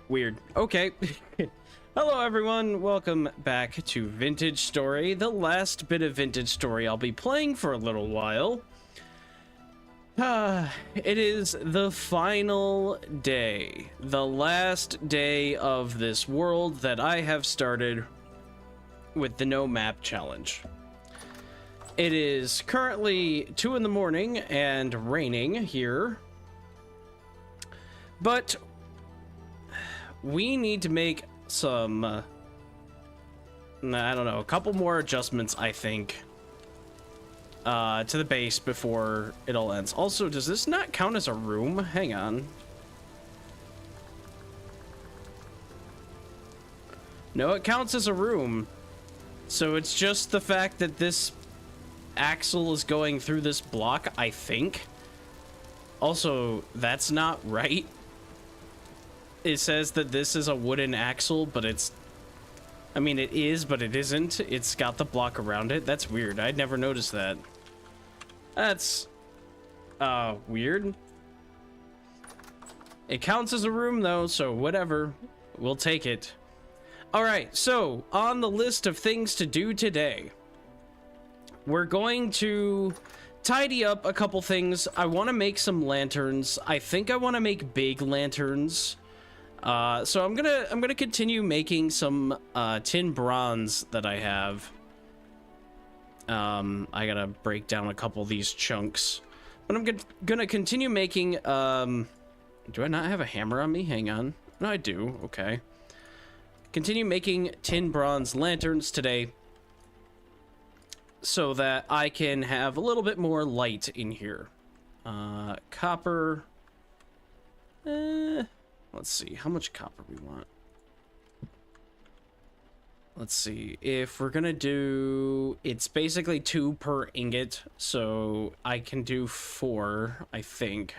Weird. Okay. Hello everyone, welcome back to Vintage Story, the last bit of Vintage Story I'll be playing for a little while. It is the final day, the last day of this world that I have started with the No Map Challenge. It is currently 2 in the morning and raining here, but we need to make some, I don't know, a couple more adjustments, I think, to the base before it all ends. Also, does this not count as a room? Hang on. No, it counts as a room. So it's just the fact that this axle is going through this block, I think. Also, that's not right. It says that this is a wooden axle, but it's... I mean, it is, but it isn't. It's got the block around it. That's weird. I'd never noticed that. That's... weird. It counts as a room, though, so whatever. We'll take it. Alright, so, on the list of things to do today, we're going to tidy up a couple things. I want to make some lanterns. I think I want to make big lanterns. So I'm gonna continue making some tin bronze that I have. I gotta break down a couple of these chunks, but I'm gonna continue making. Do I not have a hammer on me? Hang on. No, I do. Okay. Continue making tin bronze lanterns today, so that I can have a little bit more light in here. Copper. Let's see, how much copper we want. Let's see, if we're gonna do... It's basically 2 per ingot, so I can do 4, I think.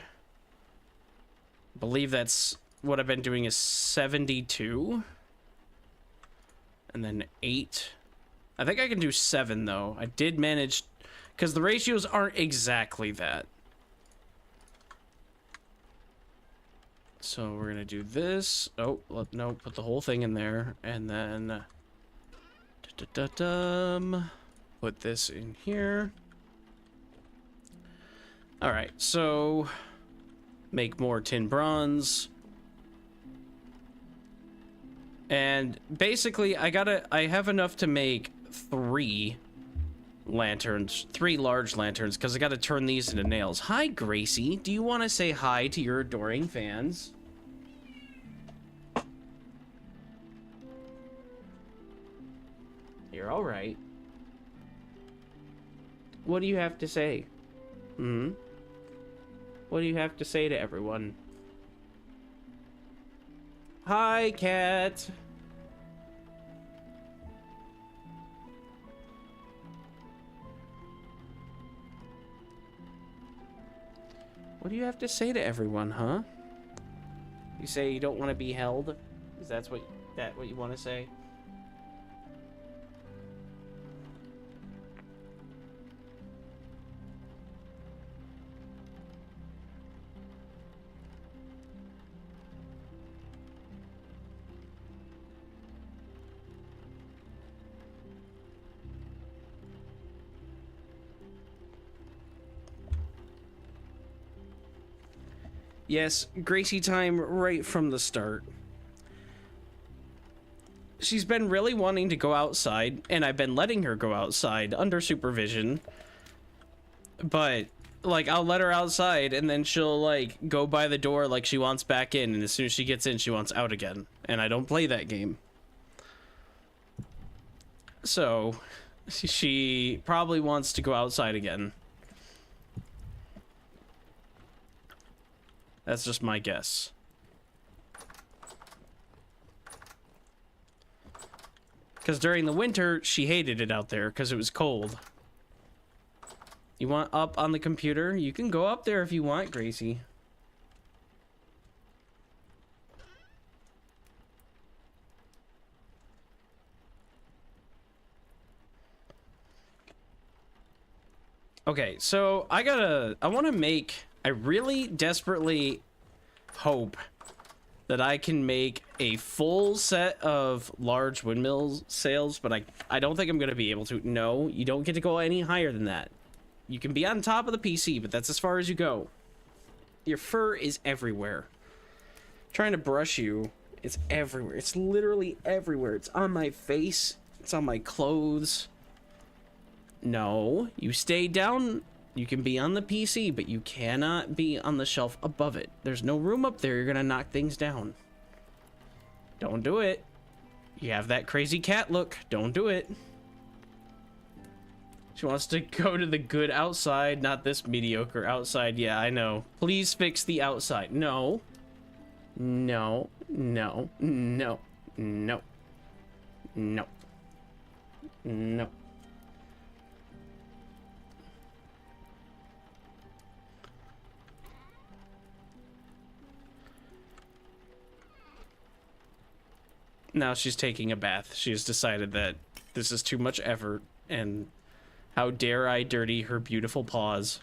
I believe that's what I've been doing is 72. And then 8. I think I can do 7, though. I did manage... Because the ratios aren't exactly that. So we're gonna do this. Oh, no, put the whole thing in there, and then put this in here. All right, so make more tin bronze, and basically I have enough to make 3 lanterns, 3 large lanterns, because I got to turn these into nails. Hi, Gracie. Do you want to say hi to your adoring fans? You're all right. What do you have to say? Hmm? What do you have to say to everyone? Hi, cat. What do you have to say to everyone, huh? You say you don't want to be held? Is that what you want to say? Yes, Gracie time right from the start. She's been really wanting to go outside, and I've been letting her go outside under supervision. But, like, I'll let her outside, and then she'll, like, go by the door like she wants back in, and as soon as she gets in, she wants out again. And I don't play that game. So, she probably wants to go outside again. That's just my guess. Because during the winter, she hated it out there because it was cold. You want up on the computer? You can go up there if you want, Gracie. Okay, so I really desperately hope that I can make a full set of large windmill sails, but I don't think I'm going to be able to. No, you don't get to go any higher than that. You can be on top of the PC, but that's as far as you go. Your fur is everywhere. Trying to brush you, it's everywhere. It's literally everywhere. It's on my face. It's on my clothes. No, you stay down. You can be on the PC, but you cannot be on the shelf above it. There's no room up there. You're gonna knock things down. Don't do it. You have that crazy cat look. Don't do it. She wants to go to the good outside, not this mediocre outside. Yeah, I know. Please fix the outside. No. No. No. No. No. No. No. Now she's taking a bath. She has decided that this is too much effort, and how dare I dirty her beautiful paws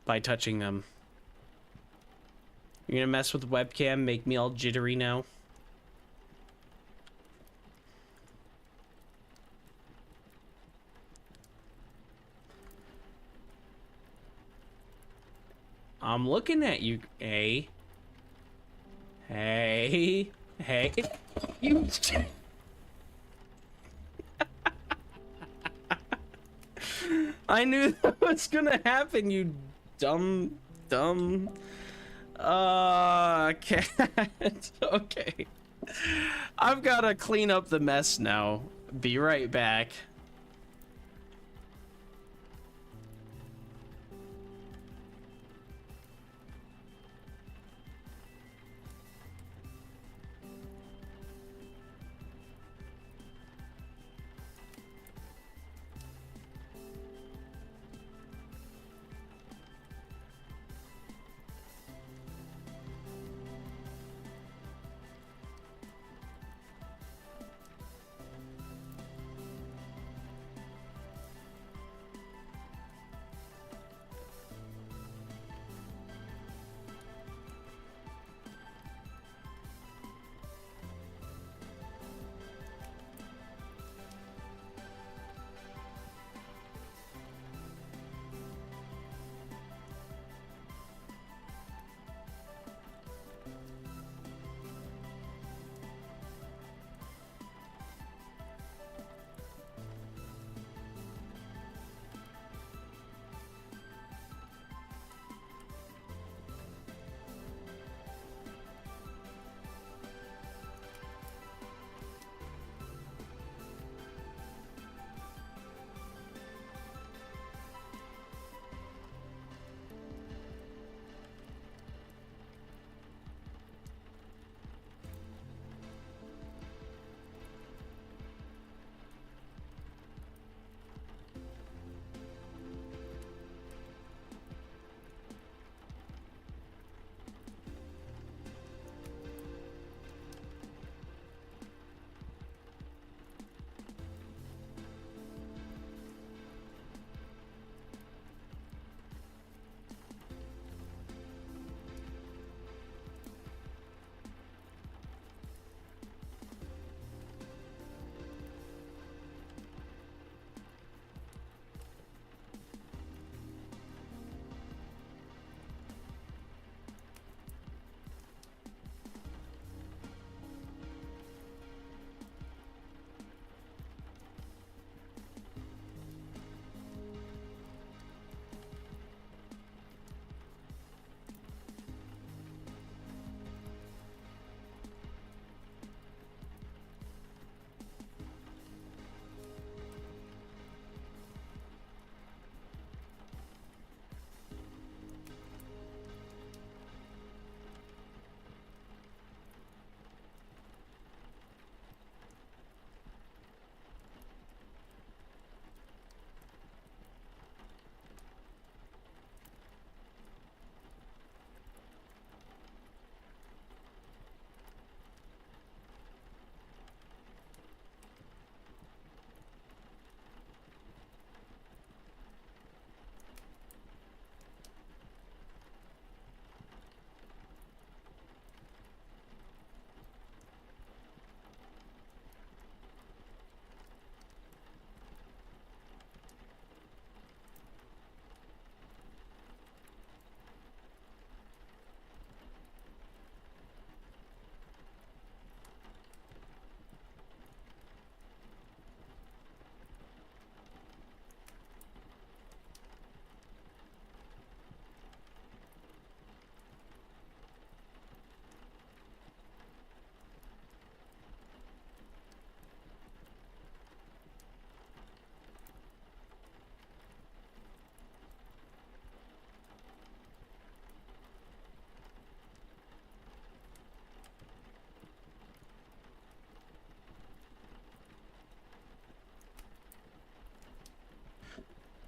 by touching them. You're gonna mess with the webcam, make me all jittery now? I'm looking at you, eh? Hey, hey, you. I knew that was gonna happen, you dumb. Cat. Okay. I've gotta clean up the mess now. Be right back.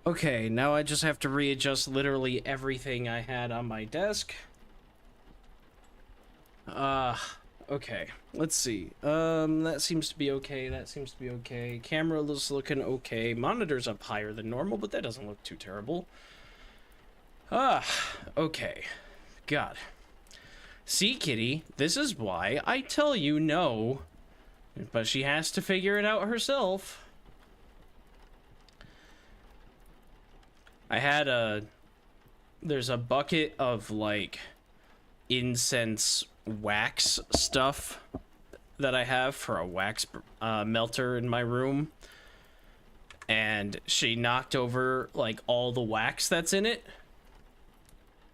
Okay, now I just have to readjust literally everything I had on my desk. Okay, let's see. That seems to be okay. That seems to be okay. Camera is looking okay. Monitor's up higher than normal, but that doesn't look too terrible. Okay. God. See, Kitty, this is why I tell you no. But she has to figure it out herself. There's a bucket of, like, incense wax stuff that I have for a wax melter in my room. And she knocked over, like, all the wax that's in it.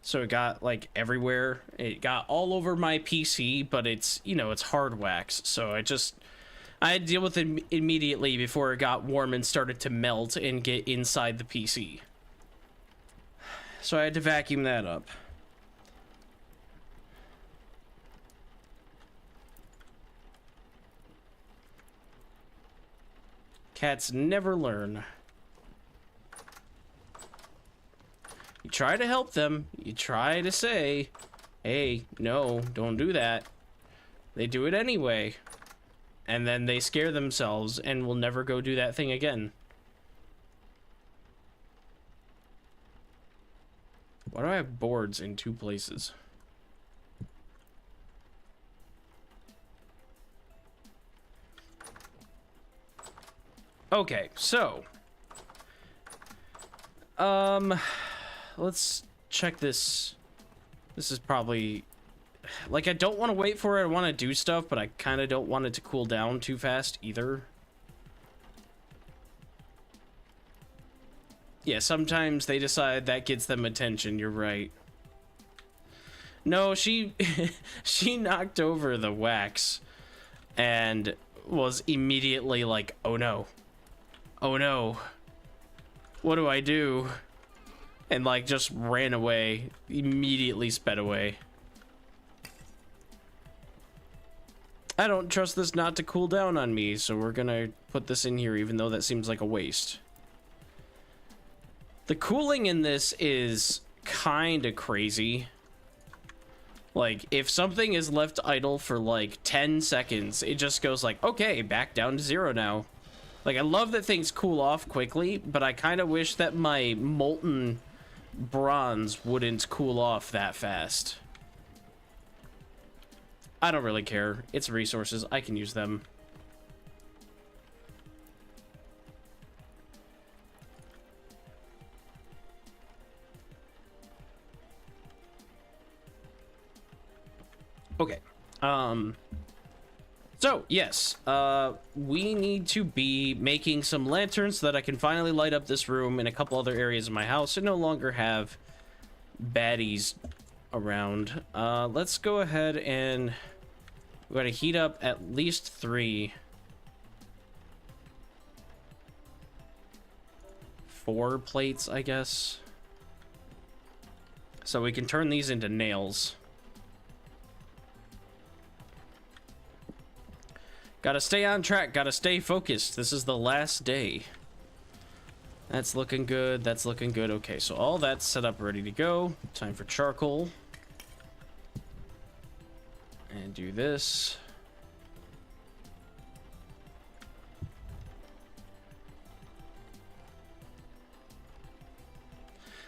So it got, like, everywhere. It got all over my PC, but it's, you know, it's hard wax. So I had to deal with it immediately before it got warm and started to melt and get inside the PC. So I had to vacuum that up. Cats never learn. You try to help them. You try to say, hey, no, don't do that. They do it anyway. And then they scare themselves and will never go do that thing again. Why do I have boards in 2 places? Okay, so let's check this. This is probably, like, I don't want to wait for it. I want to do stuff, but I kind of don't want it to cool down too fast either. Yeah, sometimes they decide that gets them attention. You're right. No, she she knocked over the wax and was immediately like, oh no. Oh no. What do I do? And, like, just ran away. Immediately sped away. I don't trust this not to cool down on me, so we're gonna put this in here, even though that seems like a waste. The cooling in this is kind of crazy. Like, if something is left idle for, like, 10 seconds, it just goes like, okay, back down to 0 now. Like, I love that things cool off quickly, but I kind of wish that my molten bronze wouldn't cool off that fast. I don't really care. It's resources. I can use them. Okay. So, yes, we need to be making some lanterns so that I can finally light up this room and a couple other areas of my house and no longer have baddies around. Let's go ahead and we gotta heat up at least 3. 4 plates, I guess. So we can turn these into nails. Gotta stay on track, gotta stay focused. This is the last day. That's looking good, that's looking good. Okay, so all that's set up, ready to go. Time for charcoal. And do this.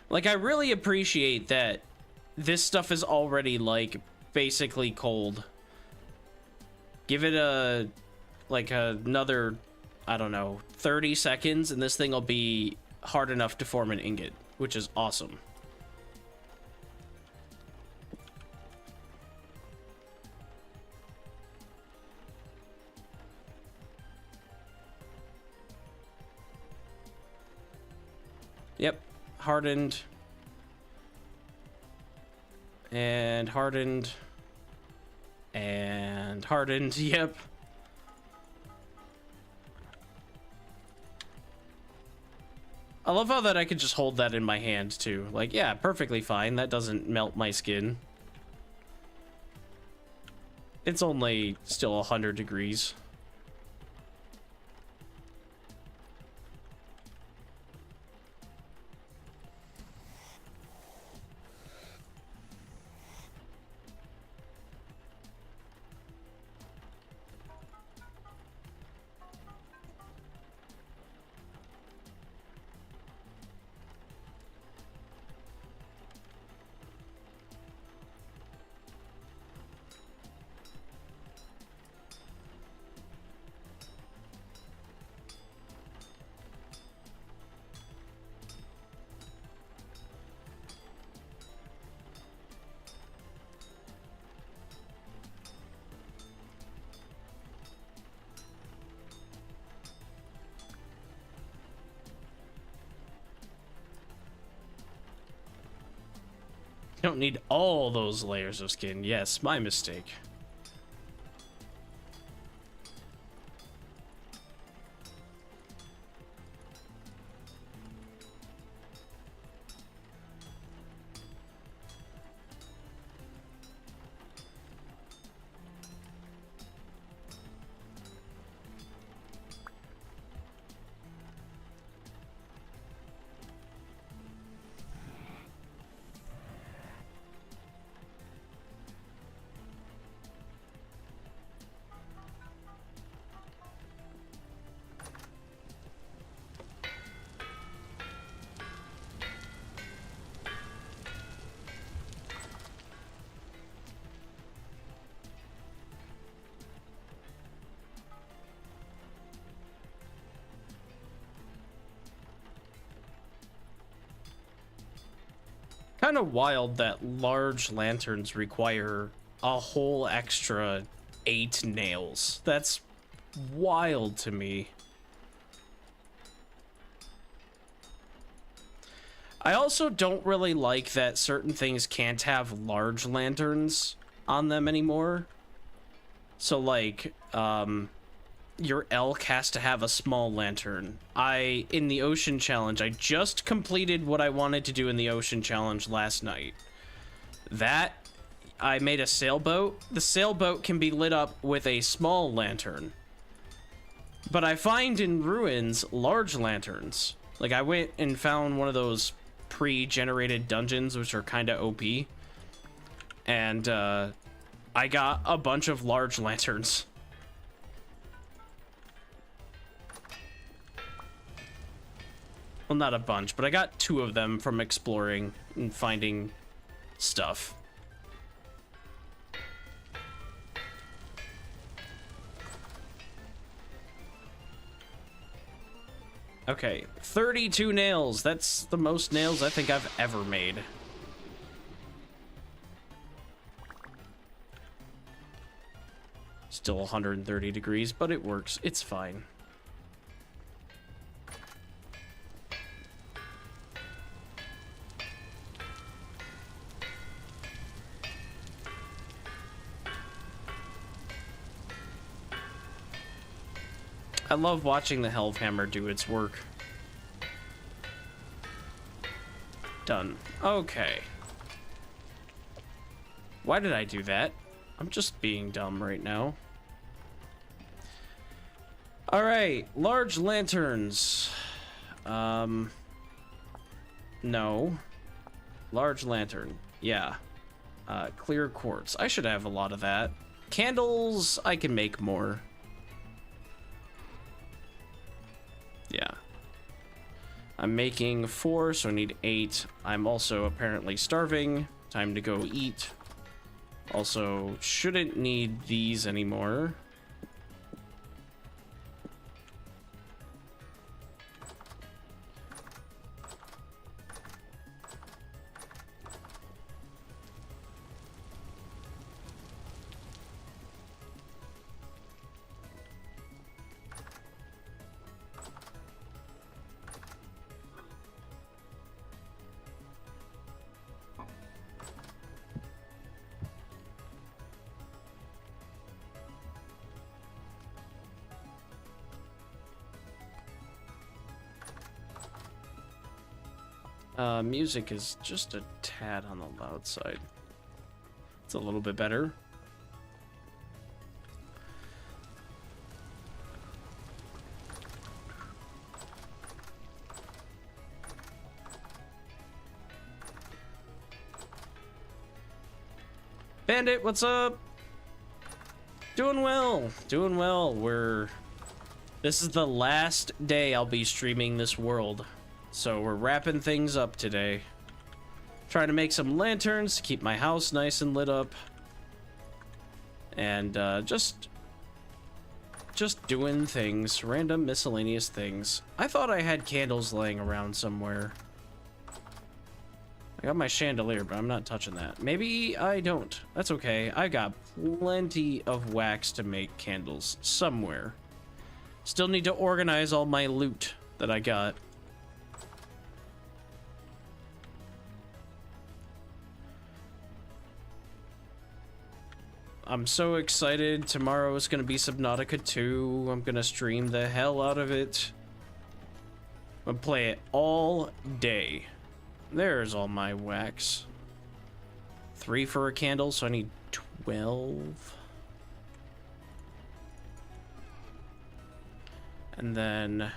Like, I really appreciate that this stuff is already, like, basically cold. Give it a... like another, I don't know, 30 seconds and this thing will be hard enough to form an ingot, which is awesome. Yep, hardened. And hardened. And hardened, yep. I love how that I could just hold that in my hand, too. Like, yeah, perfectly fine. That doesn't melt my skin. It's only still 100 degrees. Don't need all those layers of skin. Yes, my mistake. Kind of wild that large lanterns require a whole extra 8 nails. That's wild to me. I also don't really like that certain things can't have large lanterns on them anymore. So like, your elk has to have a small lantern. In the ocean challenge, I just completed what I wanted to do in the ocean challenge last night. I made a sailboat. The sailboat can be lit up with a small lantern. But I find in ruins large lanterns. Like, I went and found one of those pre-generated dungeons, which are kind of OP. And I got a bunch of large lanterns. Well, not a bunch, but I got 2 of them from exploring and finding stuff. Okay, 32 nails. That's the most nails I think I've ever made. Still 130 degrees, but it works. It's fine. I love watching the Helvhammer do its work. Done. Okay. Why did I do that? I'm just being dumb right now. Alright, large lanterns. No. Large lantern. Yeah. Clear quartz. I should have a lot of that. Candles, I can make more. Yeah. I'm making 4, so I need 8. I'm also apparently starving. Time to go eat. Also, shouldn't need these anymore. Music is just a tad on the loud side. It's a little bit better. Bandit, what's up? Doing well. Doing well. This is the last day I'll be streaming this world. So we're wrapping things up today. Trying to make some lanterns to keep my house nice and lit up. And just doing things, random miscellaneous things. I thought I had candles laying around somewhere. I got my chandelier, but I'm not touching that. Maybe I don't. That's okay. I got plenty of wax to make candles somewhere. Still need to organize all my loot that I got. I'm so excited. Tomorrow is gonna be Subnautica 2. I'm gonna stream the hell out of it. I'm gonna play it all day. There's all my wax. 3 for a candle, so I need 12. And then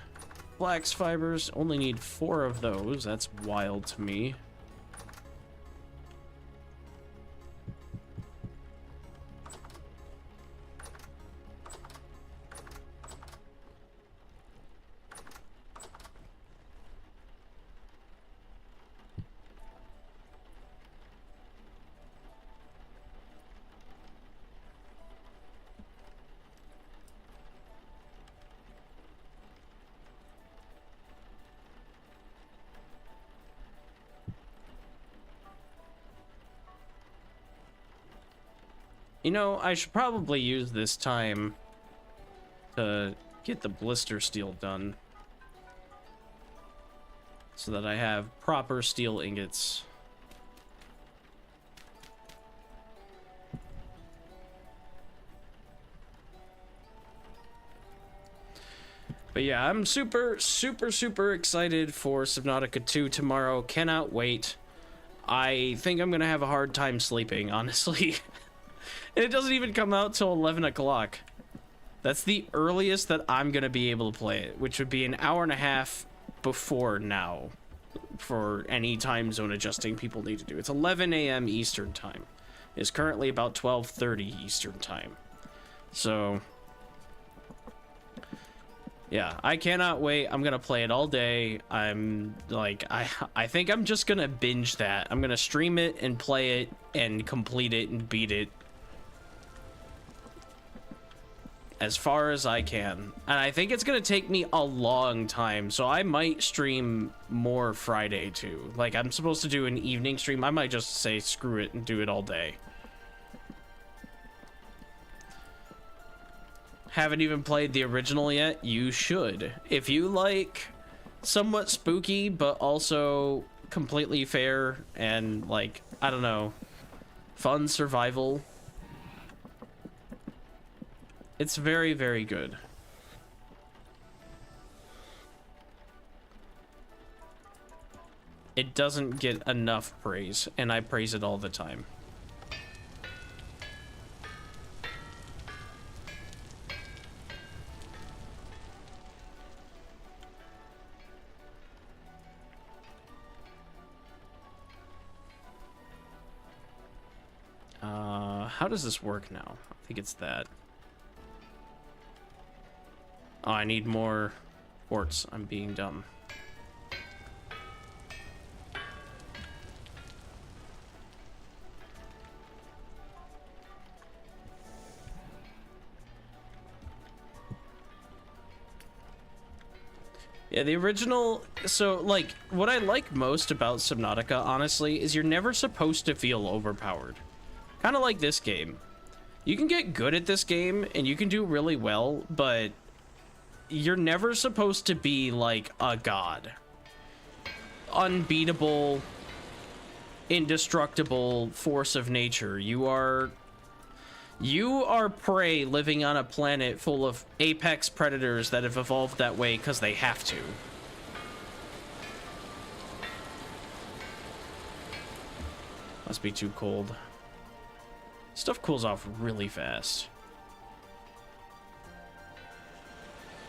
flax fibers, only need 4 of those. That's wild to me. You know, I should probably use this time to get the blister steel done so that I have proper steel ingots. But yeah, I'm super excited for Subnautica 2 tomorrow. Cannot wait. I think I'm gonna have a hard time sleeping, honestly. And it doesn't even come out till 11 o'clock. That's the earliest that I'm gonna be able to play it, which would be an hour and a half before now for any time zone adjusting people need to do. It's 11 a.m. Eastern time. It's currently about 12:30 Eastern time. So yeah, I cannot wait. I'm gonna play it all day. I'm like, I think I'm just gonna binge that. I'm gonna stream it and play it and complete it and beat it as far as I can. And I think it's gonna take me a long time, so I might stream more Friday too. Like, I'm supposed to do an evening stream. I might just say screw it and do it all day. Haven't even played the original yet? You should. If you like somewhat spooky but also completely fair and, like, I don't know, fun survival, it's very, very good. It doesn't get enough praise, and I praise it all the time. How does this work now? I think it's that. Oh, I need more quartz. I'm being dumb. Yeah, the original, so, like, what I like most about Subnautica, honestly, is you're never supposed to feel overpowered. Kind of like this game. You can get good at this game, and you can do really well, but you're never supposed to be, like, a god. Unbeatable, indestructible force of nature. You are prey living on a planet full of apex predators that have evolved that way because they have to. Must be too cold. Stuff cools off really fast.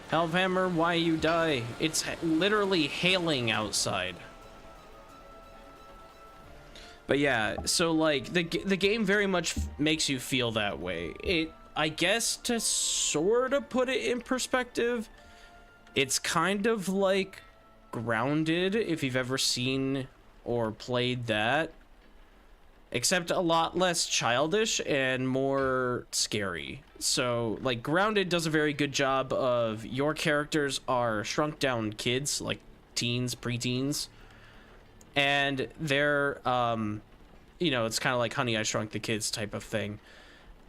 Halvhammer, why you die? It's literally hailing outside. But yeah, so like the game very much makes you feel that way. I guess to sort of put it in perspective, it's kind of like Grounded, if you've ever seen or played that, except a lot less childish and more scary. So like Grounded does a very good job of, your characters are shrunk down kids, like teens, preteens, and they're you know, it's kind of like Honey, I Shrunk the Kids type of thing,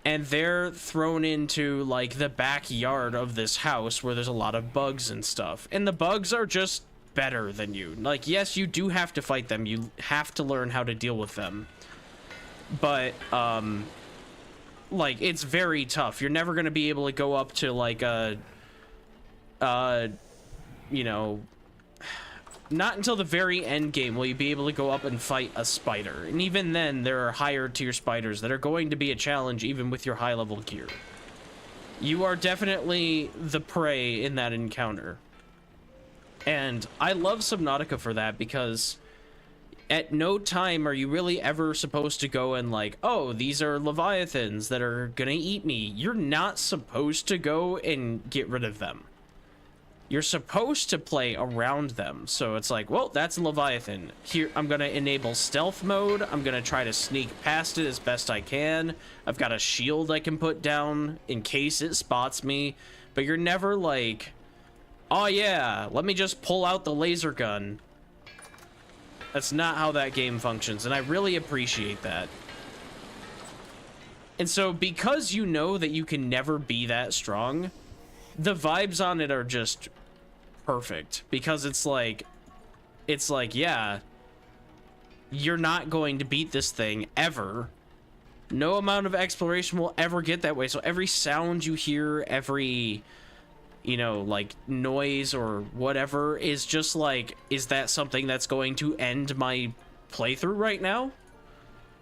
and they're thrown into like the backyard of this house where there's a lot of bugs and stuff, and the bugs are just better than you. Like, yes, you do have to fight them, you have to learn how to deal with them, but like, it's very tough. You're never gonna be able to go up to, like, a, you know, not until the very end game will you be able to go up and fight a spider. And even then, there are higher tier spiders that are going to be a challenge even with your high level gear. You are definitely the prey in that encounter. And I love Subnautica for that, because at no time are you really ever supposed to go and like, oh, these are leviathans that are gonna eat me. You're not supposed to go and get rid of them. You're supposed to play around them. So it's like, well, that's a leviathan. Here, I'm gonna enable stealth mode. I'm gonna try to sneak past it as best I can. I've got a shield I can put down in case it spots me. But you're never like, oh yeah, let me just pull out the laser gun. That's not how that game functions, and I really appreciate that. And so because you know that you can never be that strong, the vibes on it are just perfect, because it's like, yeah, you're not going to beat this thing ever. No amount of exploration will ever get that way. So every sound you hear, every, you know, like noise or whatever is just like, is that something that's going to end my playthrough right now?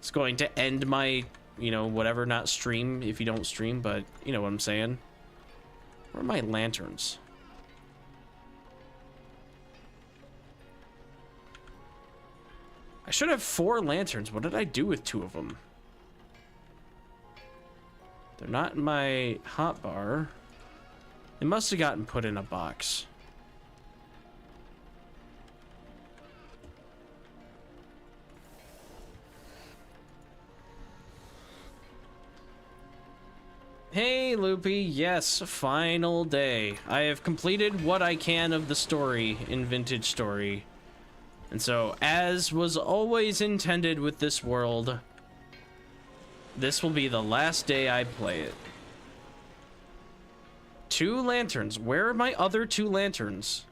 It's going to end my, you know, whatever, not stream if you don't stream, but you know what I'm saying. Where are my lanterns? I should have 4 lanterns. What did I do with 2 of them? They're not in my hotbar. They must have gotten put in a box. Hey, Loopy. Yes, final day. I have completed what I can of the story in Vintage Story. And so, as was always intended with this world, this will be the last day I play it. 2 lanterns. Where are my other 2 lanterns?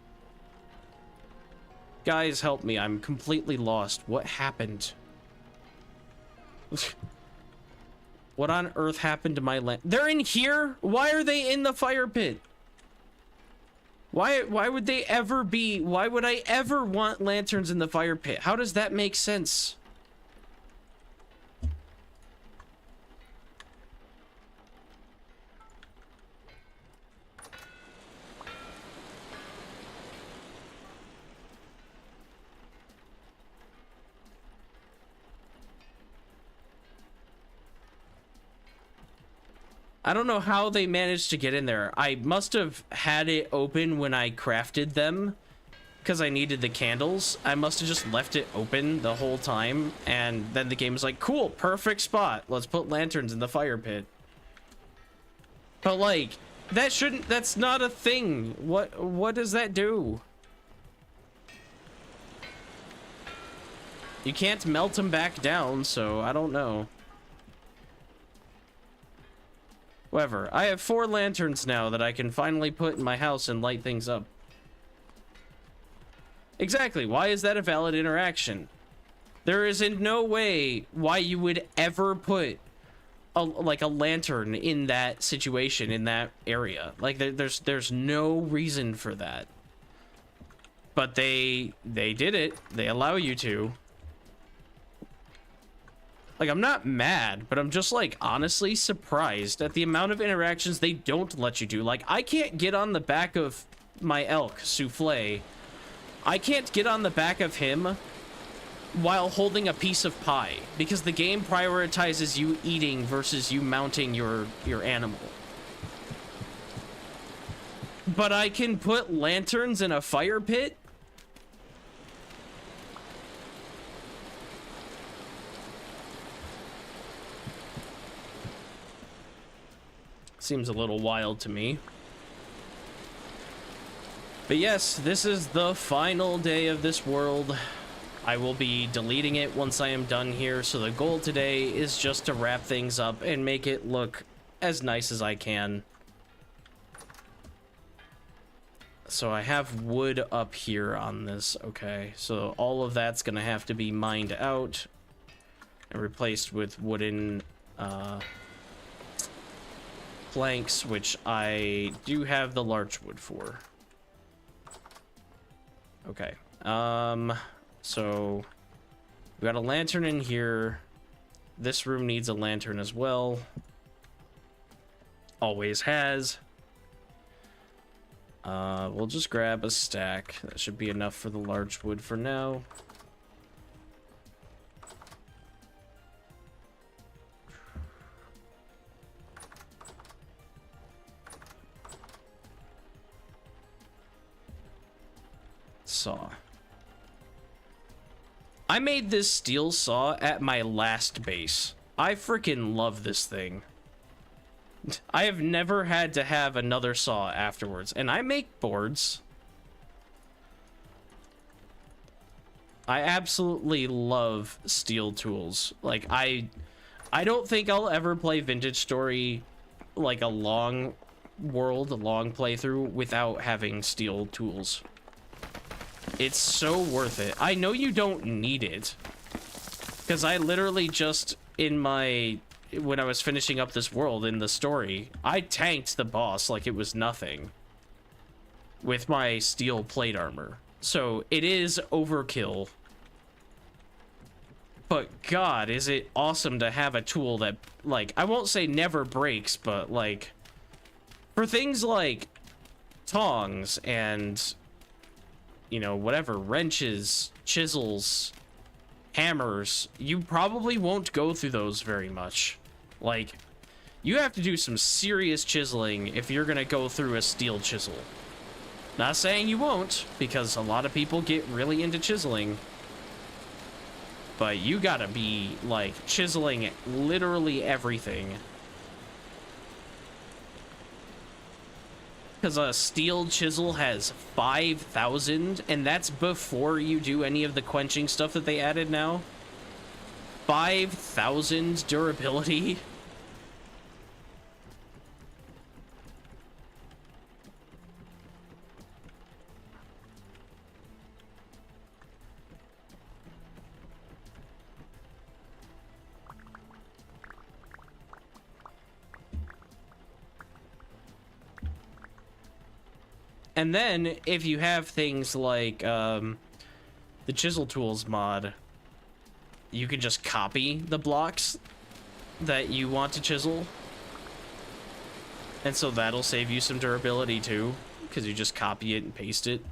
Guys, help me. I'm completely lost. What happened? What on earth happened to my They're in here? Why are they in the fire pit? Why would they ever be? Why would I ever want lanterns in the fire pit? How does that make sense? I don't know how they managed to get in there. I must have had it open when I crafted them because I needed the candles. I must have just left it open the whole time, and then the game was like, cool, perfect spot. Let's put lanterns in the fire pit. But like, that's not a thing. What does that do? You can't melt them back down, so I don't know. Whatever. I have 4 lanterns now that I can finally put in my house and light things up. Exactly. Why is that a valid interaction? There is in no way why you would ever put a lantern in that situation, in that area. Like there's no reason for that. But they did it. They allow you to. Like, I'm not mad, but I'm just, like, honestly surprised at the amount of interactions they don't let you do. Like, I can't get on the back of my elk, Souffle. I can't get on the back of him while holding a piece of pie, because the game prioritizes you eating versus you mounting your animal. But I can put lanterns in a fire pit? Seems a little wild to me. But yes, this is the final day of this world. I will be deleting it once I am done here, so the goal today is just to wrap things up and make it look as nice as I can. So I have wood up here on this, okay. So all of that's gonna have to be mined out and replaced with wooden planks, which I do have the larch wood for. Okay. So we got a lantern in here. This room needs a lantern as well. Always has. We'll just grab a stack. That should be enough for the large wood for now. Saw. I made this steel saw at my last base. I freaking love this thing. I have never had to have another saw afterwards, and I make boards. I absolutely love steel tools. Like, I don't think I'll ever play Vintage Story like a long playthrough without having steel tools. It's so worth it. I know you don't need it, because I literally just, when I was finishing up this world in the story, I tanked the boss like it was nothing with my steel plate armor. So it is overkill. But God, is it awesome to have a tool that, like, I won't say never breaks, but like, for things like tongs and, you know, whatever, wrenches, chisels, hammers, you probably won't go through those very much. Like, you have to do some serious chiseling if you're gonna go through a steel chisel. Not saying you won't, because a lot of people get really into chiseling, but you gotta be, like, chiseling literally everything. Because a steel chisel has 5,000, and that's before you do any of the quenching stuff that they added now. 5,000 durability. And then, if you have things like the Chisel Tools mod, you can just copy the blocks that you want to chisel. And so that'll save you some durability too, because you just copy it and paste it.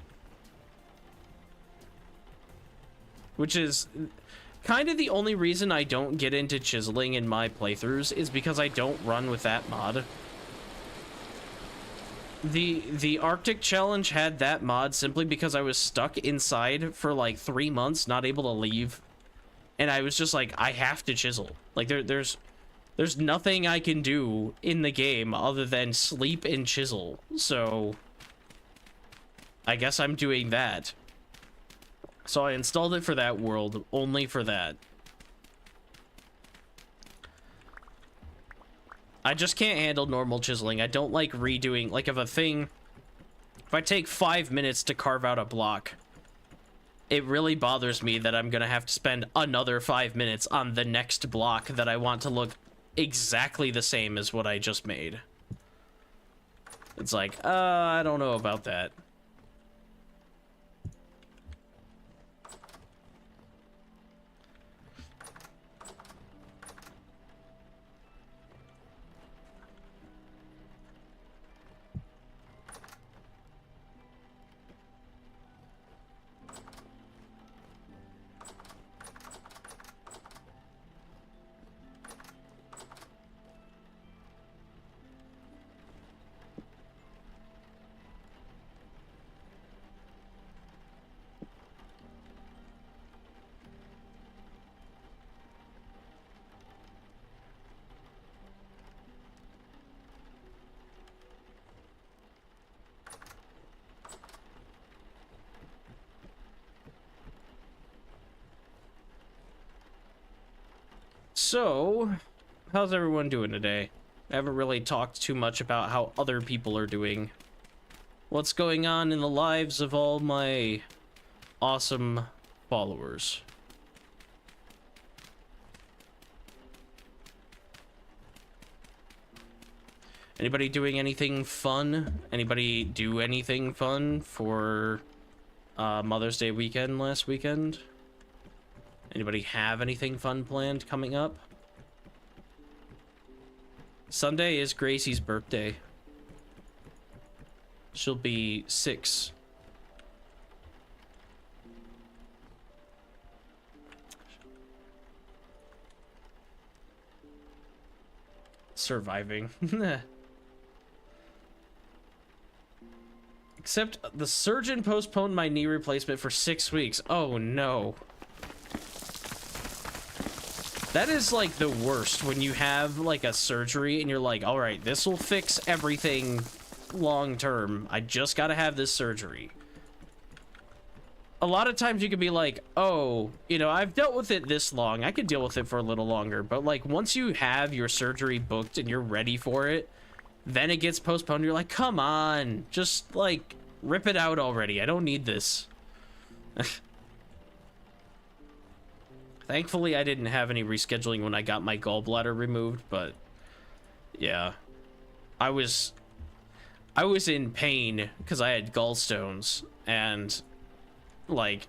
Which is kind of the only reason I don't get into chiseling in my playthroughs, is because I don't run with that mod. The Arctic Challenge had that mod simply because I was stuck inside for like 3 months, not able to leave. And I was just like, I have to chisel. Like, there's nothing I can do in the game other than sleep and chisel. So I guess I'm doing that. So I installed it for that world, only for that. I just can't handle normal chiseling. I don't like redoing, like, if I take 5 minutes to carve out a block, it really bothers me that I'm gonna have to spend another 5 minutes on the next block that I want to look exactly the same as what I just made. It's like, I don't know about that. So, how's everyone doing today? I haven't really talked too much about how other people are doing. What's going on in the lives of all my awesome followers? Anybody doing anything fun? Anybody do anything fun for Mother's Day weekend last weekend? Anybody have anything fun planned coming up? Sunday is Gracie's birthday. She'll be 6. Surviving. Except the surgeon postponed my knee replacement for 6 weeks. Oh no. That is like the worst when you have like a surgery and you're like, all right, this will fix everything long term. I just gotta have this surgery. A lot of times you can be like, oh, you know, I've dealt with it this long. I could deal with it for a little longer. But like once you have your surgery booked and you're ready for it, then it gets postponed. You're like, come on, just like rip it out already. I don't need this. Thankfully, I didn't have any rescheduling when I got my gallbladder removed, but yeah, I was in pain because I had gallstones, and like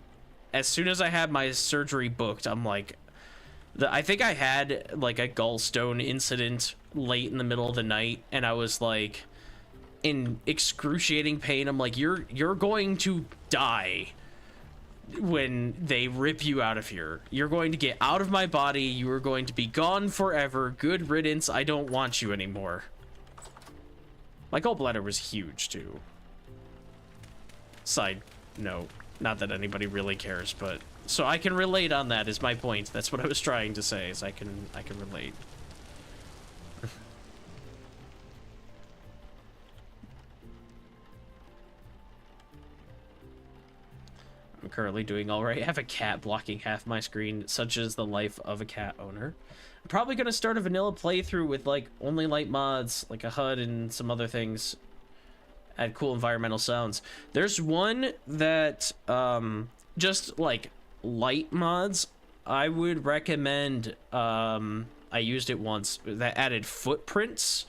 as soon as I had my surgery booked, I'm like, I think I had like a gallstone incident late in the middle of the night, and I was like in excruciating pain. I'm like, you're going to die when they rip you out of here. You're going to get out of my body. You are going to be gone forever. Good riddance. I don't want you anymore. My gallbladder was huge too. Side note, not that anybody really cares, but so I can relate on that is my point. That's what I was trying to say, is I can relate. I'm currently doing all right. I have a cat blocking half my screen, such as the life of a cat owner. I'm probably going to start a vanilla playthrough with like only light mods, like a HUD and some other things. Add cool environmental sounds. There's one that just like light mods I would recommend. I used it once, that added footprints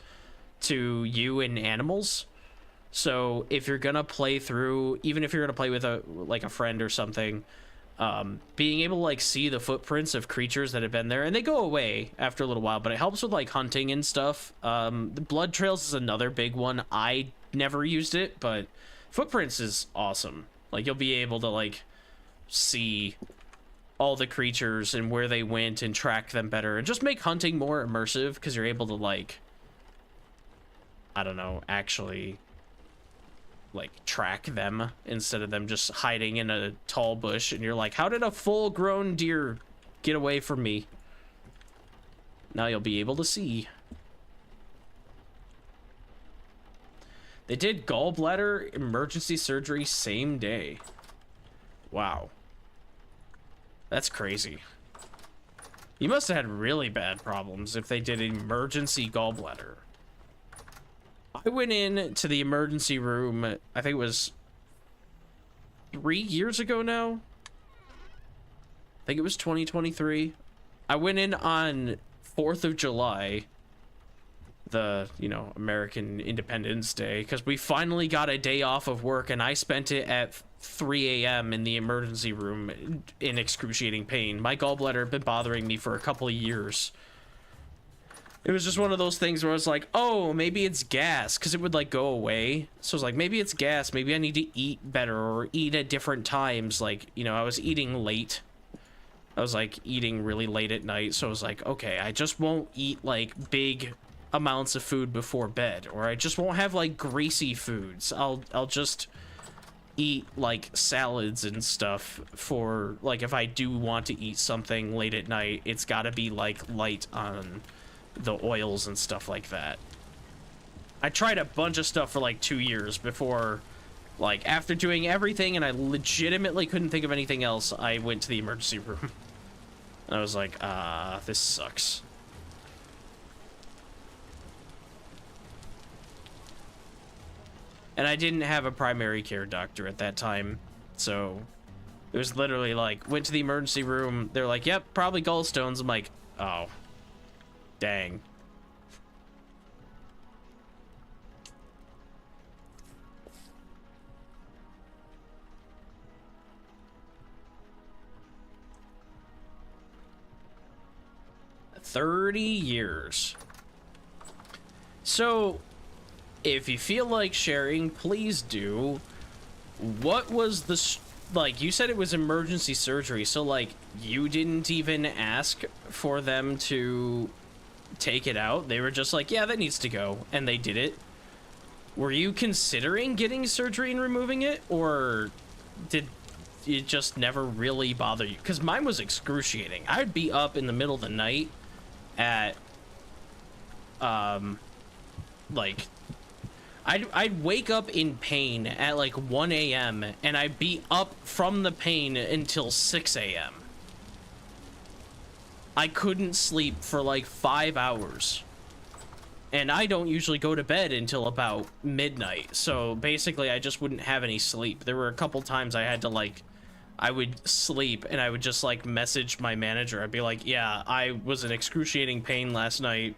to you and animals. So if you're gonna play through, even if you're gonna play with a friend or something, being able to like see the footprints of creatures that have been there, and they go away after a little while, but it helps with like hunting and stuff. The blood trails is another big one. I never used it, but footprints is awesome. Like you'll be able to like see all the creatures and where they went and track them better, and just make hunting more immersive because you're able to like, I don't know, actually like track them instead of them just hiding in a tall bush and you're like, how did a full-grown deer get away from me? Now you'll be able to see. They did gallbladder emergency surgery same day. Wow. That's crazy. You must have had really bad problems if they did emergency gallbladder. I went in to the emergency room, I think it was 3 years ago now. I think it was 2023. I went in on 4th of July, the, you know, American Independence Day, because we finally got a day off of work, and I spent it at 3 a.m. in the emergency room in excruciating pain. My gallbladder had been bothering me for a couple of years. It was just one of those things where I was like, oh, maybe it's gas, because it would like go away. So I was like, maybe it's gas. Maybe I need to eat better or eat at different times. Like, you know, I was eating late. I was like eating really late at night. So I was like, okay, I just won't eat like big amounts of food before bed, or I just won't have like greasy foods. I'll just eat like salads and stuff for like, if I do want to eat something late at night, it's got to be like light on the oils and stuff like that. I tried a bunch of stuff for like 2 years before, like after doing everything and I legitimately couldn't think of anything else, I went to the emergency room. And I was like, this sucks. And I didn't have a primary care doctor at that time, so it was literally like, went to the emergency room, they're like, yep, probably gallstones. I'm like, oh, dang. 30 years. So, if you feel like sharing, please do. What was the... Like, you said it was emergency surgery, so, like, you didn't even ask for them to take it out? They were just like, yeah, that needs to go, and they did it. Were you considering getting surgery and removing it, or did it just never really bother you? Because mine was excruciating. I'd be up in the middle of the night at, like... I'd wake up in pain at like 1 a.m. and I'd be up from the pain until 6 a.m. I couldn't sleep for like 5 hours. And I don't usually go to bed until about midnight. So basically I just wouldn't have any sleep. There were a couple times I had to like, I would sleep and I would just like message my manager. I'd be like, yeah, I was in excruciating pain last night.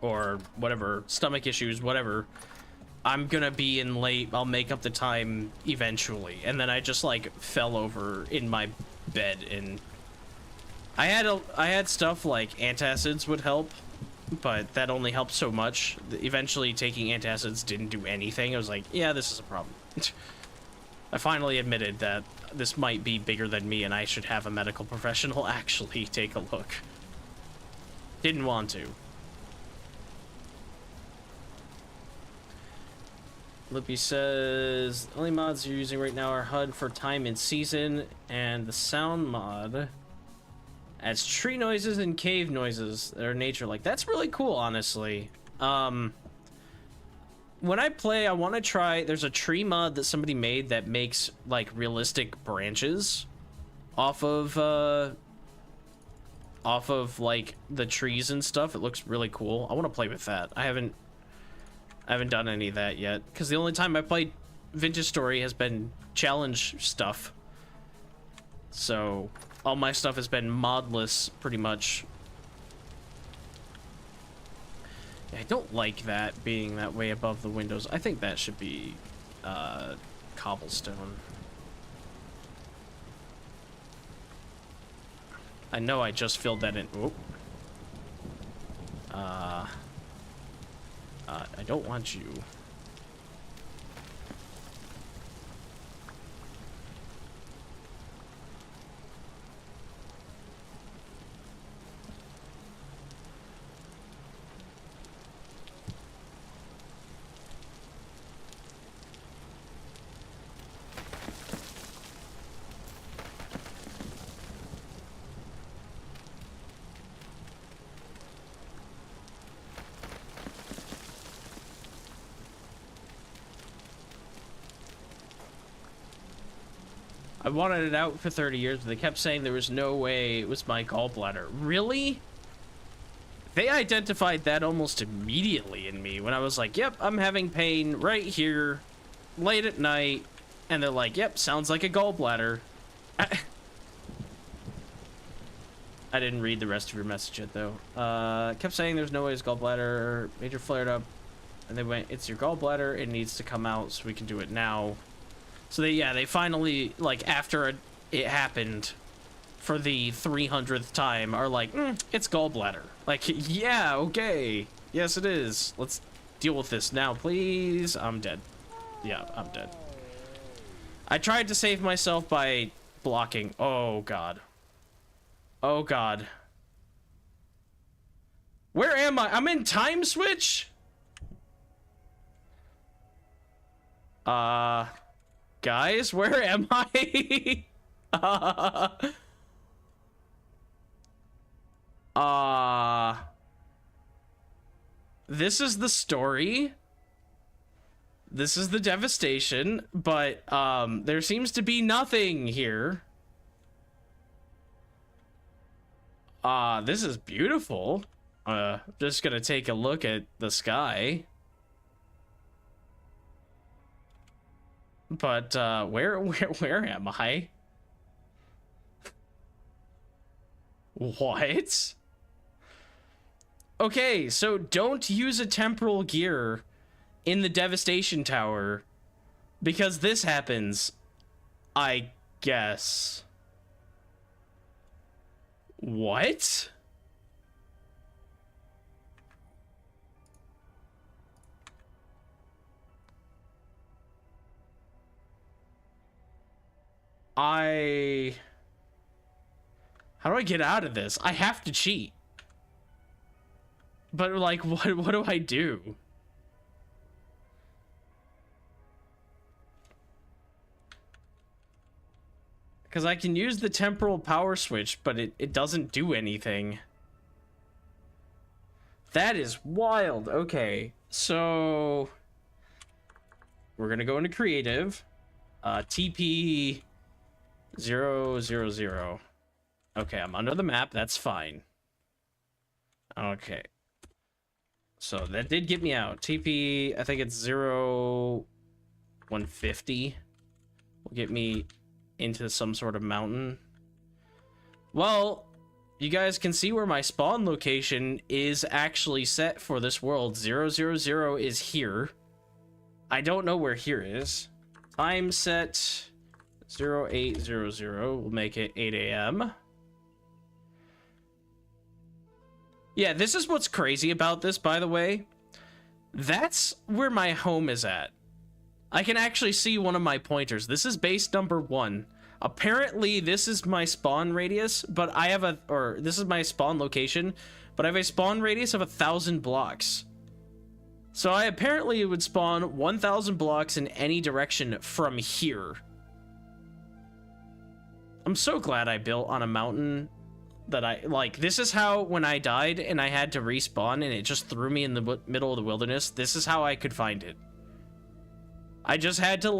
Or whatever, stomach issues, whatever. I'm gonna be in late. I'll make up the time eventually. And then I just like fell over in my bed, and I had stuff like antacids would help, but that only helped so much. Eventually taking antacids didn't do anything. I was like, yeah, this is a problem. I finally admitted that this might be bigger than me and I should have a medical professional actually take a look. Didn't want to. Lippy says, the only mods you're using right now are HUD for time and season, and the sound mod adds tree noises and cave noises that are nature-like. That's really cool, honestly. When I play, I want to try... There's a tree mod that somebody made that makes, like, realistic branches off of, like, the trees and stuff. It looks really cool. I want to play with that. I haven't done any of that yet, because the only time I played Vintage Story has been challenge stuff. So, all my stuff has been modless, pretty much. Yeah, I don't like that being that way above the windows. I think that should be, cobblestone. I know I just filled that in. Oh. I don't want you. I wanted it out for 30 years, but they kept saying there was no way it was my gallbladder. Really? They identified that almost immediately in me when I was like, yep, I'm having pain right here, late at night. And they're like, yep, sounds like a gallbladder. I didn't read the rest of your message yet, though. Kept saying there's no way it's gallbladder. Major flared up. And they went, it's your gallbladder. It needs to come out so we can do it now. So they finally, like, after it happened for the 300th time, are like, it's gallbladder. Like, yeah, okay. Yes, it is. Let's deal with this now, please. I'm dead. Yeah, I'm dead. I tried to save myself by blocking. Oh, God. Oh, God. Where am I? I'm in Time Switch? Guys, where am I? This is the story. This is the devastation, but there seems to be nothing here. This is beautiful. Just gonna take a look at the sky. But where am I? What? Okay, so don't use a temporal gear in the Devastation Tower because this happens, I guess. What? How do I get out of this? I have to cheat. But, like, what do I do? Because I can use the temporal power switch, but it doesn't do anything. That is wild. Okay, so we're gonna go into creative. TP 000. Okay, I'm under the map. That's fine. Okay. So that did get me out. TP, I think it's 150. Will get me into some sort of mountain. Well, you guys can see where my spawn location is actually set for this world. 000 is here. I don't know where here is. Time set 0800. We'll make it 8 a.m. Yeah, this is what's crazy about this, by the way. That's where my home is at. I can actually see one of my pointers. This is base number 1. Apparently, this is my spawn radius, but I have this is my spawn location, but I have a spawn radius of 1,000 blocks. So I apparently would spawn 1,000 blocks in any direction from here. I'm so glad I built on a mountain that this is how when I died and I had to respawn and it just threw me in the middle of the wilderness, this is how I could find it. I just had to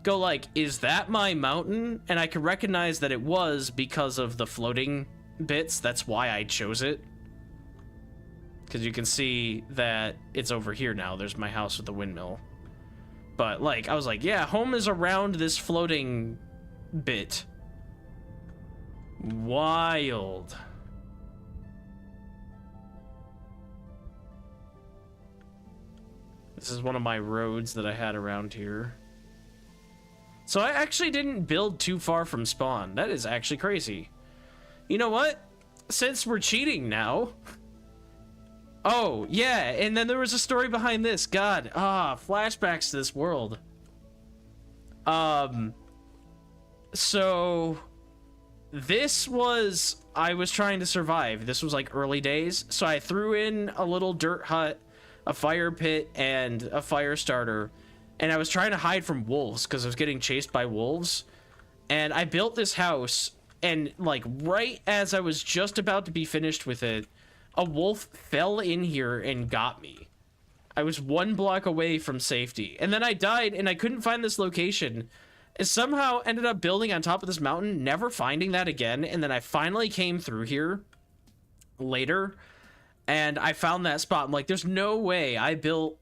go is that my mountain? And I could recognize that it was because of the floating bits. That's why I chose it. Because you can see that it's over here now. There's my house with the windmill. But I was like, yeah, home is around this floating bit. Wild. This is one of my roads that I had around here. So I actually didn't build too far from spawn. That is actually crazy. You know what? Since we're cheating now... Oh, yeah, and then there was a story behind this. God, flashbacks to this world. So... This was... I was trying to survive. This was early days. So I threw in a little dirt hut, a fire pit, and a fire starter. And I was trying to hide from wolves because I was getting chased by wolves. And I built this house, and right as I was just about to be finished with it, a wolf fell in here and got me. I was 1 block away from safety. And then I died and I couldn't find this location. And somehow ended up building on top of this mountain, never finding that again. And then I finally came through here later and I found that spot. I'm like, there's no way I built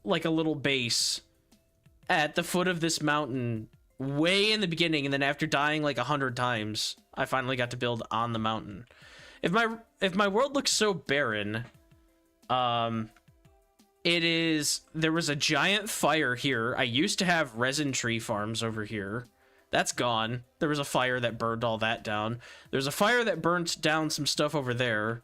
a little base at the foot of this mountain way in the beginning, and then after dying 100 times, I finally got to build on the mountain. If my world looks so barren, there was a giant fire here. I used to have resin tree farms over here. That's gone. There was a fire that burned all that down. There's a fire that burnt down some stuff over there.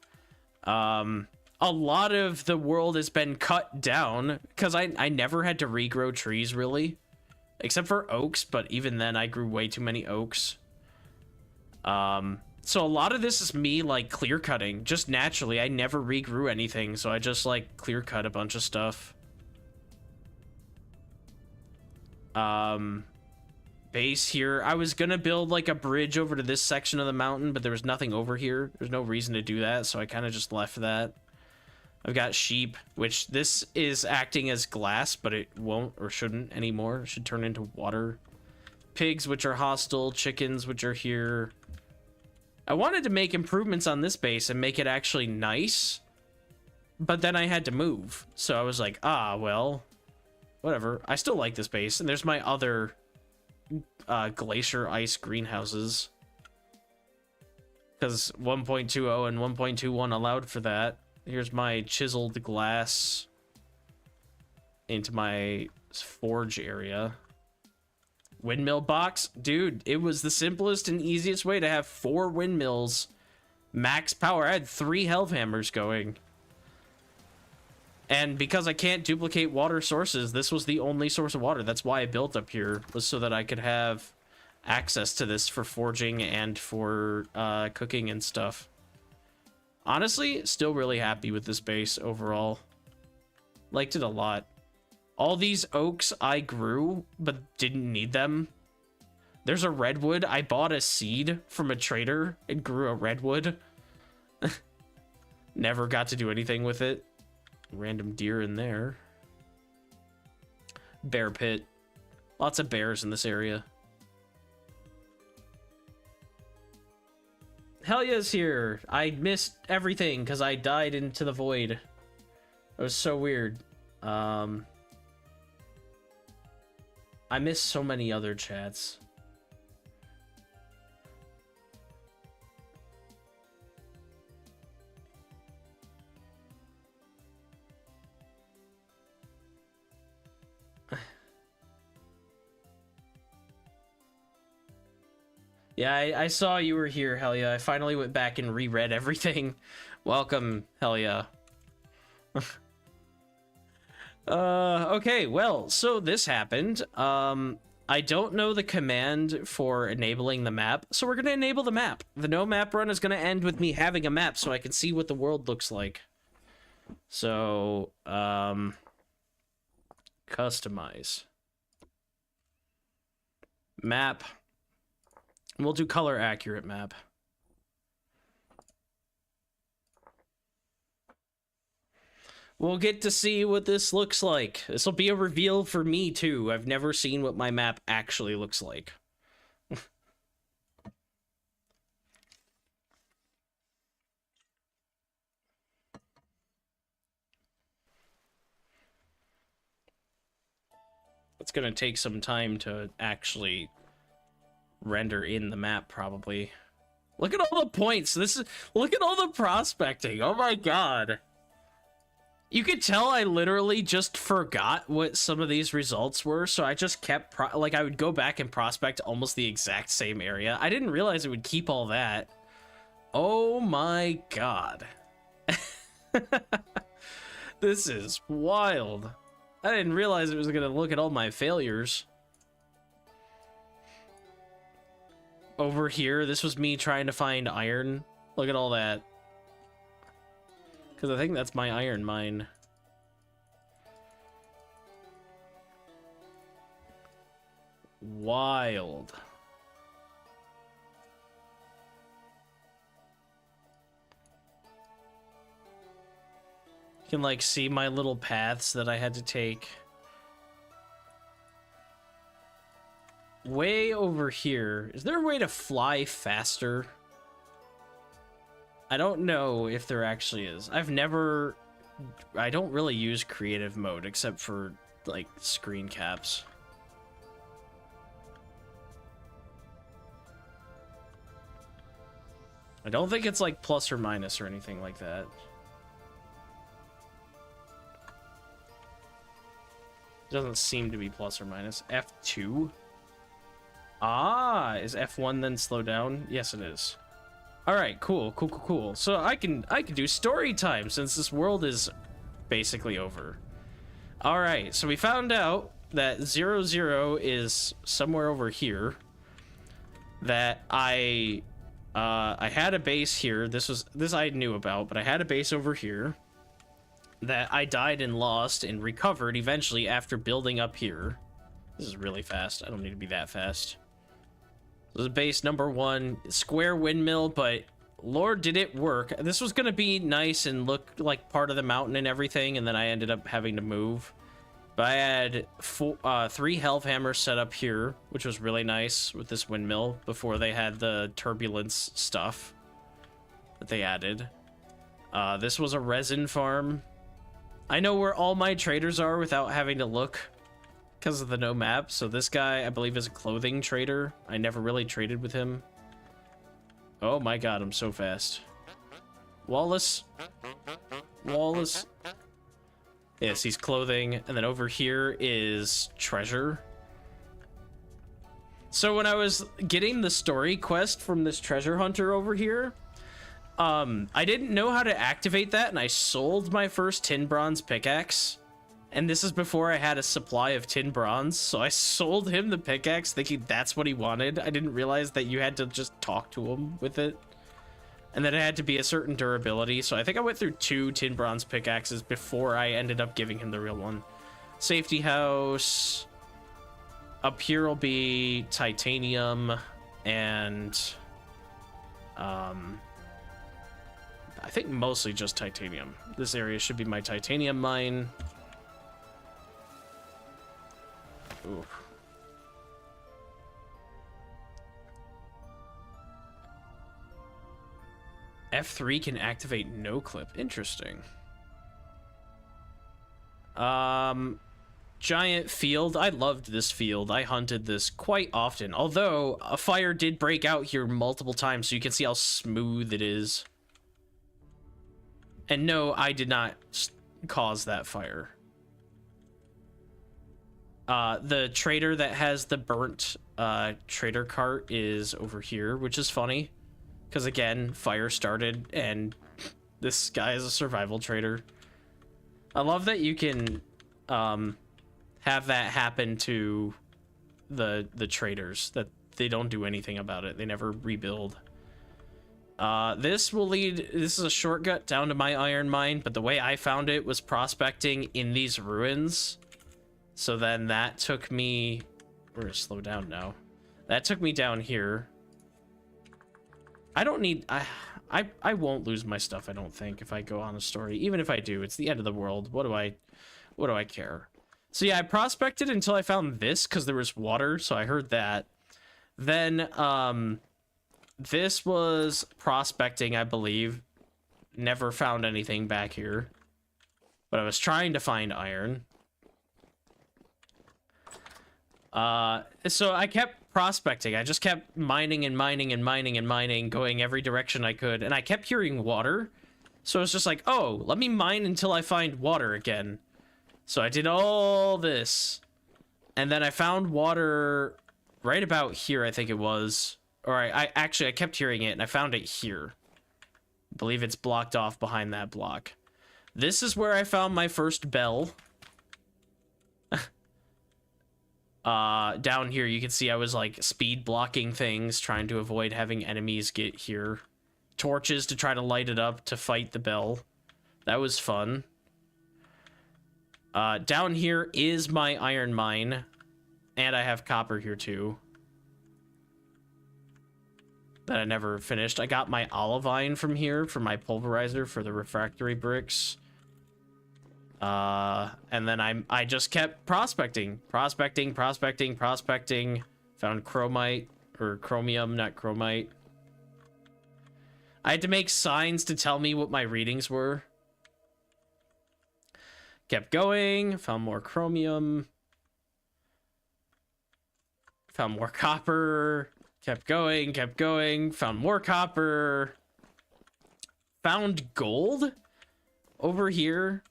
A lot of the world has been cut down because I never had to regrow trees really, except for oaks, but even then I grew way too many oaks. So a lot of this is me clear cutting just naturally. I never regrew anything, so I just clear cut a bunch of stuff. Base here. I was gonna build a bridge over to this section of the mountain, but there was nothing over here. There's no reason to do that, so I kind of just left that. I've got sheep, which this is acting as glass, but it won't or shouldn't anymore. It should turn into water. Pigs, which are hostile. Chickens, which are here. I wanted to make improvements on this base and make it actually nice, but then I had to move. So I was like, well, whatever. I still like this base. And there's my other glacier ice greenhouses. Because 1.20 and 1.21 allowed for that. Here's my chiseled glass into my forge area. Windmill box? Dude, it was the simplest and easiest way to have 4 windmills max power. I had 3 Hellhammers going. And because I can't duplicate water sources, this was the only source of water. That's why I built up here, was so that I could have access to this for forging and for cooking and stuff. Honestly, still really happy with this base overall. Liked it a lot. All these oaks I grew, but didn't need them. There's a redwood. I bought a seed from a trader and grew a redwood. Never got to do anything with it. Random deer in there. Bear pit. Lots of bears in this area. Helia's here. I missed everything because I died into the void. It was so weird. I missed so many other chats. Yeah, I saw you were here, Helia. I finally went back and reread everything. Welcome, Helia. Okay, well, so this happened. I don't know the command for enabling the map, so we're gonna enable the map. The no map run is gonna end with me having a map so I can see what the world looks like. So, customize. Map. We'll do color accurate map. We'll get to see what this looks like. This will be a reveal for me too. I've never seen what my map actually looks like. It's gonna take some time to actually render in the map, probably. Look at all the points. Look at all the prospecting. Oh my god. You could tell I literally just forgot what some of these results were, so I just kept I would go back and prospect almost the exact same area. I didn't realize it would keep all that. Oh my god. This is wild. I didn't realize it was gonna look at all my failures. Over here, this was me trying to find iron. Look at all that. Because I think that's my iron mine. Wild. You can like see my little paths that I had to take. Way over here. Is there a way to fly faster? I don't know if there actually is. I don't really use creative mode except for like screen caps. I don't think it's like plus or minus or anything like that. It doesn't seem to be plus or minus. F2? Ah, is F1 then slow down? Yes, it is. All right, cool. So I can do story time since this world is basically over. All right, so we found out that 00 is somewhere over here. That I had a base here. This I knew about, but I had a base over here that I died and lost and recovered eventually after building up here. This is really fast. I don't need to be that fast. This is base number 1, square windmill, but Lord, did it work. This was gonna be nice and look like part of the mountain and everything, and then I ended up having to move. But I had 3 health hammers set up here, which was really nice with this windmill before they had the turbulence stuff that they added. This was a resin farm. I know where all my traders are without having to look because of the no map. So this guy, I believe, is a clothing trader. I never really traded with him. Oh my god, I'm so fast. Wallace. Yes, he's clothing. And then over here is treasure. So when I was getting the story quest from this treasure hunter over here, I didn't know how to activate that, and I sold my first tin bronze pickaxe And this is before I had a supply of tin bronze, so I sold him the pickaxe thinking that's what he wanted. I didn't realize that you had to just talk to him with it. And that it had to be a certain durability, so I think I went through 2 tin bronze pickaxes before I ended up giving him the real one. Safety house. Up here will be titanium and... I think mostly just titanium. This area should be my titanium mine. Ooh. F3 can activate no clip. Interesting. Giant field. I loved this field. I hunted this quite often. Although a fire did break out here multiple times, so you can see how smooth it is. And no, I did not cause that fire. The trader that has the burnt trader cart is over here, which is funny. Because again, fire started and this guy is a survival trader. I love that you can have that happen to the traders, that they don't do anything about it. They never rebuild. This is a shortcut down to my iron mine, but the way I found it was prospecting in these ruins. So then that took me... We're gonna slow down now. That took me down here. I don't need... I won't lose my stuff, I don't think, if I go on a story. Even if I do, it's the end of the world. What do I care? So yeah, I prospected until I found this, because there was water, so I heard that. Then, this was prospecting, I believe. Never found anything back here. But I was trying to find iron. So I kept prospecting. I just kept mining and mining and mining and mining, going every direction I could. And I kept hearing water. So I was just like, oh, let me mine until I find water again. So I did all this. And then I found water right about here, I think it was. Or I kept hearing it and I found it here. I believe it's blocked off behind that block. This is where I found my first bell. Down here you can see I was like speed blocking things, trying to avoid having enemies get here. Torches to try to light it up to fight the bell. That was fun. Down here is my iron mine. And I have copper here too. That I never finished. I got my olivine from here for my pulverizer for the refractory bricks. And then I just kept prospecting. Prospecting. Found chromite, or chromium, not chromite. I had to make signs to tell me what my readings were. Kept going, found more chromium. Found more copper. Kept going, found more copper. Found gold over here.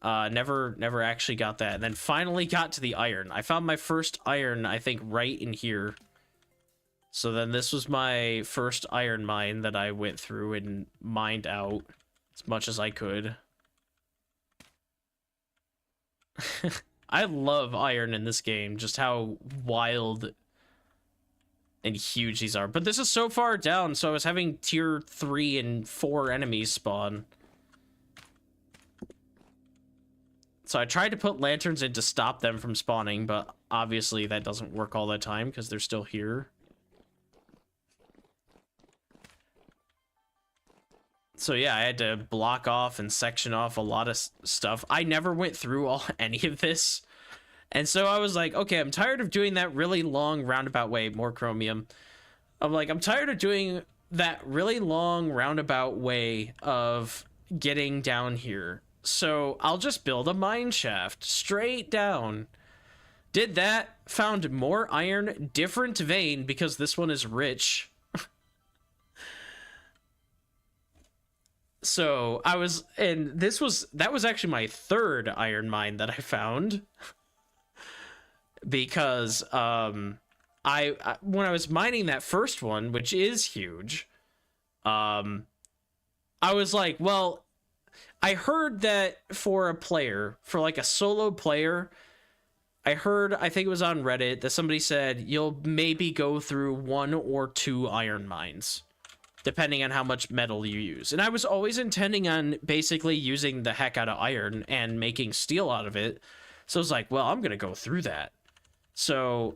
Never actually got that. And then finally got to the iron. I found my first iron, I think, right in here. So then this was my first iron mine that I went through and mined out as much as I could. I love iron in this game, just how wild and huge these are. But this is so far down, so I was having tier 3 and 4 enemies spawn. So I tried to put lanterns in to stop them from spawning, but obviously that doesn't work all the time because they're still here. So yeah, I had to block off and section off a lot of stuff. I never went through any of this. And so I was like, okay, I'm tired of doing that really long roundabout way. More chromium. I'm like, I'm tired of doing that really long roundabout way of getting down here. So I'll just build a mine shaft straight down. Did that, found more iron, different vein because this one is rich. So I was, and that was actually my third iron mine that I found. Because when I was mining that first one, which is huge, I was like, well, I heard that for a player, for like a solo player, I think it was on Reddit, that somebody said you'll maybe go through 1 or 2 iron mines, depending on how much metal you use. And I was always intending on basically using the heck out of iron and making steel out of it. So I was like, well, I'm going to go through that. So,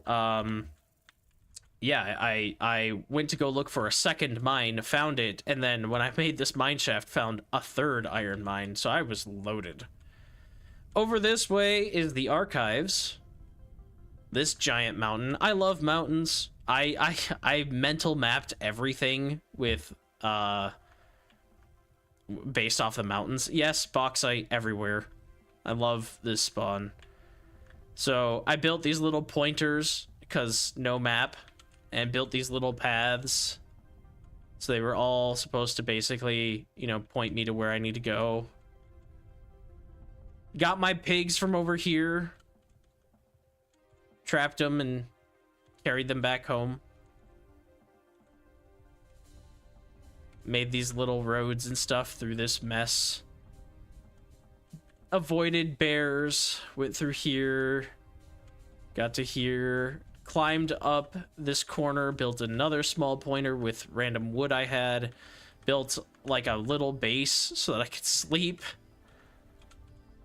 yeah, I went to go look for a second mine, found it, and then when I made this mine shaft, found a third iron mine, so I was loaded. Over this way is the archives. This giant mountain. I love mountains. I mental mapped everything with, based off the mountains. Yes, bauxite everywhere. I love this spawn. So I built these little pointers, because no map, and built these little paths. So they were all supposed to basically, you know, point me to where I need to go. Got my pigs from over here. Trapped them and carried them back home. Made these little roads and stuff through this mess. Avoided bears. Went through here. Got to here. Climbed up this corner. Built another small pointer with random wood I had. Built like a little base so that I could sleep.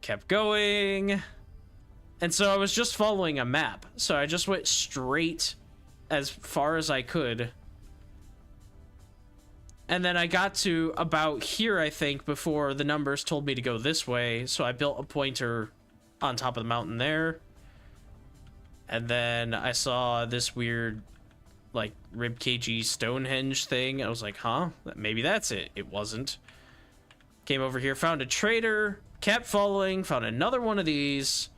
Kept going. And so I was just following a map. So I just went straight as far as I could. And then I got to about here, I think, before the numbers told me to go this way. So I built a pointer on top of the mountain there. And then I saw this weird, like, ribcagey Stonehenge thing. I was like, huh? Maybe that's it. It wasn't. Came over here, found a trader, kept following, found another one of these.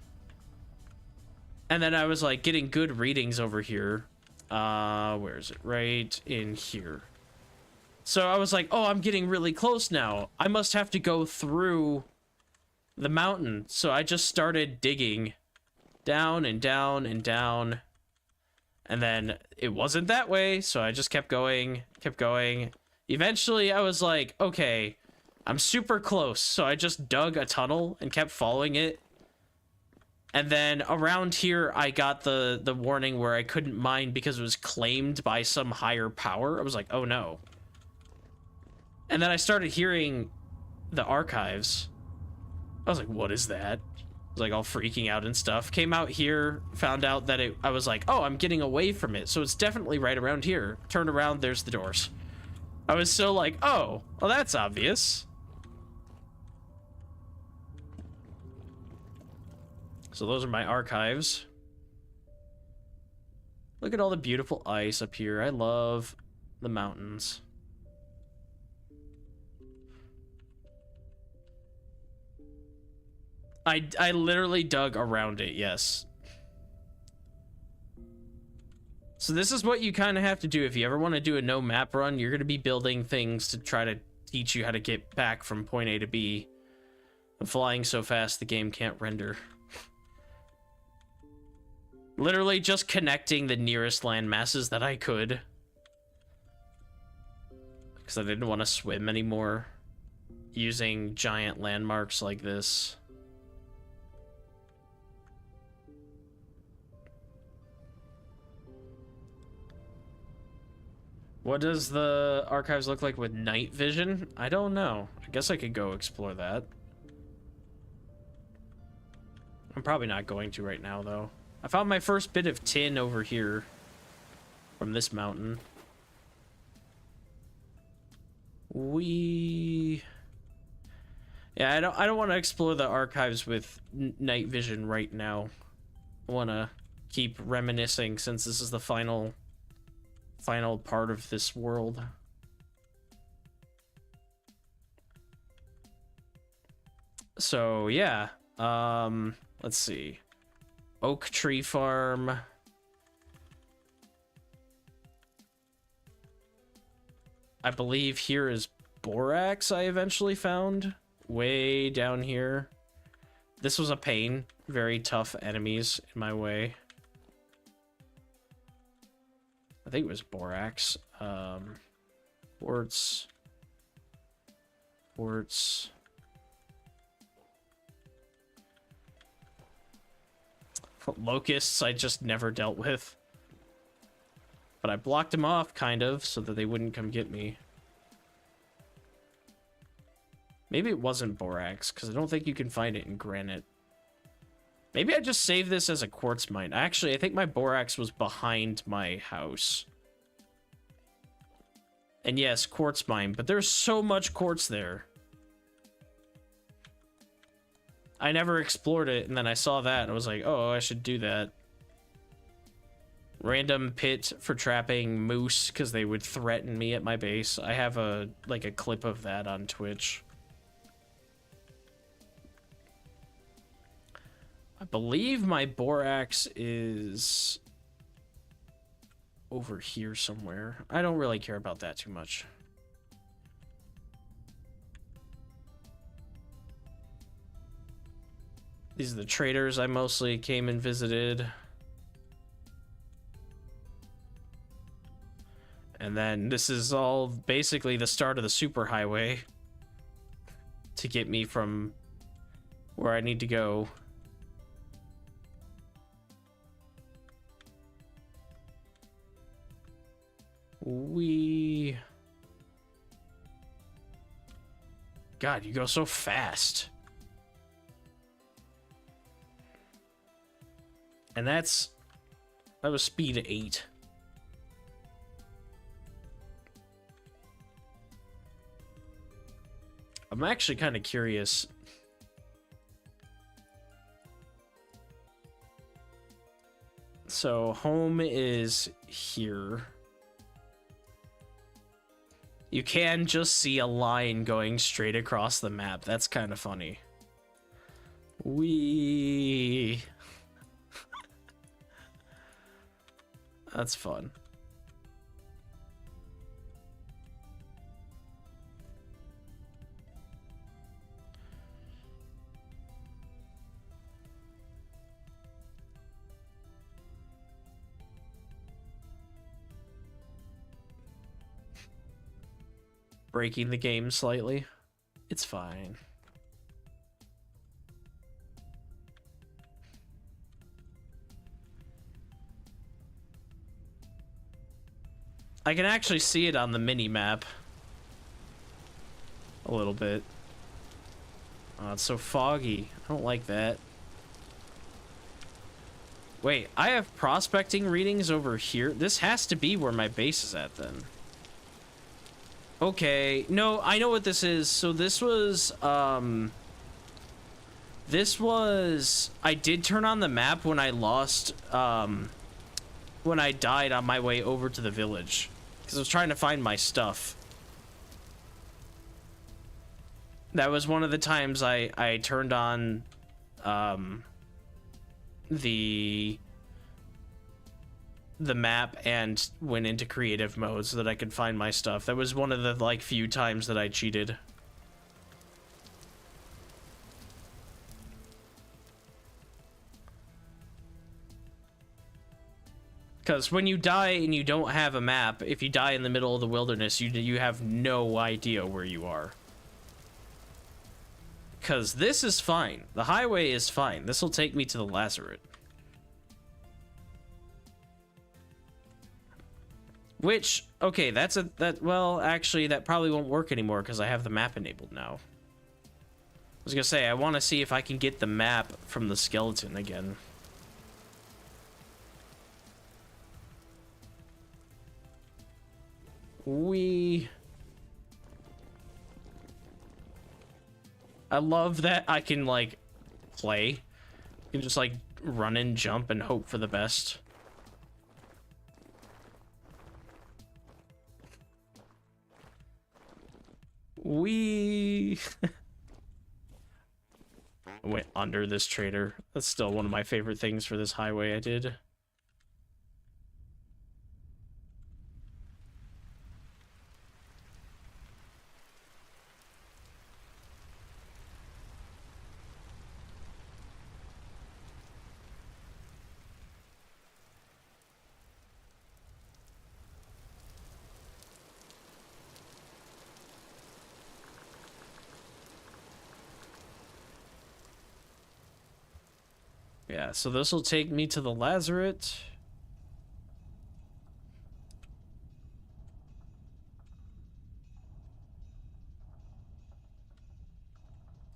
And then I was, like, getting good readings over here. Where is it? Right in here. So I was like, oh, I'm getting really close now. I must have to go through the mountain. So I just started digging down and down and down. And then it wasn't that way, so I just kept going, kept going. Eventually, I was like, okay, I'm super close. So I just dug a tunnel and kept following it. And then around here, I got the warning where I couldn't mine because it was claimed by some higher power. I was like, oh no. And then I started hearing the archives. I was like, what is that? I was like all freaking out and stuff. Came out here, found out that I was like, oh, I'm getting away from it. So it's definitely right around here. Turned around, there's the doors. I was so like, oh, well, that's obvious. So those are my archives. Look at all the beautiful ice up here. I love the mountains. I literally dug around it, yes. So this is what you kind of have to do if you ever want to do a no map run. You're going to be building things to try to teach you how to get back from point A to B. I'm flying so fast the game can't render. Literally just connecting the nearest land masses that I could. Because I didn't want to swim anymore. Using giant landmarks like this. What does the archives look like with night vision? I don't know. I guess I could go explore that. I'm probably not going to right now, though. I found my first bit of tin over here from this mountain. Yeah, I don't want to explore the archives with night vision right now. I want to keep reminiscing since this is the final part of this world. So yeah, let's see. Oak tree farm. I believe here is borax I eventually found way down here. This was a pain. Very tough enemies in my way. I think it was borax. Quartz. Locusts I just never dealt with. But I blocked them off, kind of, so that they wouldn't come get me. Maybe it wasn't borax, because I don't think you can find it in granite. Maybe I just saved this as a quartz mine. Actually, I think my borax was behind my house. And yes, quartz mine, but there's so much quartz there. I never explored it, and then I saw that, and I was like, oh, I should do that. Random pit for trapping moose, because they would threaten me at my base. I have a clip of that on Twitch. I believe my borax is over here somewhere. I don't really care about that too much. These are the traders I mostly came and visited. And then this is all basically the start of the superhighway to get me from where I need to go. God, you go so fast. And that was speed 8. I'm actually kind of curious. So home is here. You can just see a line going straight across the map. That's kind of funny. That's fun. Breaking the game slightly. It's fine. I can actually see it on the mini map a little bit. Oh, it's so foggy. I don't like that. Wait, I have prospecting readings over here. This has to be where my base is at then. Okay, no, I know what this is. So this was, I did turn on the map when I lost, when I died on my way over to the village. Because I was trying to find my stuff. That was one of the times I turned on, the map and went into creative mode so that I could find my stuff. That was one of the like few times that I cheated. Because when you die and you don't have a map, if you die in the middle of the wilderness, you have no idea where you are. Because this is fine. The highway is fine. This will take me to the Lazaret. Which, okay, well, actually, that probably won't work anymore because I have the map enabled now. I was gonna say, I want to see if I can get the map from the skeleton again. I love that I can, like, play. I can just, like, run and jump and hope for the best. I went under this trader. That's still one of my favorite things for this highway I did. Yeah, so this will take me to the Lazaret.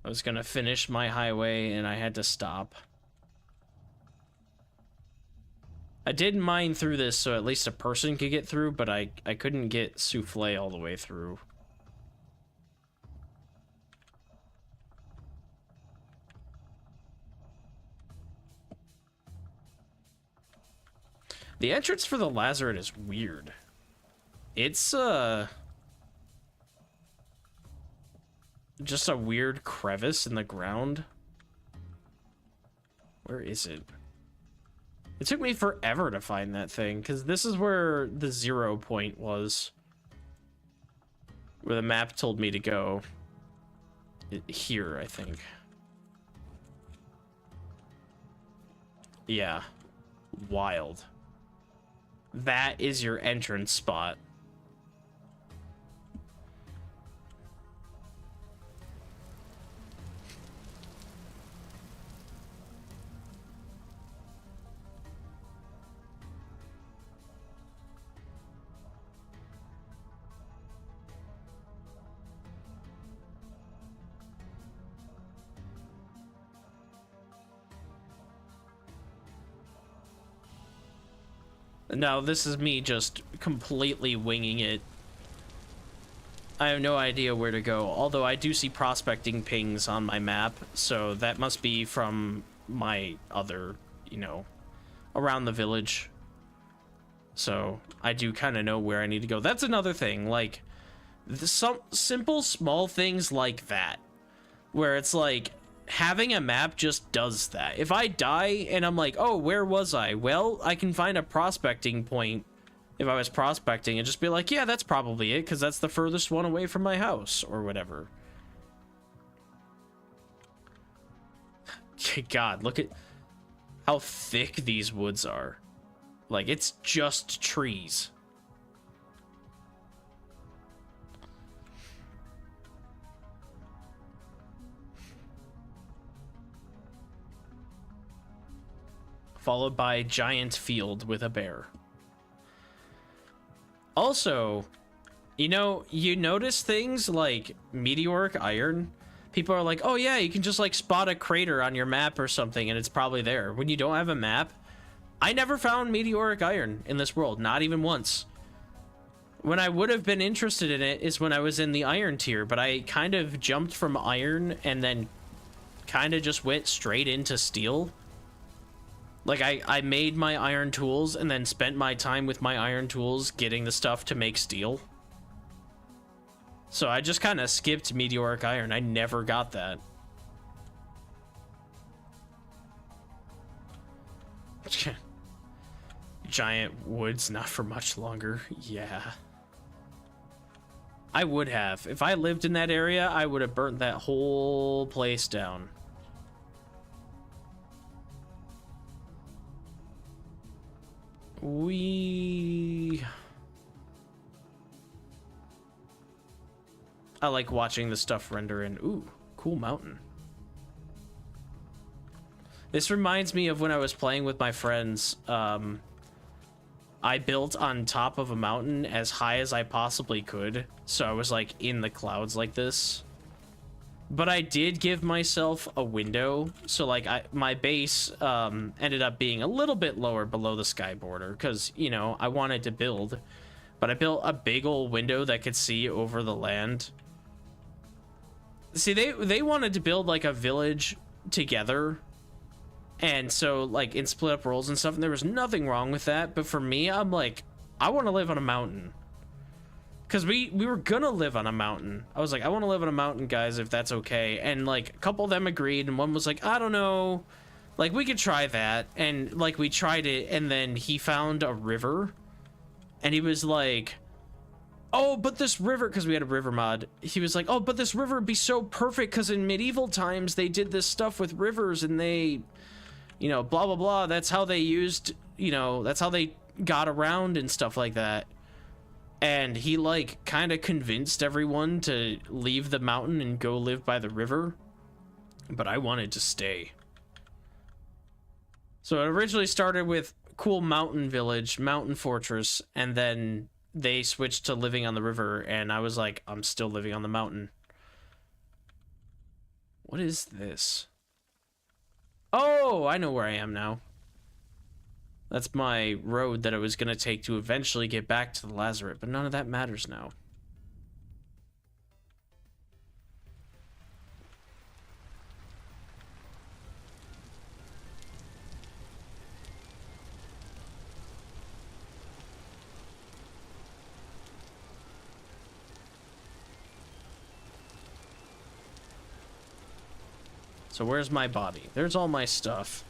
I was gonna finish my highway and I had to stop. I did mine through this so at least a person could get through, but I couldn't get Souffle all the way through. The entrance for the Lazaret is weird. It's just a weird crevice in the ground. Where is it? It took me forever to find that thing, because this is where the 0 point was. Where the map told me to go. Here, I think. Yeah. Wild. That is your entrance spot. No, this is me just completely winging it. I have no idea where to go, although I do see prospecting pings on my map, so that must be from my other, you know, around the village. So I do kind of know where I need to go. That's another thing, like, some simple small things like that, where it's like, having a map just does that. If I die and I'm like, oh, where was I? Well, I can find a prospecting point if I was prospecting and just be like, yeah, that's probably it, because that's the furthest one away from my house or whatever. God, look at how thick these woods are. Like, it's just trees. Followed by giant field with a bear. Also, you know, you notice things like meteoric iron. People are like, oh yeah, you can just like spot a crater on your map or something and it's probably there. When you don't have a map, I never found meteoric iron in this world, not even once. When I would have been interested in it is when I was in the iron tier, but I kind of jumped from iron and then kind of just went straight into steel. Like, I made my iron tools and then spent my time with my iron tools getting the stuff to make steel. So I just kind of skipped meteoric iron. I never got that. Giant woods, not for much longer. Yeah. I would have. If I lived in that area, I would have burnt that whole place down. I like watching the stuff render in. Ooh, cool mountain. This reminds me of when I was playing with my friends. I built on top of a mountain as high as I possibly could, so I was like in the clouds like this. But I did give myself a window, so like my base ended up being a little bit lower below the sky border because, you know, I wanted to build. But I built a big old window that could see over the land. See, they wanted to build like a village together. And so like in split up roles and stuff, and there was nothing wrong with that. But for me, I'm like, I want to live on a mountain. Because we were gonna live on a mountain. I was like, I want to live on a mountain, guys, if that's okay. And like a couple of them agreed, and one was like, I don't know, like we could try that. And like we tried it, and then he found a river, and he was like, oh, but this river, because we had a river mod, he was like, oh, but this river would be so perfect because in medieval times they did this stuff with rivers, and they, you know, blah blah blah, that's how they used, you know, that's how they got around and stuff like that. And he, like, kind of convinced everyone to leave the mountain and go live by the river. But I wanted to stay. So it originally started with cool mountain village, mountain fortress, and then they switched to living on the river, and I was like, I'm still living on the mountain. What is this? Oh, I know where I am now. That's my road that I was going to take to eventually get back to the Lazaret, but none of that matters now. So where's my body? There's all my stuff.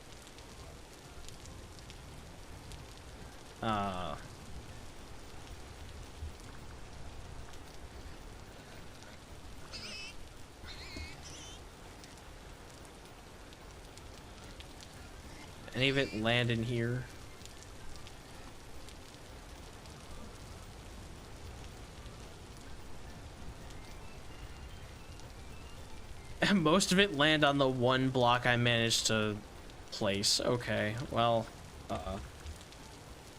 Any of it land in here? Most of it land on the one block I managed to place. Okay, well,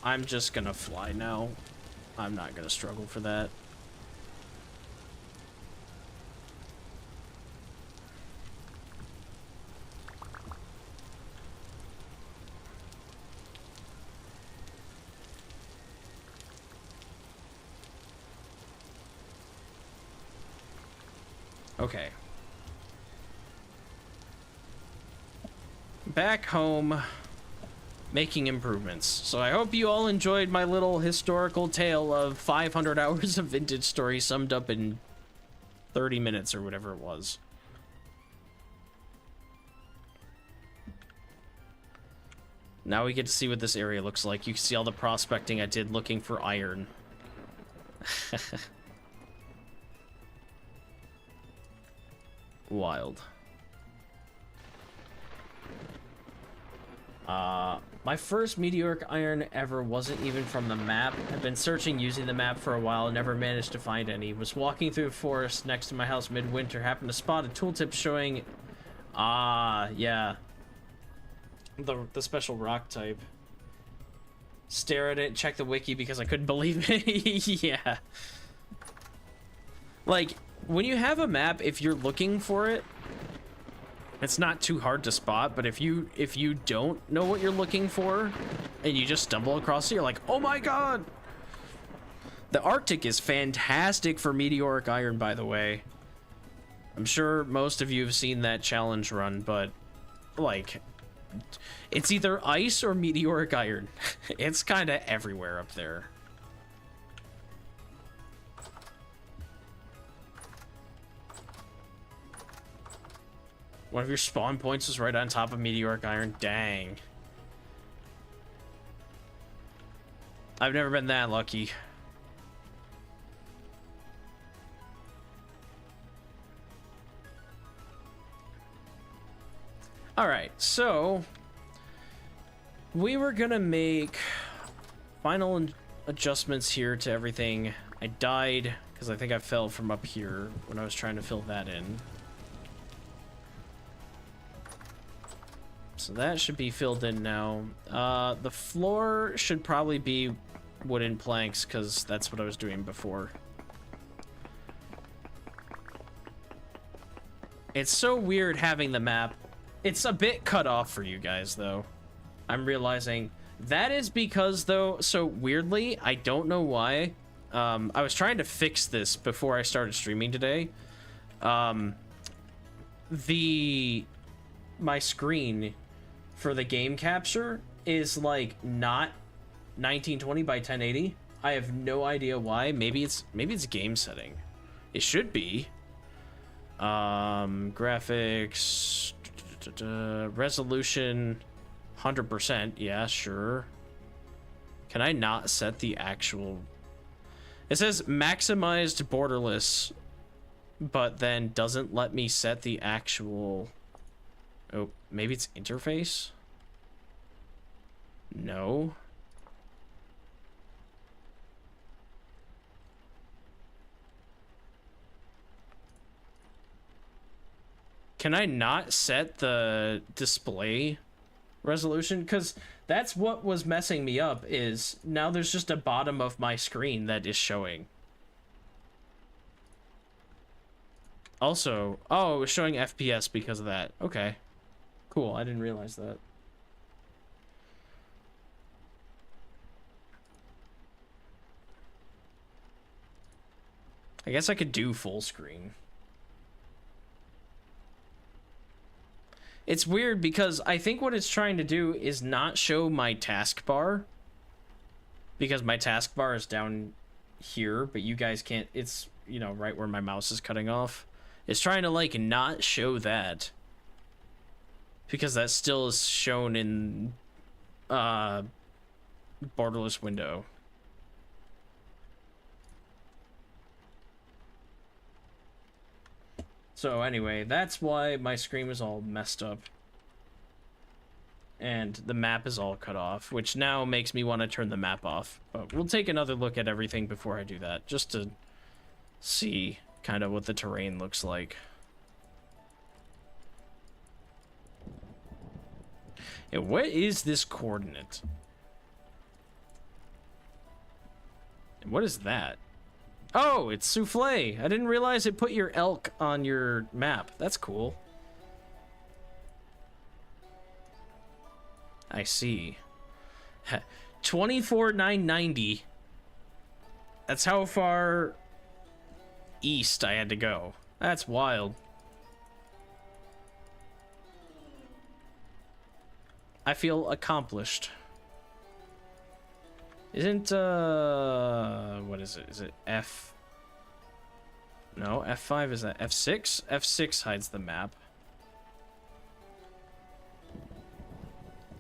I'm just gonna fly now. I'm not gonna struggle for that. Okay. Back home, making improvements. So I hope you all enjoyed my little historical tale of 500 hours of vintage story summed up in 30 minutes or whatever it was. Now we get to see what this area looks like. You can see all the prospecting I did looking for iron. Wild. My first meteoric iron ever wasn't even from the map. I've been searching using the map for a while and never managed to find any. Was walking through a forest next to my house midwinter, happened to spot a tooltip showing... yeah. The special rock type. Stare at it, check the wiki because I couldn't believe it. Yeah. Like, when you have a map, if you're looking for it, it's not too hard to spot, but if you don't know what you're looking for and you just stumble across it, you're like, oh my god! The Arctic is fantastic for meteoric iron, by the way. I'm sure most of you have seen that challenge run, but like, it's either ice or meteoric iron. It's kind of everywhere up there. One of your spawn points is right on top of meteoric iron. Dang. I've never been that lucky. Alright, so we were gonna make final adjustments here to everything. I died because I think I fell from up here when I was trying to fill that in. So that should be filled in now. The floor should probably be wooden planks because that's what I was doing before. It's so weird having the map. It's a bit cut off for you guys, though. I'm realizing that is because, though, so weirdly, I don't know why. I was trying to fix this before I started streaming today. My screen for the game capture is like not 1920 by 1080. I have no idea why. Maybe it's game setting. It should be. Graphics, resolution 100%. Yeah, sure. Can I not set the actual? It says maximized borderless, but then doesn't let me set the actual. Oh, maybe it's interface? No. Can I not set the display resolution, because that's what was messing me up, is now there's just a bottom of my screen that is showing. Also, oh, it was showing FPS because of that. Okay, cool. I didn't realize that. I guess I could do full screen. It's weird because I think what it's trying to do is not show my taskbar, because my taskbar is down here, but you guys can't. It's, you know, right where my mouse is cutting off. It's trying to like not show that, because that still is shown in borderless window. So anyway, that's why my screen is all messed up. And the map is all cut off, which now makes me want to turn the map off. But we'll take another look at everything before I do that, just to see kind of what the terrain looks like. And what is this coordinate? And what is that? Oh, it's souffle. I didn't realize it put your elk on your map. That's cool. I see. 24,990. That's how far east I had to go. That's wild. I feel accomplished. Isn't, what is it? Is it F? No, F5 is that F6? F6 hides the map.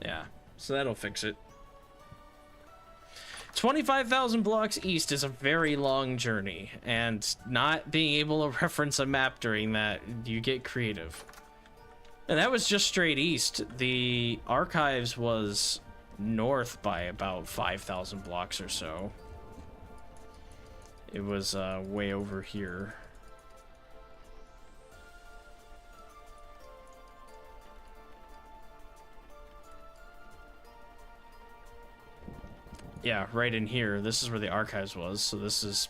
Yeah, so that'll fix it. 25,000 blocks east is a very long journey, and not being able to reference a map during that, you get creative. And that was just straight east. The archives was north by about 5,000 blocks or so. It was way over here. Yeah, right in here. This is where the archives was. So this is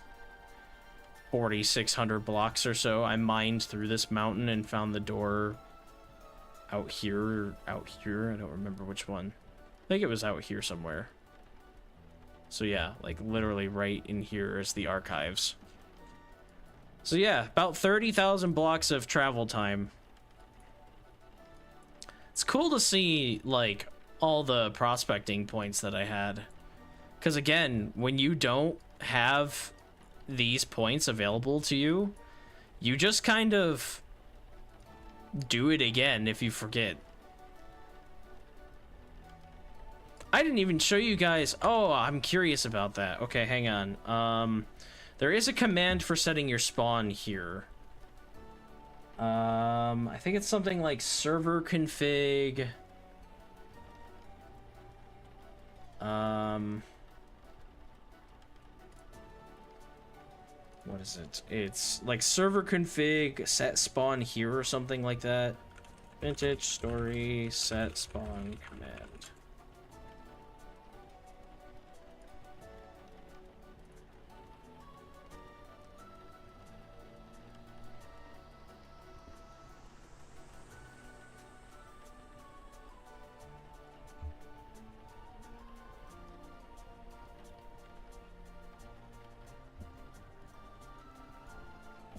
4,600 blocks or so. I mined through this mountain and found the door out here. I don't remember which one. I think it was out here somewhere. So yeah, like literally right in here is the archives. So yeah, about 30,000 blocks of travel time. It's cool to see like all the prospecting points that I had. Because again, when you don't have these points available to you, you just kind of do it again if you forget. I didn't even show you guys. Oh, I'm curious about that. Okay, hang on. There is a command for setting your spawn here. I think it's something like server config. What is it? It's like server config set spawn here or something like that. Vintage story set spawn command.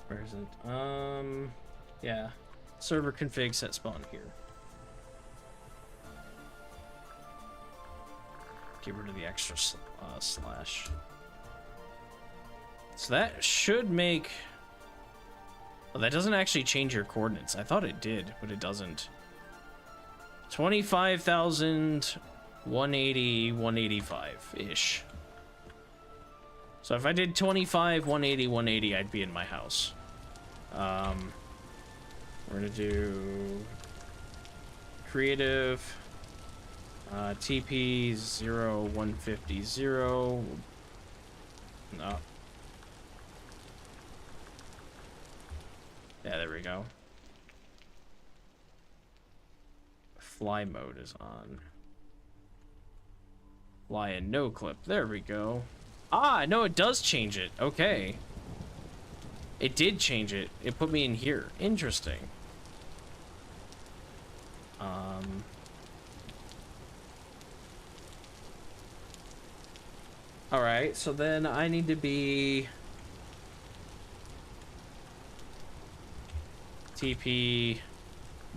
Where is it? Yeah. Server config set spawn here. Get rid of the extra slash. So that should make... Well, that doesn't actually change your coordinates. I thought it did, but it doesn't. 25,180, 185-ish. So if I did 25, 180, 180, I'd be in my house. We're gonna do creative TP 0150. No. Yeah, there we go. fly mode is on. Fly and no clip. There we go. Ah, no, it does change it. Okay. It did change it. It put me in here. Interesting. Alright, so then I need to be... TP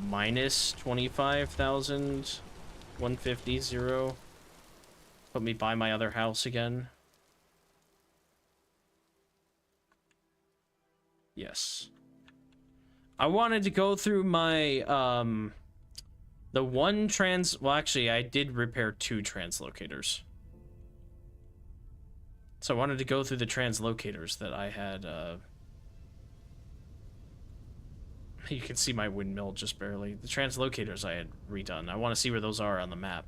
minus 25,150. Put me by my other house again. Yes. I wanted to go through my, the one well, actually, I did repair 2 translocators. So I wanted to go through the translocators that I had, you can see my windmill just barely. The translocators I had redone. I want to see where those are on the map.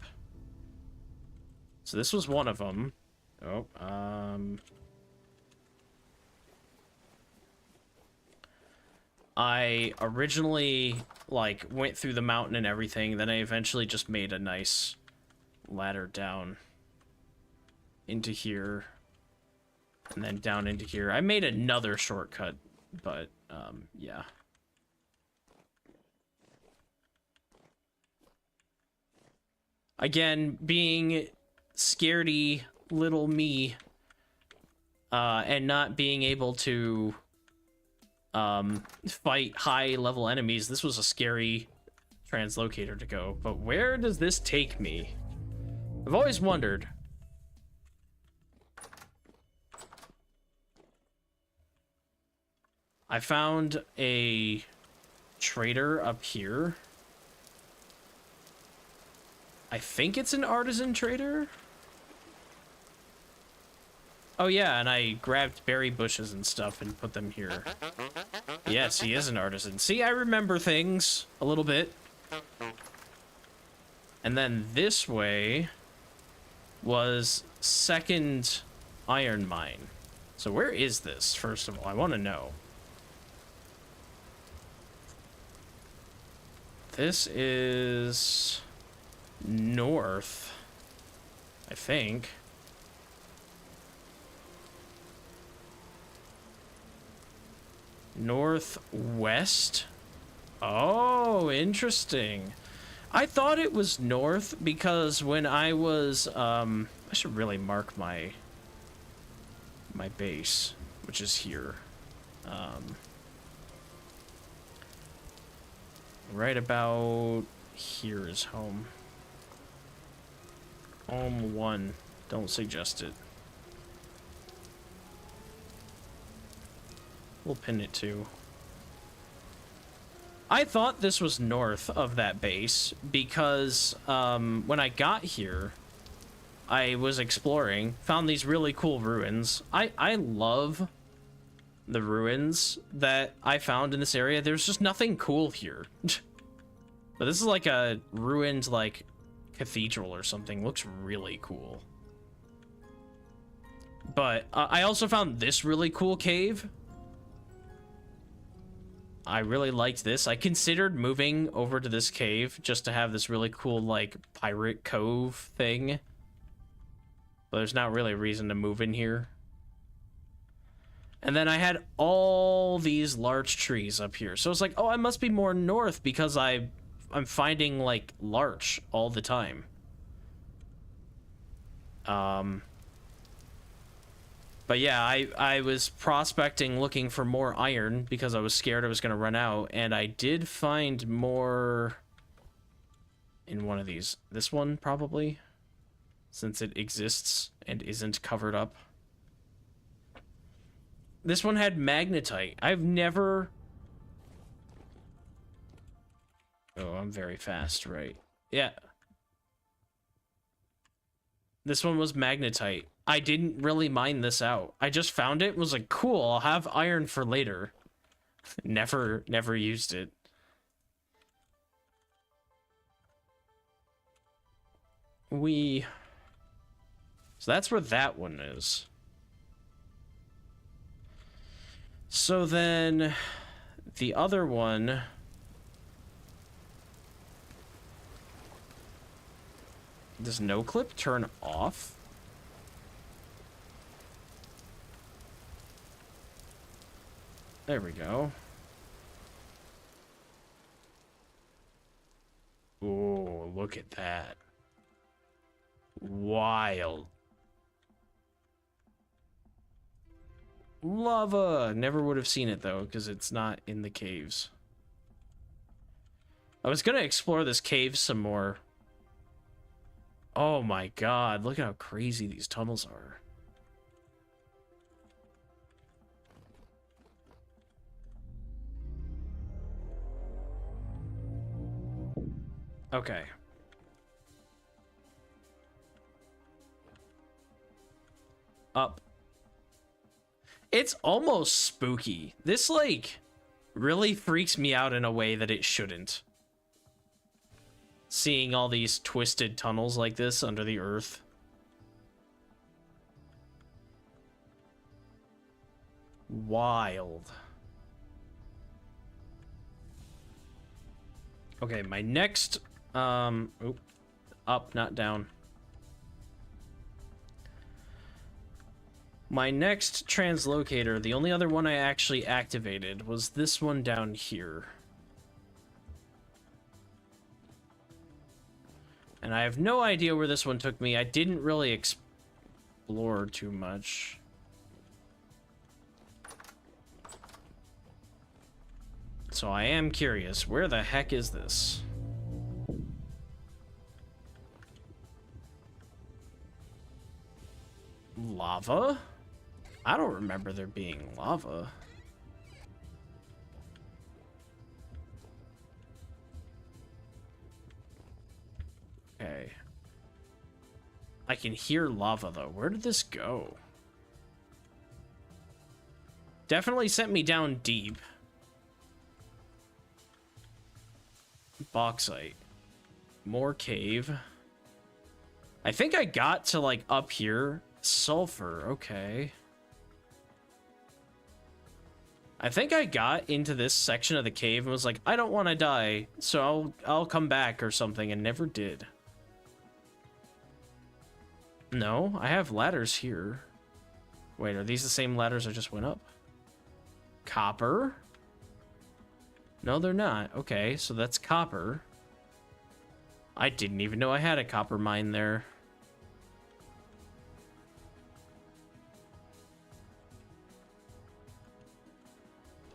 So this was one of them. Oh, I originally, like, went through the mountain and everything, then I eventually just made a nice ladder down into here, and then down into here. I made another shortcut, but, yeah. Again, being scaredy little me, and not being able to fight high-level enemies, this was a scary translocator to go. But where does this take me? I've always wondered. I found a trader up here. I think it's an artisan trader. Oh yeah, and I grabbed berry bushes and stuff and put them here. Yes, he is an artisan. See, I remember things a little bit. And then this way was second iron mine. So where is this, first of all? I want to know. This is north, I think. Northwest? Oh, interesting. I thought it was north because when I was, I should really mark my base, which is here. Right about here is home. Home 1. Don't suggest it. We'll pin it too. I thought this was north of that base because when I got here, I was exploring, found these really cool ruins. I love the ruins that I found in this area. There's just nothing cool here. But this is like a ruined, like, cathedral or something. Looks really cool. But I also found this really cool cave. I really liked this. I considered moving over to this cave just to have this really cool, like, pirate cove thing. But there's not really a reason to move in here. And then I had all these larch trees up here. So it's like, oh, I must be more north because I'm finding, like, larch all the time. But yeah, I was prospecting looking for more iron because I was scared I was going to run out. And I did find more in one of these. This one, probably. Since it exists and isn't covered up. This one had magnetite. I've never... Oh, I'm very fast, right? Yeah. This one was magnetite. I didn't really mine this out. I just found it, was like, cool, I'll have iron for later. Never used it. So that's where that one is. So then the other one Does no clip turn off? There we go. Oh, look at that. Wild. Lava. Never would have seen it though, because it's not in the caves. I was gonna explore this cave some more. Oh my god, look at how crazy these tunnels are. Okay. Up. It's almost spooky. This, like, really freaks me out in a way that it shouldn't. Seeing all these twisted tunnels like this under the earth. Wild. Okay, my next, oop, up, not down. My next translocator, the only other one I actually activated, was this one down here. And I have no idea where this one took me. I didn't really explore too much. So I am curious, where the heck is this? Lava? I don't remember there being lava. Okay. I can hear lava though. Where did this go? Definitely sent me down deep. Bauxite. More cave. I think I got to like up here. Sulfur, okay. I think I got into this section of the cave and was like, I don't want to die, so I'll come back or something, and never did. No, I have ladders here. Wait, are these the same ladders I just went up? Copper? No, they're not. Okay, so that's copper. I didn't even know I had a copper mine there.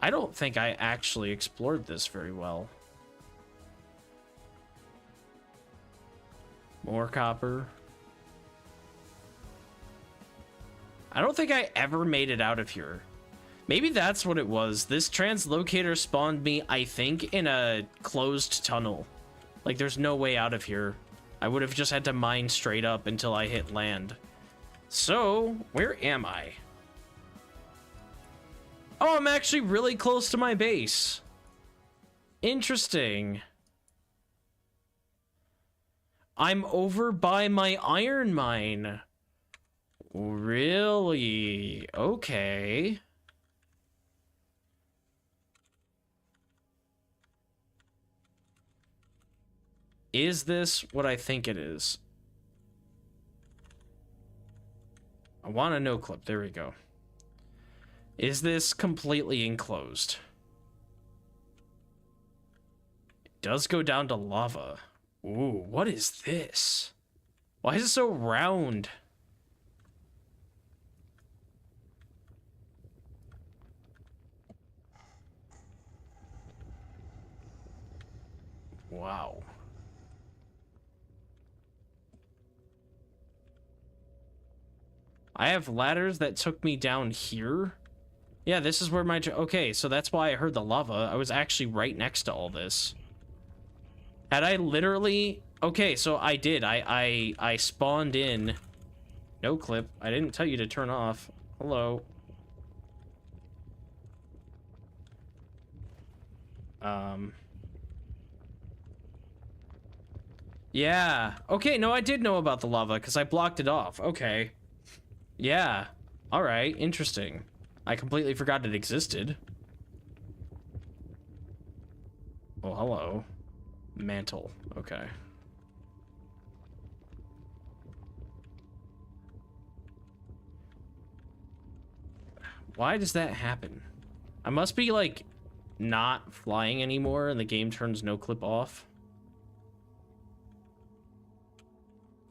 I don't think I actually explored this very well. More copper. I don't think I ever made it out of here. Maybe that's what it was. This translocator spawned me, I think, in a closed tunnel. Like, there's no way out of here. I would have just had to mine straight up until I hit land. So, where am I? Oh, I'm actually really close to my base. Interesting. I'm over by my iron mine. Really? Okay. Is this what I think it is? I want a no clip. There we go. Is this completely enclosed? It does go down to lava. Ooh, what is this? Why is it so round? Wow. I have ladders that took me down here. Yeah, this is where my... Okay, so that's why I heard the lava. I was actually right next to all this. Had I literally... Okay, so I did. I spawned in. No clip. I didn't tell you to turn off. Hello. Yeah. Okay, no, I did know about the lava because I blocked it off. Okay. Yeah. All right. Interesting. I completely forgot it existed. Oh, hello. Mantle. Okay. Why does that happen? I must be like not flying anymore and the game turns no clip off.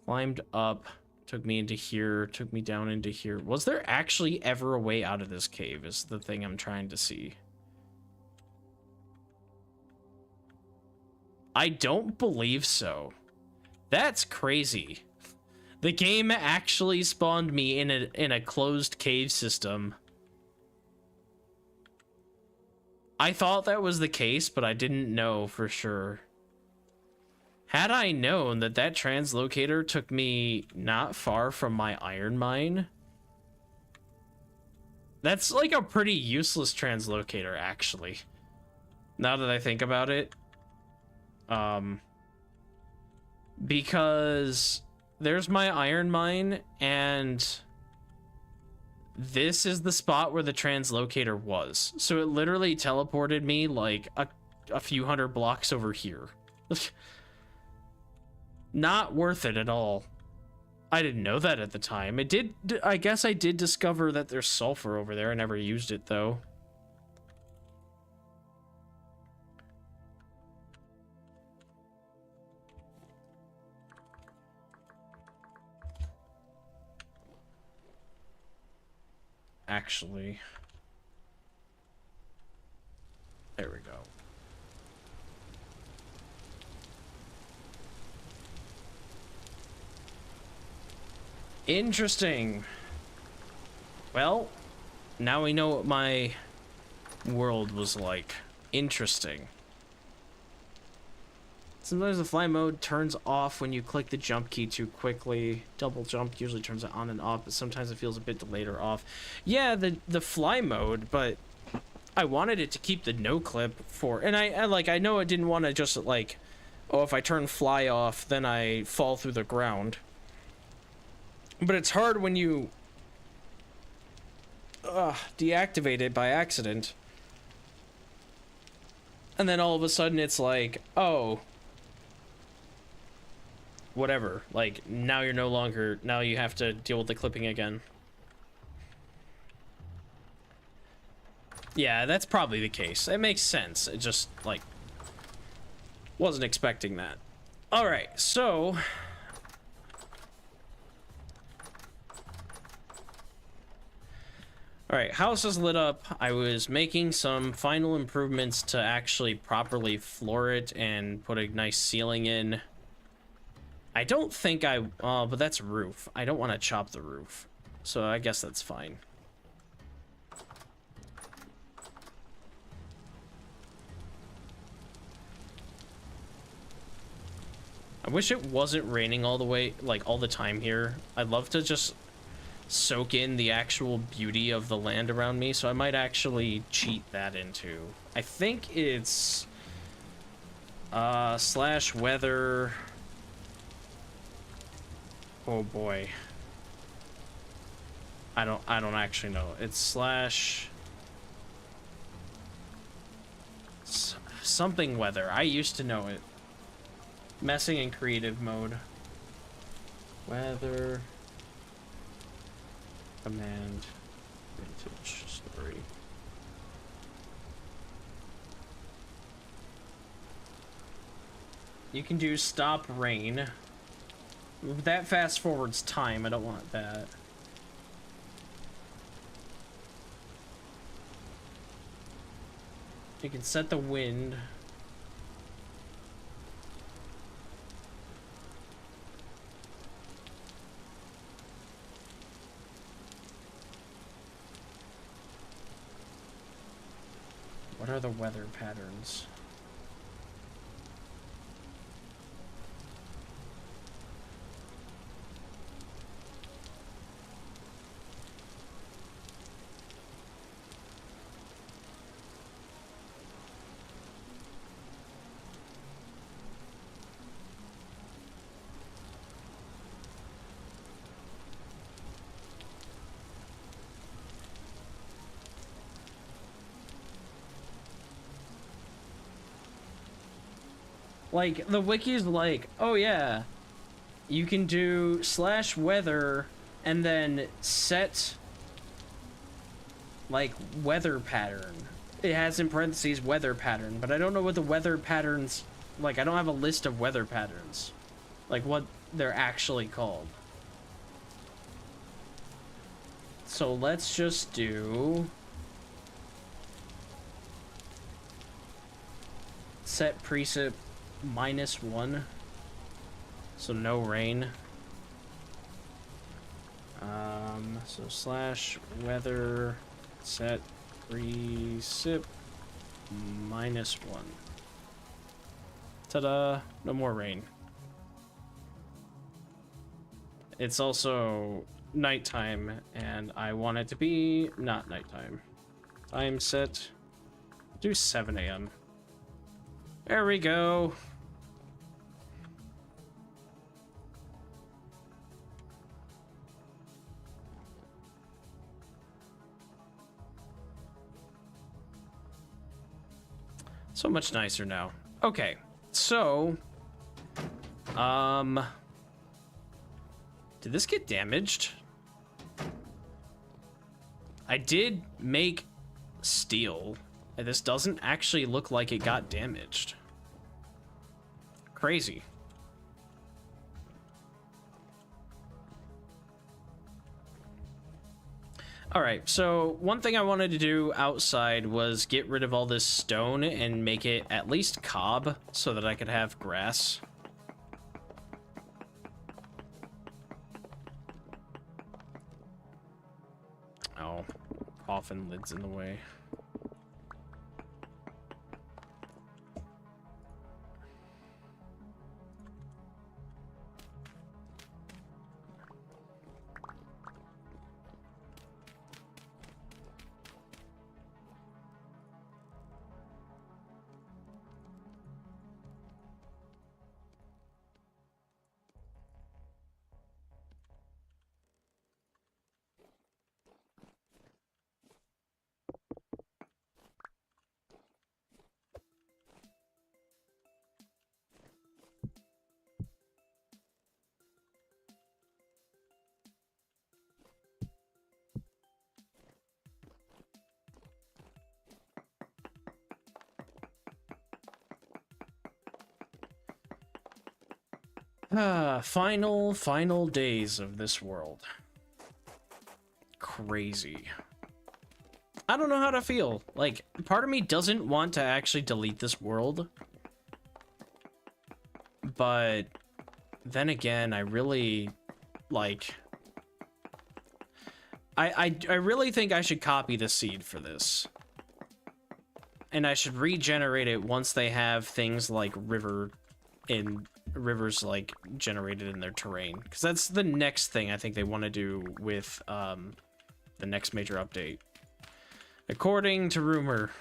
Climbed up, took me into here, took me down into here. Was there actually ever a way out of this cave is the thing I'm trying to see. I don't believe so. That's crazy. The game actually spawned me in a closed cave system. I thought that was the case, but I didn't know for sure. Had I known that that translocator took me not far from my iron mine, that's like a pretty useless translocator, actually. Now that I think about it. Because there's my iron mine, and this is the spot where the translocator was. So it literally teleported me like a few hundred blocks over here. Not worth it at all. I didn't know that at the time. It did, I guess I did discover that there's sulfur over there. I never used it though. Actually, there we go. Interesting. Well, now we know what my world was like. Interesting. Sometimes the fly mode turns off when you click the jump key too quickly. Double jump usually turns it on and off, but sometimes it feels a bit delayed or off. Yeah, the fly mode, but I wanted it to keep the no clip for, and I know I didn't want to just like, oh, if I turn fly off, then I fall through the ground. But it's hard when you deactivate it by accident. And then all of a sudden it's like, oh, whatever. Like, now you're no longer, now you have to deal with the clipping again. Yeah, that's probably the case. It makes sense. It just, like, wasn't expecting that. Alright, so alright, house is lit up. I was making some final improvements to actually properly floor it and put a nice ceiling in. I don't think but that's roof. I don't want to chop the roof. So I guess that's fine. I wish it wasn't raining all the way, like all the time here. I'd love to just soak in the actual beauty of the land around me, so I might actually cheat that into. I think it's slash weather. Oh boy. I don't actually know. It's slash something weather. I used to know it. Messing in creative mode. Weather. Command. Vintage story. You can do stop rain. That fast forwards time. I don't want that. You can set the wind. What are the weather patterns? Like, the wiki's like, oh yeah, you can do slash weather and then set like weather pattern. It has in parentheses weather pattern, but I don't know what the weather patterns, like I don't have a list of weather patterns, like what they're actually called. So let's just do set precip -1, so no rain. So slash weather set precip -1. Ta-da! No more rain. It's also nighttime, and I want it to be not nighttime. Time set. Do 7 a.m. There we go. So much nicer now. Okay, so did this get damaged? I did make steel, and this doesn't actually look like it got damaged. Crazy. All right, so one thing I wanted to do outside was get rid of all this stone and make it at least cob so that I could have grass. Oh, coffin lid's in the way. Final days of this world. Crazy. I don't know how to feel. Like, part of me doesn't want to actually delete this world. But then again, I really, like... I really think I should copy the seed for this. And I should regenerate it once they have things like rivers like generated in their terrain, because that's the next thing I think they want to do with the next major update, according to rumor.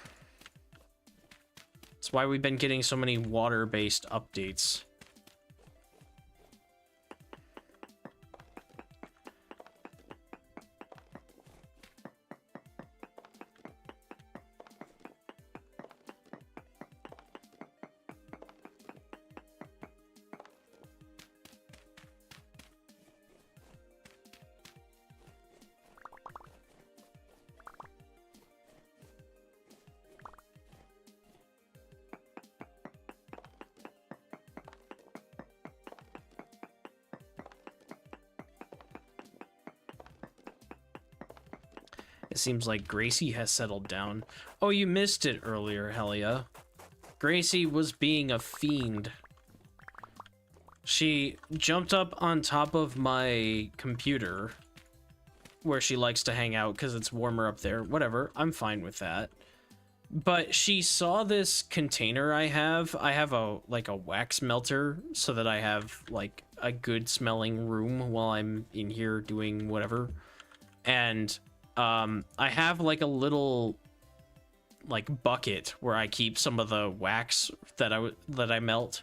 That's why we've been getting so many water-based updates. It seems like Gracie has settled down. Oh, you missed it earlier, Helia. Gracie was being a fiend. She jumped up on top of my computer, where she likes to hang out because it's warmer up there. Whatever, I'm fine with that. But she saw this container I have. I have a wax melter so that I have like a good smelling room while I'm in here doing whatever. And I have like a little like bucket where I keep some of the wax that I melt.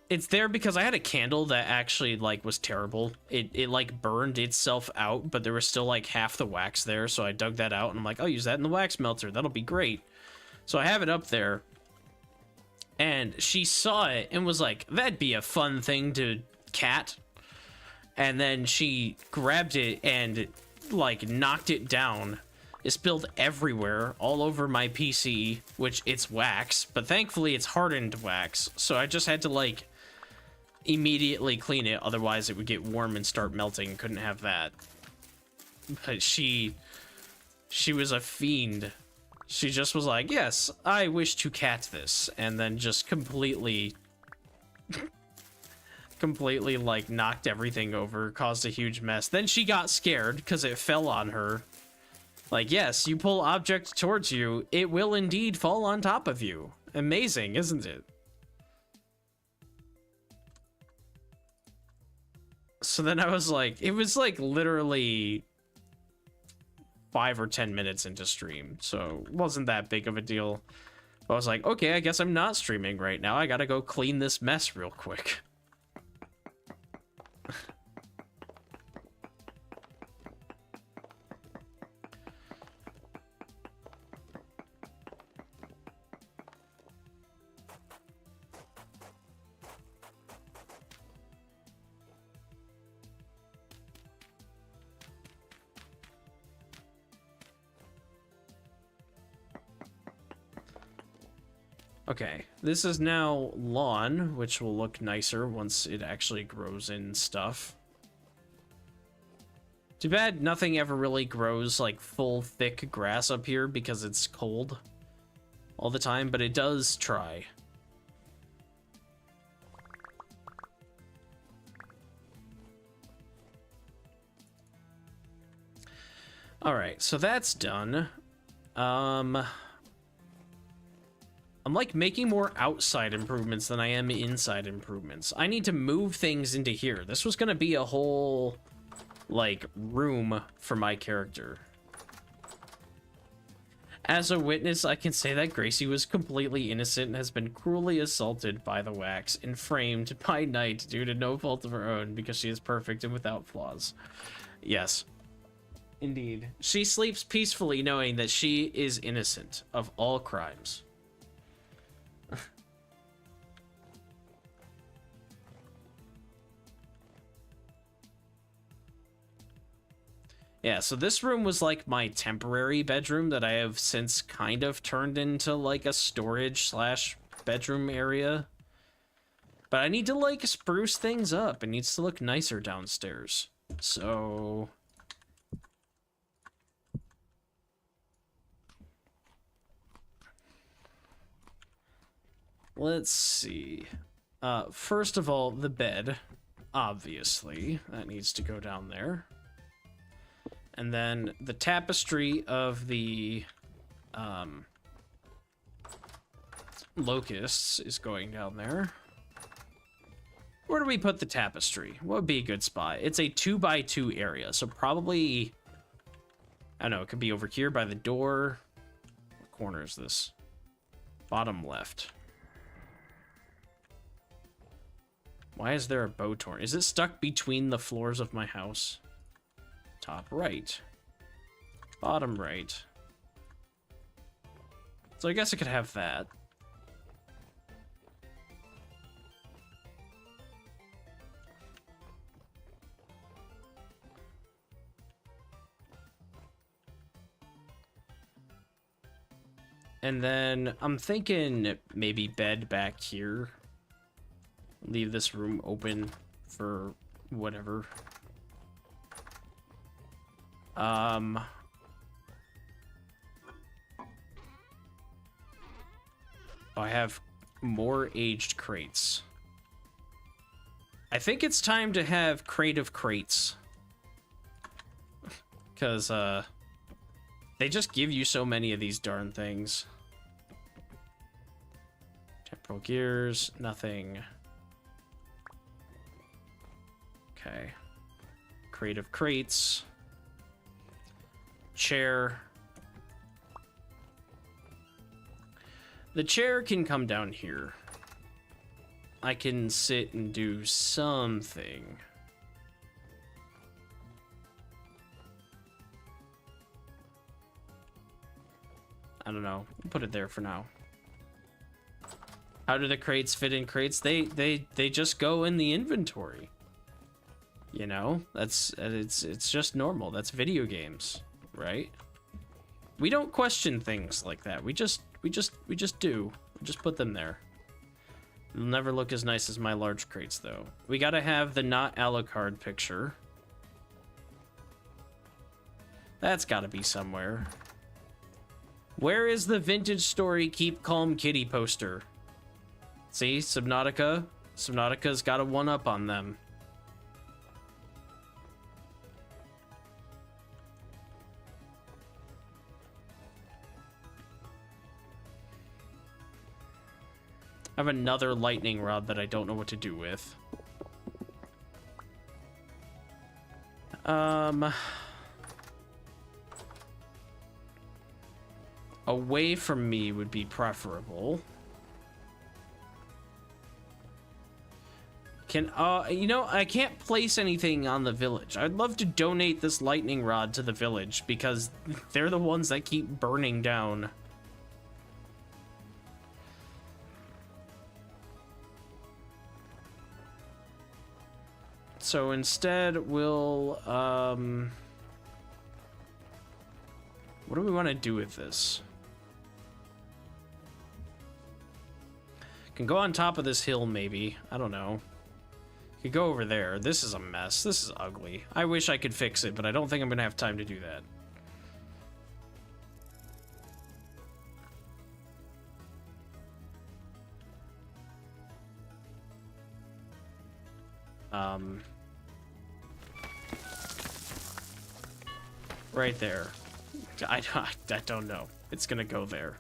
It's there because I had a candle that actually like was terrible. It like burned itself out, but there was still like half the wax there, so I dug that out and I'm like, I'll use that in the wax melter. That'll be great. So I have it up there. And she saw it and was like, that'd be a fun thing to cat. And then she grabbed it and like knocked it down. It spilled everywhere, all over my PC, which it's wax, but thankfully it's hardened wax, so I just had to like immediately clean it, otherwise it would get warm and start melting. Couldn't have that. But she was a fiend. She just was like, yes, I wish to cat this, and then just completely like knocked everything over, caused a huge mess. Then she got scared because it fell on her. Like, yes, you pull object towards you, it will indeed fall on top of you. Amazing, isn't it? So then I was like, it was like literally 5 or 10 minutes into stream, so it wasn't that big of a deal. But I was like, okay, I guess I'm not streaming right now. I gotta go clean this mess real quick. Okay, this is now lawn, which will look nicer once it actually grows in stuff. Too bad nothing ever really grows like full thick grass up here because it's cold all the time, but it does try. All right, so that's done. I'm like making more outside improvements than I am inside improvements. I need to move things into here. This was gonna be a whole like room for my character. As a witness, I can say that Gracie was completely innocent and has been cruelly assaulted by the wax and framed by Knight due to no fault of her own because she is perfect and without flaws. Yes. Indeed. She sleeps peacefully knowing that she is innocent of all crimes. Yeah, so this room was like my temporary bedroom that I have since kind of turned into like a storage slash bedroom area. But I need to like spruce things up. It needs to look nicer downstairs. So let's see. First of all, the bed, obviously, that needs to go down there. And then the tapestry of the locusts is going down there. Where do we put the tapestry? What would be a good spot? It's a 2x2 area, so probably, I don't know, it could be over here by the door. What corner is this? Bottom left. Why is there a bow torn? Is it stuck between the floors of my house? Top right. Bottom right. So I guess I could have that. And then I'm thinking maybe bed back here. Leave this room open for whatever. I have more aged crates. I think it's time to have creative crates. Because, they just give you so many of these darn things. Temporal gears, nothing. Okay. Creative crates. Chair. The chair can come down here. I can sit and do something. I don't know. We'll put it there for now. How do the crates fit in crates? They just go in the inventory. You know, it's just normal. That's video games, right? We don't question things like that. We just do. We just put them there. It'll never look as nice as my large crates, though. We gotta have the not Alucard picture. That's gotta be somewhere. Where is the Vintage Story Keep Calm Kitty poster? See, Subnautica? Subnautica's got a one-up on them. I have another lightning rod that I don't know what to do with. Away from me would be preferable. Can, you know, I can't place anything on the village. I'd love to donate this lightning rod to the village because they're the ones that keep burning down. So instead, we'll, what do we want to do with this? Can go on top of this hill, maybe. I don't know. Could go over there. This is a mess. This is ugly. I wish I could fix it, but I don't think I'm gonna have time to do that. Right there. I don't know. It's gonna go there.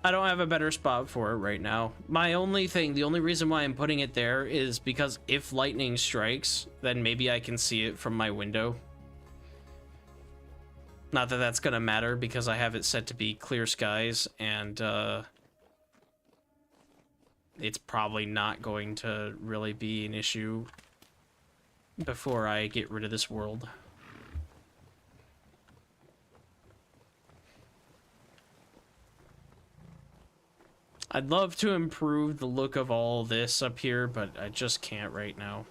I don't have a better spot for it right now. The only reason why I'm putting it there is because if lightning strikes, then maybe I can see it from my window. Not that that's gonna matter because I have it set to be clear skies and it's probably not going to really be an issue before I get rid of this world. I'd love to improve the look of all this up here, but I just can't right now.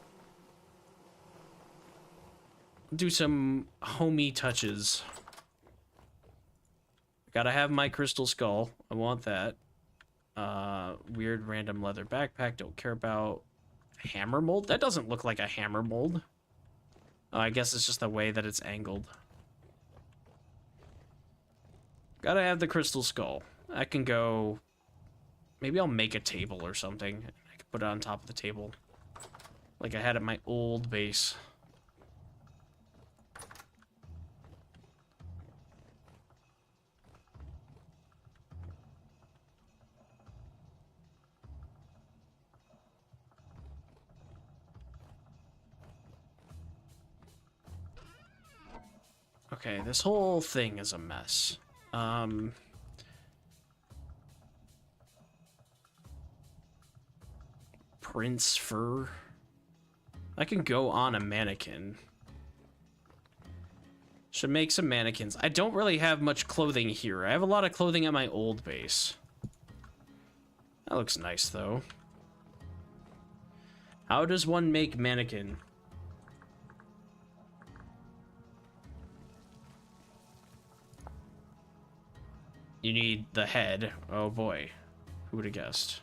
Do some homey touches. Gotta have my crystal skull. I want that. Weird random leather backpack. Don't care about hammer mold. That doesn't look like a hammer mold. I guess it's just the way that it's angled. Gotta have the crystal skull. I can go... Maybe I'll make a table or something. I can put it on top of the table. Like I had at my old base. Okay, this whole thing is a mess. Prince fur. I can go on a mannequin. Should make some mannequins. I don't really have much clothing here. I have a lot of clothing at my old base. That looks nice, though. How does one make mannequin? You need the head. Oh boy. Who would have guessed?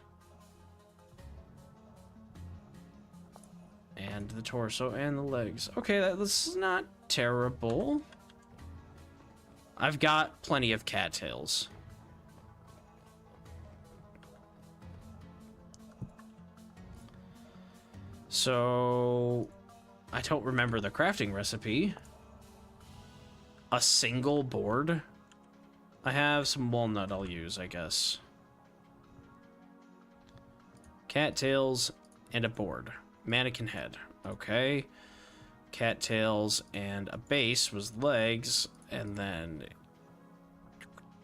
And the torso and the legs. Okay, this is not terrible. I've got plenty of cattails. So, I don't remember the crafting recipe. A single board? I have some walnut I'll use, I guess. Cattails and a board. Mannequin head. Okay. Cattails and a base was legs. And then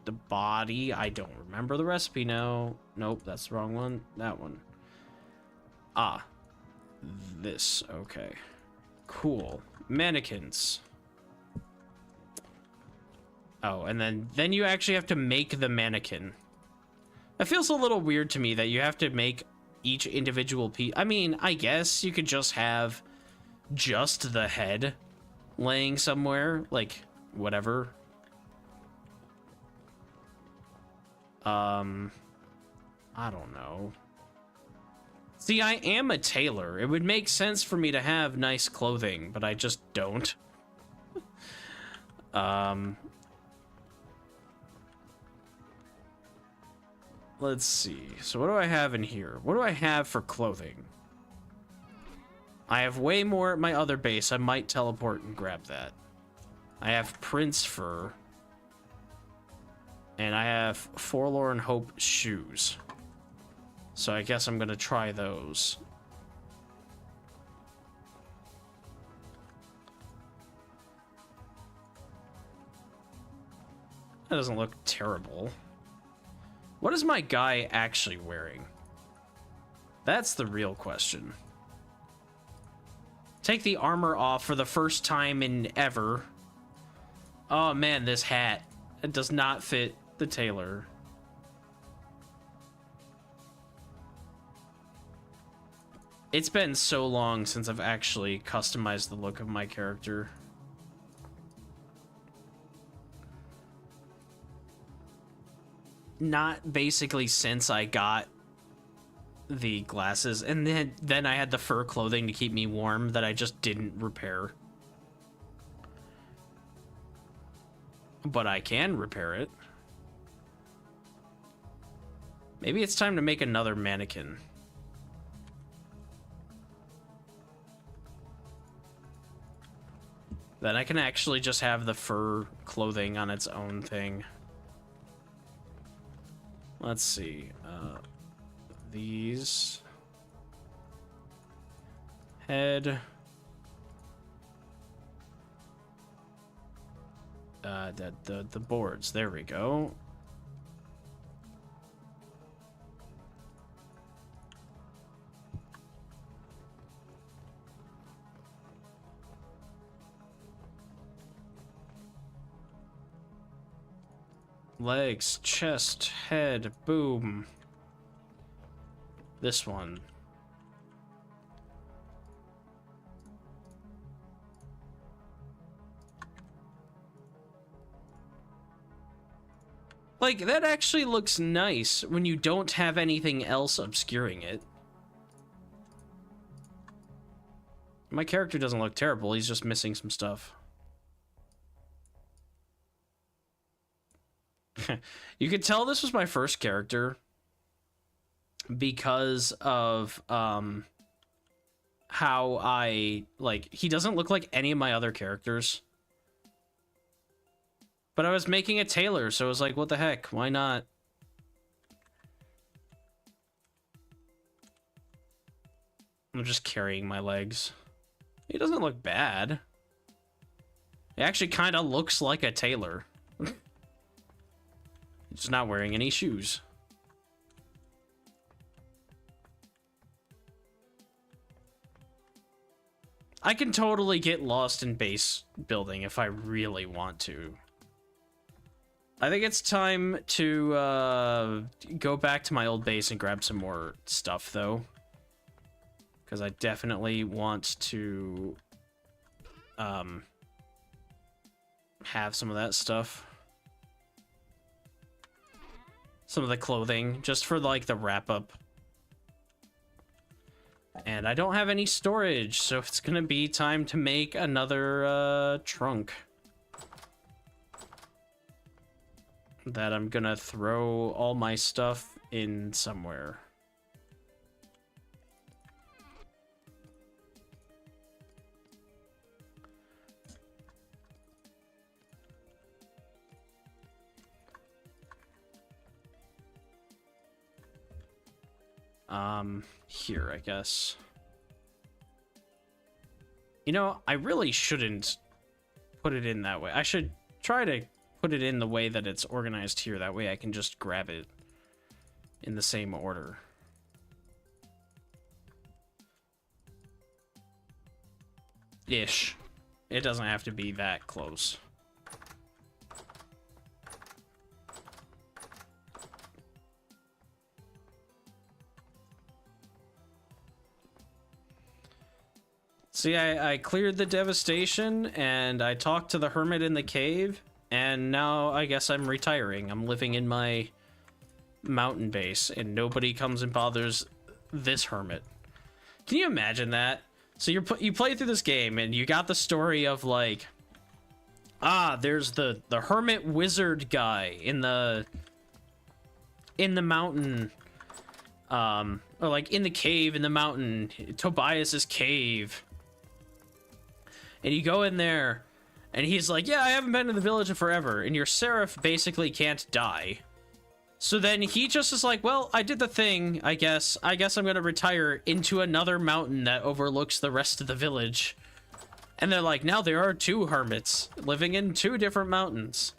the body. I don't remember the recipe now. Nope, that's the wrong one. That one. Ah. This. Okay. Cool. Mannequins. Oh, and then you actually have to make the mannequin. It feels a little weird to me that you have to make each individual piece. I mean, I guess you could just have just the head laying somewhere, like, whatever. I don't know. See, I am a tailor. It would make sense for me to have nice clothing, but I just don't. Let's see. So what do I have in here? What do I have for clothing? I have way more at my other base. I might teleport and grab that. I have Prince Fur. And I have Forlorn Hope shoes. So I guess I'm gonna try those. That doesn't look terrible. What is my guy actually wearing? That's the real question. Take the armor off for the first time in ever. Oh man, this hat. It does not fit the tailor. It's been so long since I've actually customized the look of my character. Not basically since I got the glasses, and then I had the fur clothing to keep me warm that I just didn't repair. But I can repair it. Maybe it's time to make another mannequin. Then I can actually just have the fur clothing on its own thing. Let's see. These. Head. The boards. There we go. Legs, chest, head, boom. This one. Like, that actually looks nice when you don't have anything else obscuring it. My character doesn't look terrible, he's just missing some stuff. You could tell this was my first character because of how I, like, he doesn't look like any of my other characters. But I was making a tailor, so I was like, what the heck? Why not? I'm just carrying my legs. He doesn't look bad. It actually kind of looks like a tailor. He's not wearing any shoes. I can totally get lost in base building if I really want to. I think it's time to go back to my old base and grab some more stuff, though. Because I definitely want to have some of that stuff. Some of the clothing, just for, like, the wrap-up. And I don't have any storage, so it's gonna be time to make another trunk. That I'm gonna throw all my stuff in somewhere. Here, I guess. You know, I really shouldn't put it in that way. I should try to put it in the way that it's organized here. That way I can just grab it in the same order. Ish. It doesn't have to be that close. See, I cleared the devastation, and I talked to the hermit in the cave, and now I guess I'm retiring. I'm living in my mountain base, and nobody comes and bothers this hermit. Can you imagine that? So you play through this game, and you got the story of, like, there's the hermit wizard guy in the mountain, or like in the cave in the mountain, Tobias's cave. And you go in there, and he's like, yeah, I haven't been to the village in forever, and your seraph basically can't die. So then he just is like, well, I did the thing, I guess. I guess I'm gonna retire into another mountain that overlooks the rest of the village. And they're like, now there are 2 hermits living in 2 different mountains.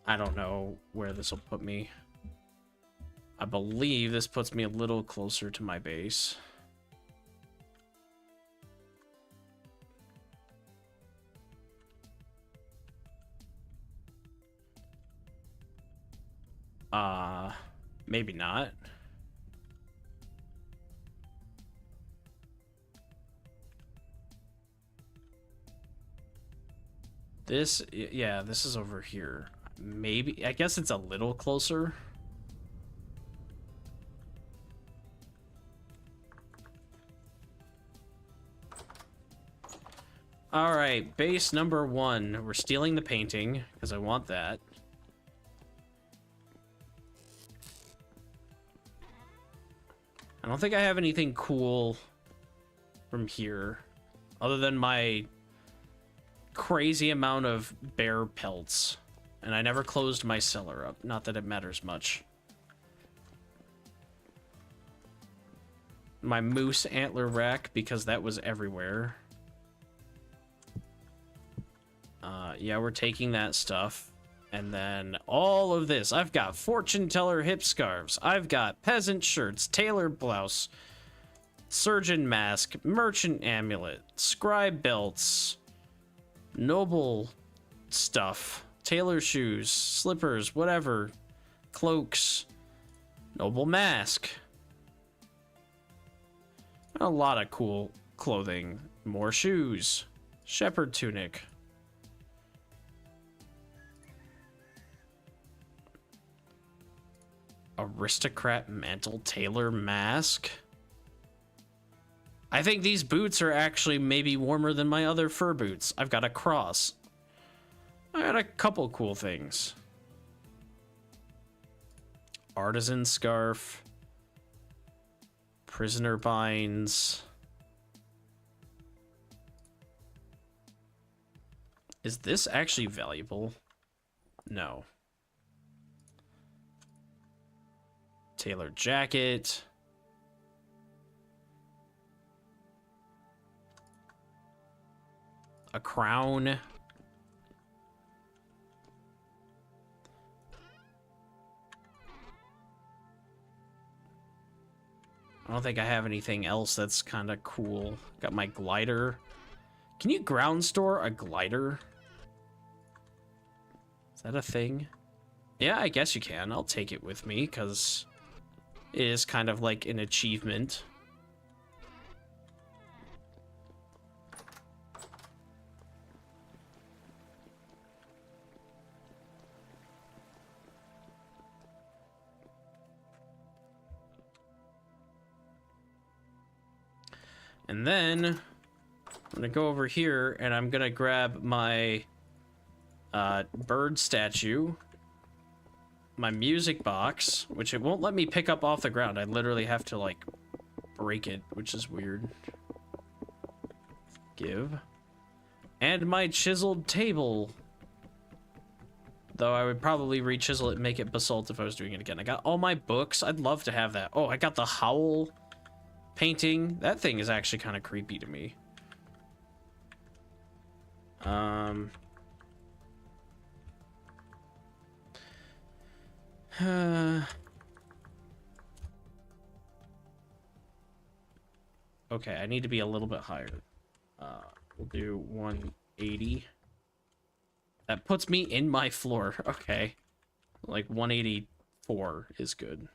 I don't know where this will put me. I believe this puts me a little closer to my base. Maybe not. This, yeah, this is over here. Maybe, I guess it's a little closer. All right, base number 1. We're stealing the painting because I want that. I don't think I have anything cool from here other than my crazy amount of bear pelts. And I never closed my cellar up. Not that it matters much. My moose antler rack, because that was everywhere. Yeah, we're taking that stuff. And then all of this. I've got fortune teller hip scarves. I've got peasant shirts, tailor blouse, surgeon mask, merchant amulet, scribe belts, noble stuff, tailor shoes, slippers, whatever, cloaks, noble mask. A lot of cool clothing. More shoes, shepherd tunic. Aristocrat mantle tailor mask. I think these boots are actually maybe warmer than my other fur boots. I've got a cross. I got a couple cool things. Artisan scarf. Prisoner binds. Is this actually valuable? No. Tailor jacket. A crown. I don't think I have anything else that's kind of cool. Got my glider. Can you ground store a glider? Is that a thing? Yeah, I guess you can. I'll take it with me because it is kind of like an achievement. And then I'm gonna go over here and I'm gonna grab my bird statue, my music box, which it won't let me pick up off the ground. I literally have to like break it, which is weird. Give. And my chiseled table. Though I would probably re-chisel it and make it basalt if I was doing it again. I got all my books. I'd love to have that. Oh, I got the Howl painting. That thing is actually kind of creepy to me. Okay, I need to be a little bit higher. We'll do 180. That puts me in my floor. Okay. Like 184 is good.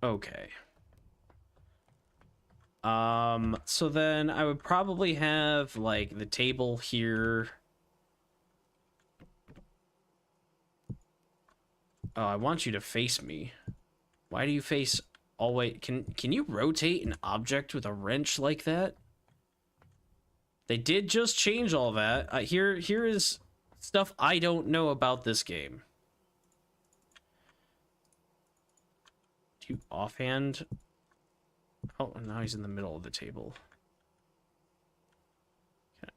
Okay. So then I would probably have like the table here. Oh, I want you to face me. Why do you face always? Can you rotate an object with a wrench like that? They did just change all that. Here is stuff I don't know about this game. Do you offhand? Oh, now he's in the middle of the table.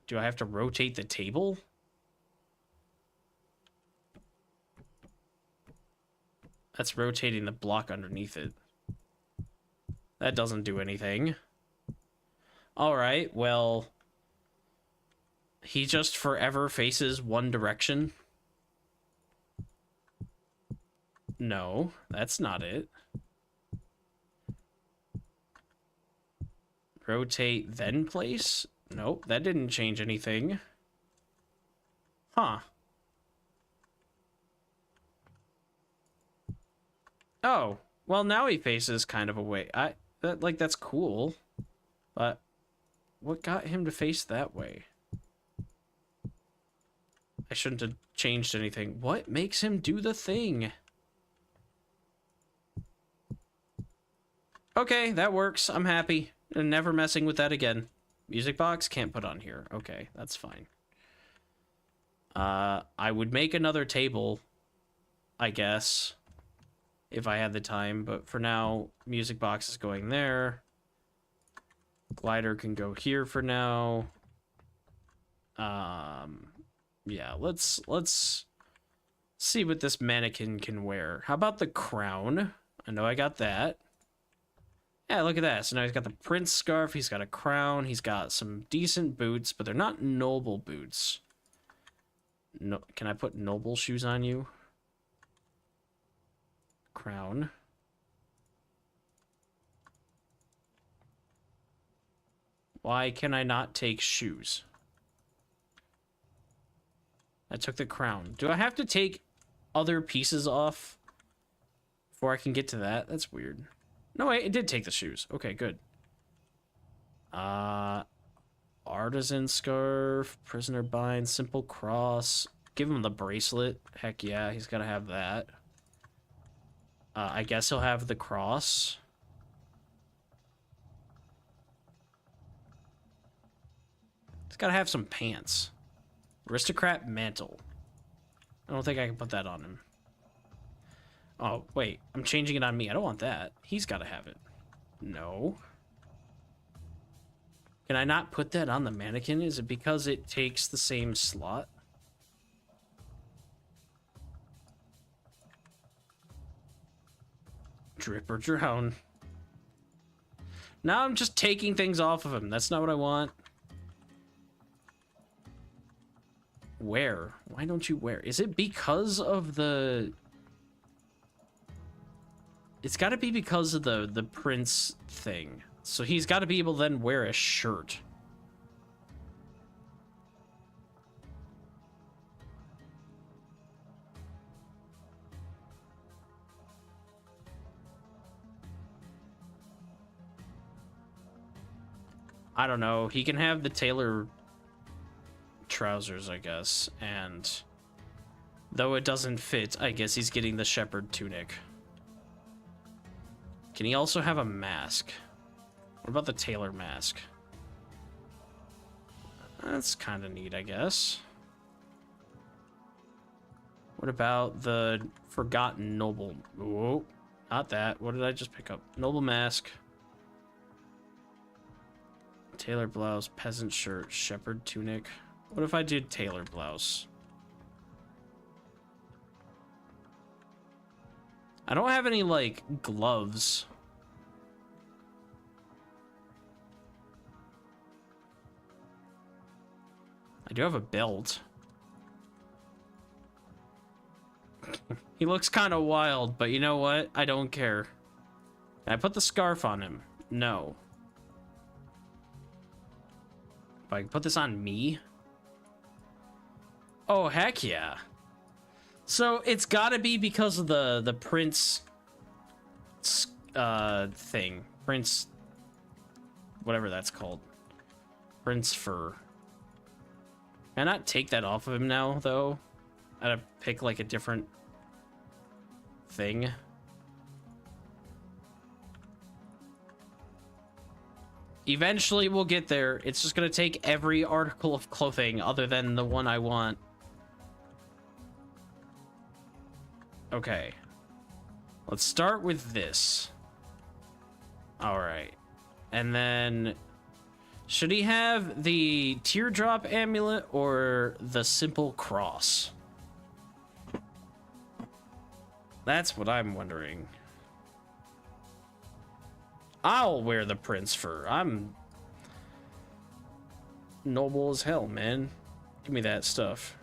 Do I have to rotate the table? That's rotating the block underneath it. That doesn't do anything. Alright, well... He just forever faces one direction? No, that's not it. Rotate, then place? Nope, that didn't change anything. Huh. Oh, well now he faces kind of away. That's cool. But what got him to face that way? I shouldn't have changed anything. What makes him do the thing? Okay, that works. I'm happy. And never messing with that again. Music box can't put on here. Okay, that's fine. I would make another table, I guess, if I had the time, but for now, music box is going there. Glider can go here for now. Yeah, let's see what this mannequin can wear. How about the crown? I know I got that. Yeah, look at that. So now he's got the prince scarf, he's got a crown, he's got some decent boots, but they're not noble boots. No, can I put noble shoes on you? Crown. Why can I not take shoes? I took the crown. Do I have to take other pieces off before I can get to that? That's weird. No, wait, it did take the shoes. Okay, good. Artisan scarf, prisoner bind, simple cross. Give him the bracelet. Heck yeah, he's gotta have that. I guess he'll have the cross. He's gotta have some pants. Aristocrat mantle. I don't think I can put that on him. Oh, wait. I'm changing it on me. I don't want that. He's got to have it. No. Can I not put that on the mannequin? Is it because it takes the same slot? Drip or drown. Now I'm just taking things off of him. That's not what I want. Wear. Why don't you wear? Is it because of the... It's got to be because of the prince thing. So he's got to be able to then wear a shirt. I don't know. He can have the tailor trousers, I guess. And though it doesn't fit, I guess he's getting the shepherd tunic. Can he also have a mask? What about the tailor mask? That's kind of neat, I guess. What about the forgotten noble? Whoa, not that. What did I just pick up? Noble mask. Tailor blouse, peasant shirt, shepherd tunic. What if I did tailor blouse? I don't have any, like, gloves. I do have a belt. He looks kind of wild, but you know what? I don't care. Can I put the scarf on him? No. If I can put this on me. Oh, heck yeah. So it's gotta be because of the Prince thing. Prince, whatever that's called. Prince fur. Can I not take that off of him now, though? I gotta pick like a different thing. Eventually we'll get there. It's just gonna take every article of clothing other than the one I want. Okay. Let's start with this. Alright. And then... should he have the teardrop amulet or the simple cross? That's what I'm wondering. I'll wear the prince fur. I'm noble as hell, man. Give me that stuff.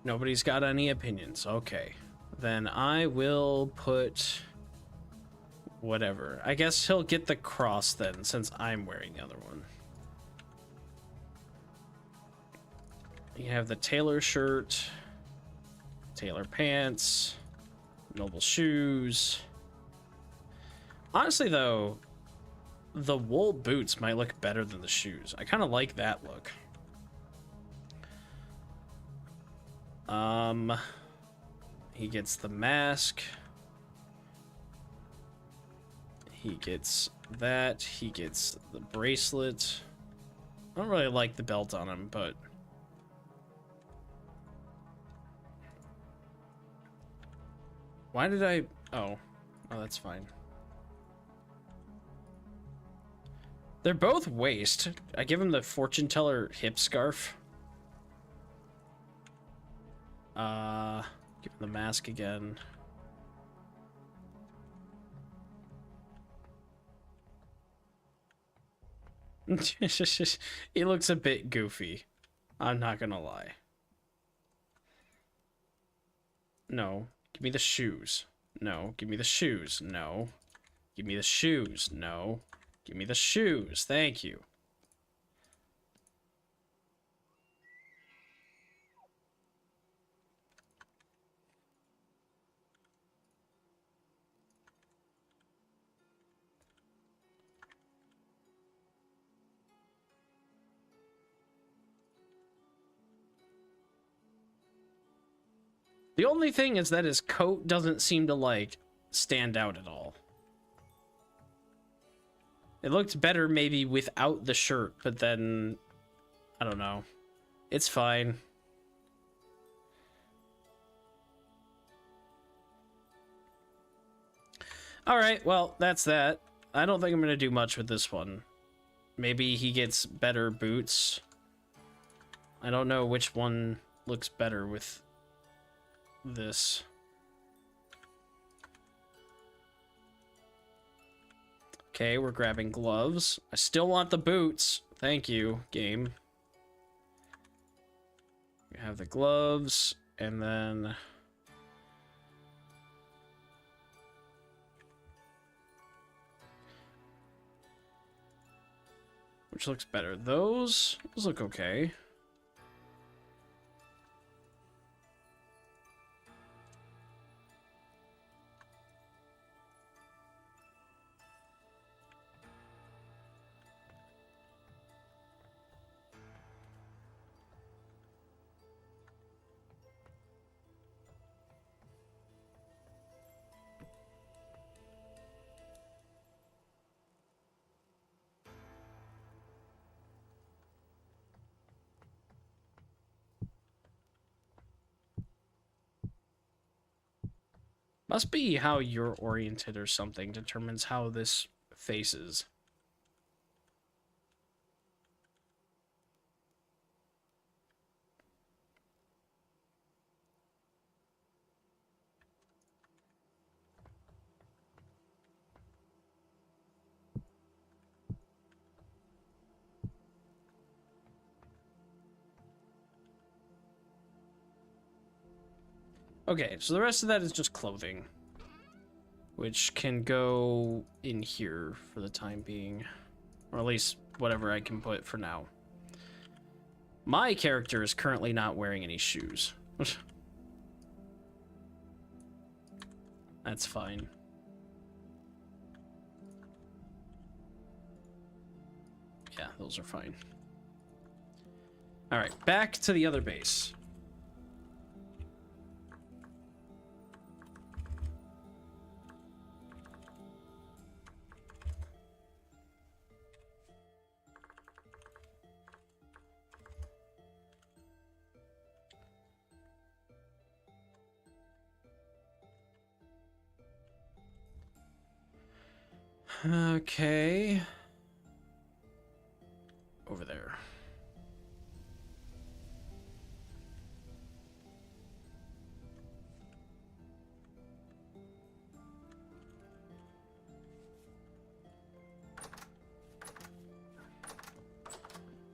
Nobody's got any opinions. Okay. Then I will put whatever. I guess he'll get the cross then, since I'm wearing the other one. You have the tailor shirt, tailor pants, noble shoes. Honestly, though, the wool boots might look better than the shoes. I kind of like that look. He gets the mask. He gets that. He gets the bracelet. I don't really like the belt on him, but... why did I... oh, that's fine. They're both waist. I give him the fortune teller hip scarf. Give him the mask again. He looks a bit goofy. I'm not gonna lie. No. Give me the shoes. No. Give me the shoes. No. Give me the shoes. No. Give me the shoes. Thank you. The only thing is that his coat doesn't seem to, like, stand out at all. It looked better maybe without the shirt, but then... I don't know. It's fine. Alright, well, that's that. I don't think I'm going to do much with this one. Maybe he gets better boots. I don't know which one looks better with... this. Okay, we're grabbing gloves. I still want the boots. Thank you, game. We have the gloves, and then... which looks better? Those look okay. Must be how you're oriented or something determines how this faces. Okay, so the rest of that is just clothing, which can go in here for the time being, or at least whatever I can put for now. My character is currently not wearing any shoes. That's fine. Yeah, those are fine. All right, back to the other base. Okay. Over there.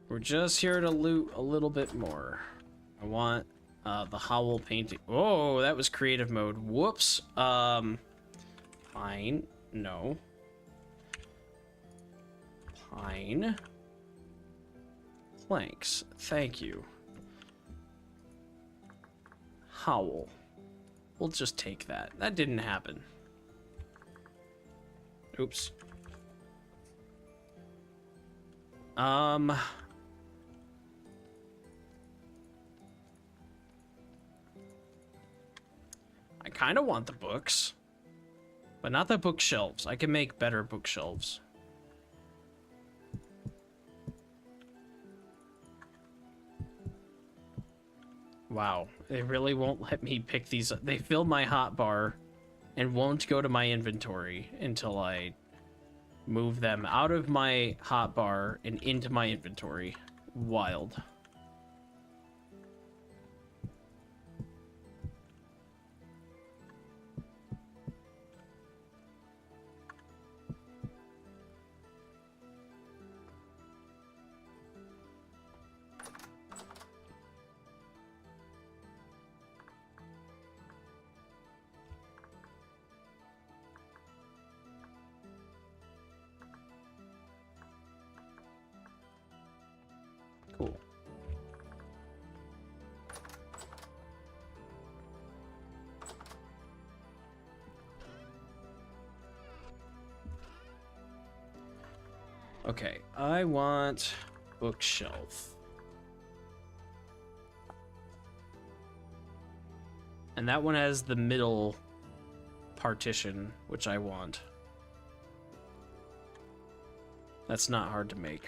We're just here to loot a little bit more. I want the Howl painting. Oh, that was creative mode. Whoops. Pine. No. Pine. Planks. Thank you. Howl. We'll just take that. That didn't happen. Oops. I kind of want the books, but not the bookshelves. I can make better bookshelves. Wow, they really won't let me pick these. They fill my hotbar and won't go to my inventory until I move them out of my hotbar and into my inventory. Wild. Cool. Okay, I want bookshelf. And that one has the middle partition, which I want. That's not hard to make.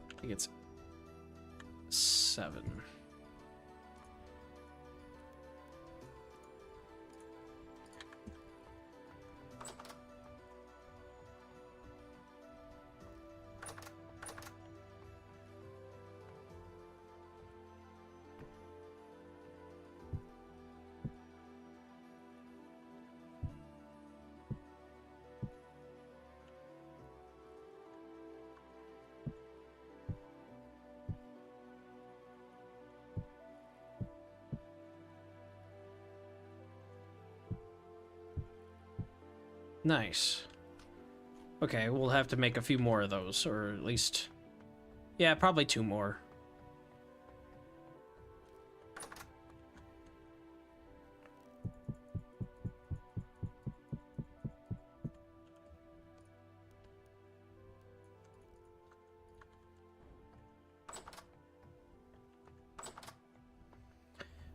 I think it's 7. Nice. Okay, we'll have to make a few more of those, or at least... Yeah, probably 2 more.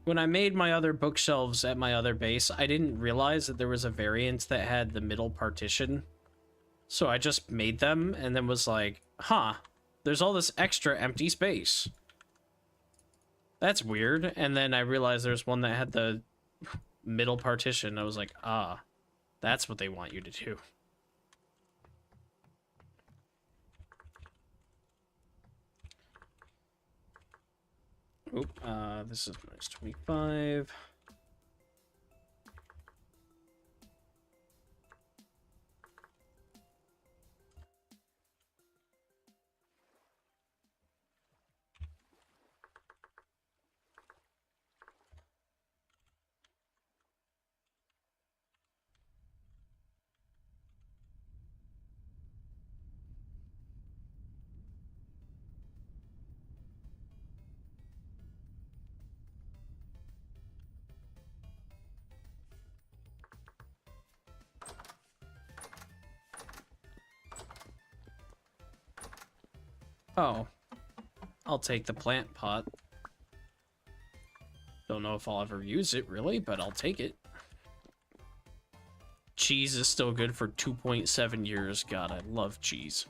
When I made my other bookshelves at my other base, I didn't realize that there was a variant that had the middle partition. So I just made them and then was like, huh, there's all this extra empty space. That's weird. And then I realized there's one that had the middle partition. I was like, ah, that's what they want you to do. Oop, this is minus 25. Oh, I'll take the plant pot. Don't know if I'll ever use it, really, but I'll take it. Cheese is still good for 2.7 years. God, I love cheese.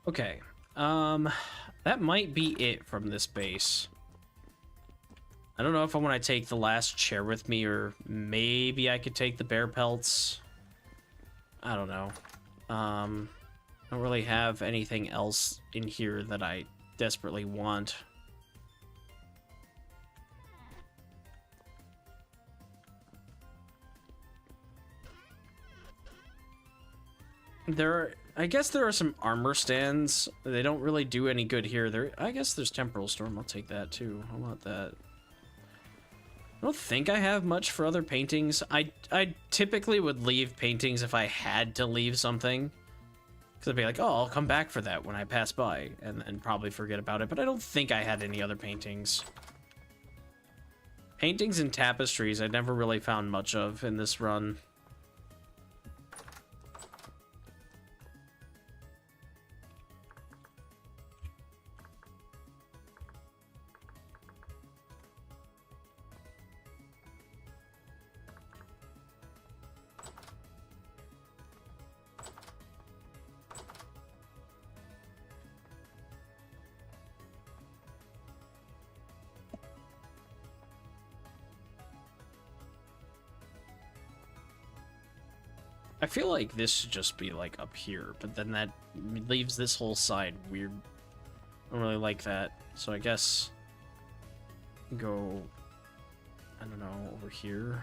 Okay, that might be it from this base. I don't know if I want to take the last chair with me, or maybe I could take the bear pelts. I don't know. I don't really have anything else in here that I desperately want. I guess there are some armor stands. They don't really do any good here. I guess there's Temporal Storm. I'll take that too. I want that. I don't think I have much for other paintings. I typically would leave paintings if I had to leave something. Because I'd be like, oh, I'll come back for that when I pass by. And probably forget about it. But I don't think I had any other paintings. Paintings and tapestries I never really found much of in this run. I feel like this should just be like up here, but then that leaves this whole side weird. I don't really like that, so I guess go, I don't know, over here.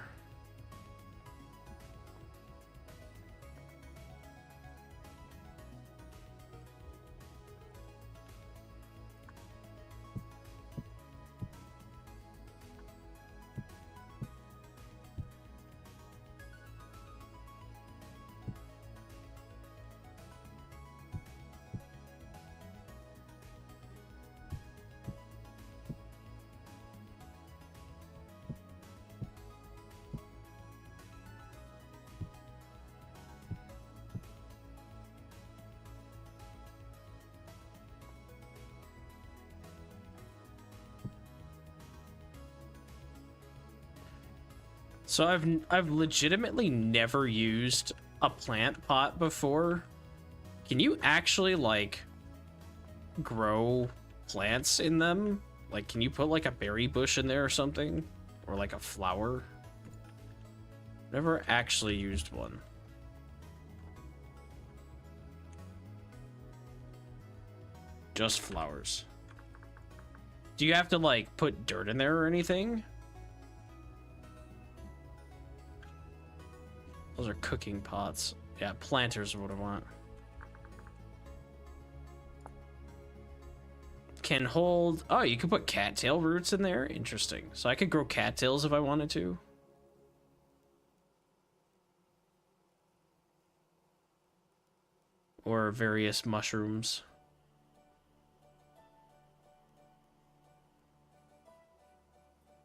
So I've legitimately never used a plant pot before. Can you actually like grow plants in them? Like, can you put like a berry bush in there or something? Or like a flower? Never actually used one. Just flowers. Do you have to like put dirt in there or anything? Those are cooking pots. Yeah, planters are what I want. Can hold... Oh, you could put cattail roots in there? Interesting. So I could grow cattails if I wanted to. Or various mushrooms.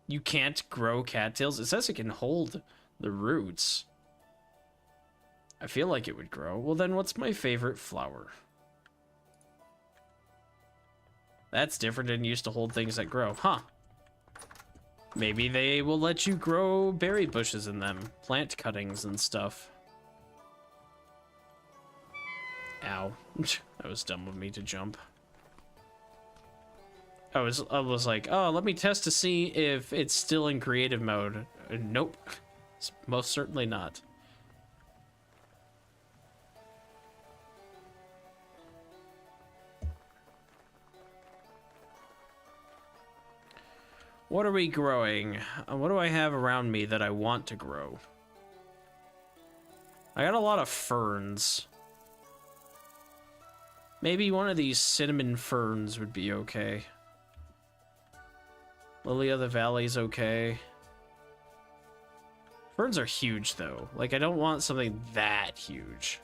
You can't grow cattails? It says it can hold the roots. I feel like it would grow. Well, then what's my favorite flower? That's different and used to hold things that grow. Huh. Maybe they will let you grow berry bushes in them. Plant cuttings and stuff. Ow. That was dumb of me to jump. I was like, oh, let me test to see if it's still in creative mode. Nope. It's most certainly not. What are we growing? What do I have around me that I want to grow? I got a lot of ferns. Maybe one of these cinnamon ferns would be okay. Lily of the Valley's okay. Ferns are huge, though. Like, I don't want something that huge.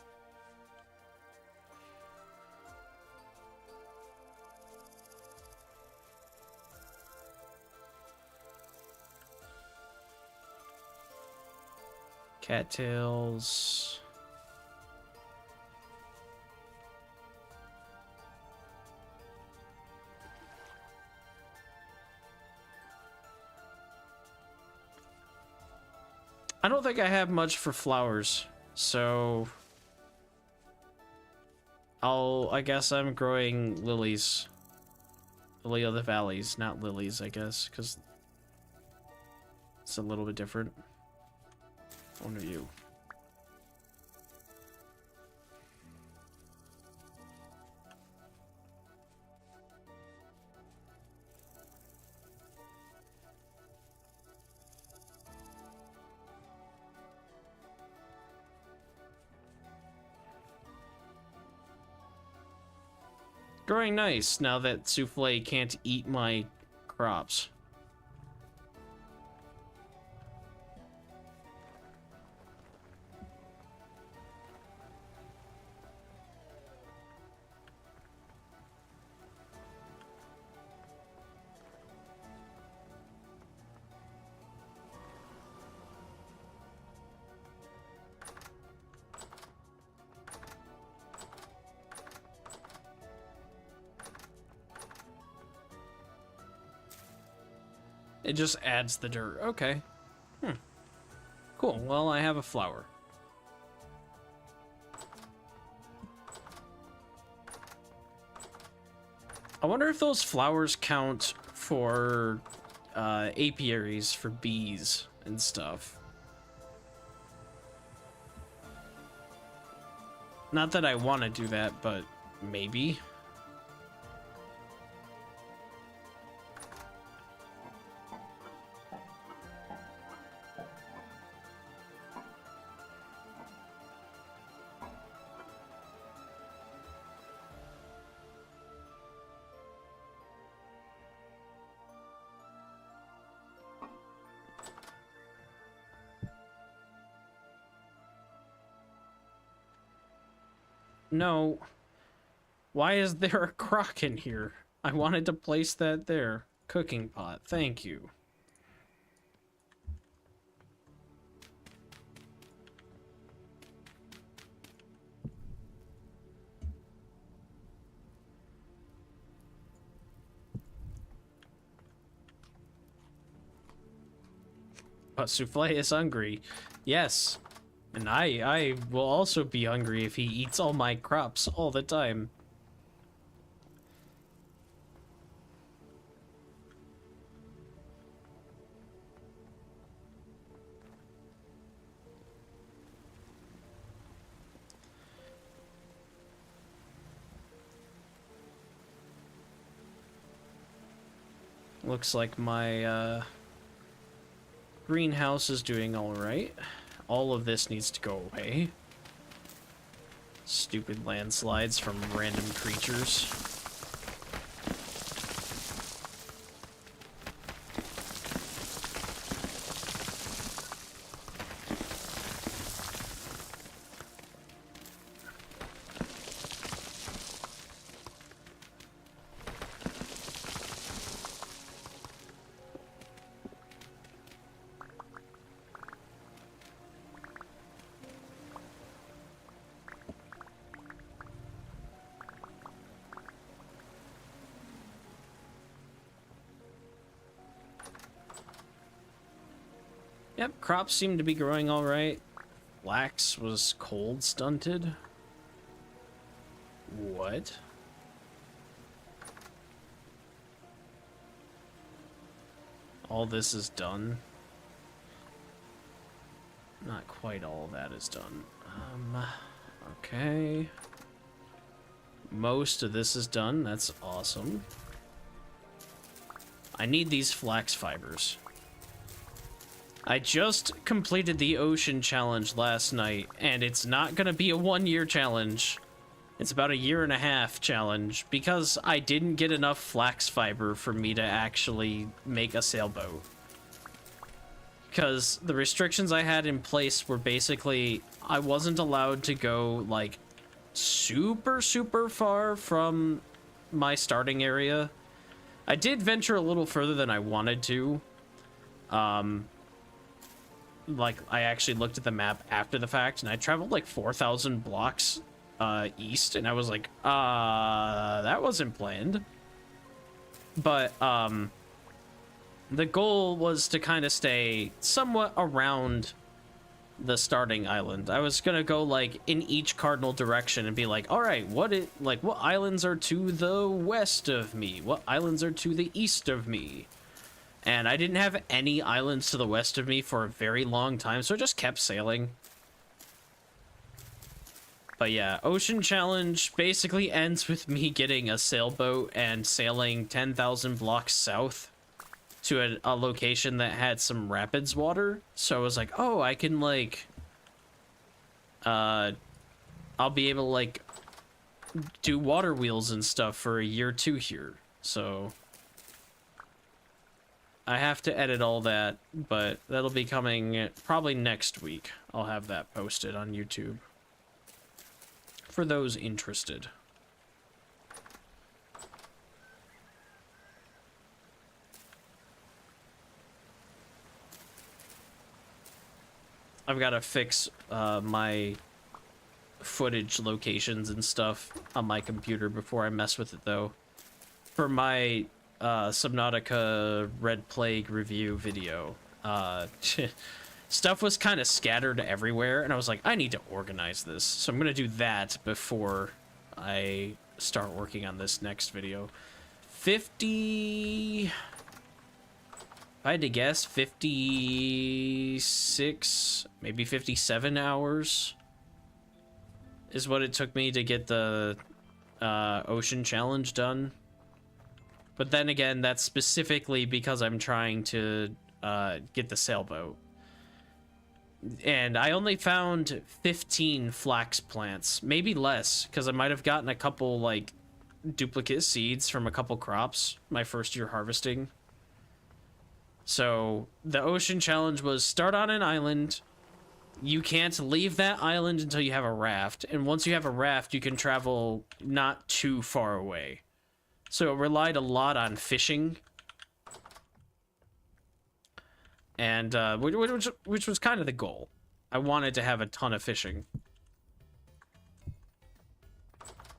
Cattails. I don't think I have much for flowers, so I guess I'm growing lilies. Lily of the Valleys, not lilies, I guess, because it's a little bit different. One of you. Growing nice now that Souffle can't eat my crops. It just adds the dirt. Okay. Cool. Well, I have a flower. I wonder if those flowers count for apiaries for bees and stuff. Not that I want to do that, but maybe. No. Why is there a crock in here? I wanted to place that there. Cooking pot. Thank you. But Souffle is hungry. Yes. And I will also be hungry if he eats all my crops all the time. Looks like my greenhouse is doing all right. All of this needs to go away. Stupid landslides from random creatures. Yep, crops seem to be growing all right. Flax was cold stunted. What? All this is done. Not quite all that is done. Okay. Most of this is done. That's awesome. I need these flax fibers. I just completed the ocean challenge last night, and it's not gonna be a 1-year challenge. It's about a 1.5-year challenge, because I didn't get enough flax fiber for me to actually make a sailboat. Because the restrictions I had in place were basically, I wasn't allowed to go, like, super far from my starting area. I did venture a little further than I wanted to. Like, I actually looked at the map after the fact, and I traveled like 4,000 blocks east, and I was like, that wasn't planned. But the goal was to kind of stay somewhat around the starting island. I was gonna go like in each cardinal direction and be like, all right, what islands are to the west of me? What islands are to the east of me? And I didn't have any islands to the west of me for a very long time, so I just kept sailing. But yeah, Ocean Challenge basically ends with me getting a sailboat and sailing 10,000 blocks south to a location that had some rapids water. So I was like, oh, I can like, I'll be able to like do water wheels and stuff for a year or two here. So I have to edit all that, but that'll be coming probably next week. I'll have that posted on YouTube for those interested. I've got to fix my footage locations and stuff on my computer before I mess with it, though. For my Subnautica Red Plague review video, stuff was kind of scattered everywhere, and I was like, I need to organize this. So I'm going to do that before I start working on this next video. 50... I had to guess 56, maybe 57 hours is what it took me to get the Ocean Challenge done. But then again, that's specifically because I'm trying to get the sailboat. And I only found 15 flax plants, maybe less, because I might have gotten a couple like duplicate seeds from a couple crops my first year harvesting. So the Ocean Challenge was start on an island. You can't leave that island until you have a raft. And once you have a raft, you can travel not too far away. So it relied a lot on fishing. And which was kind of the goal. I wanted to have a ton of fishing.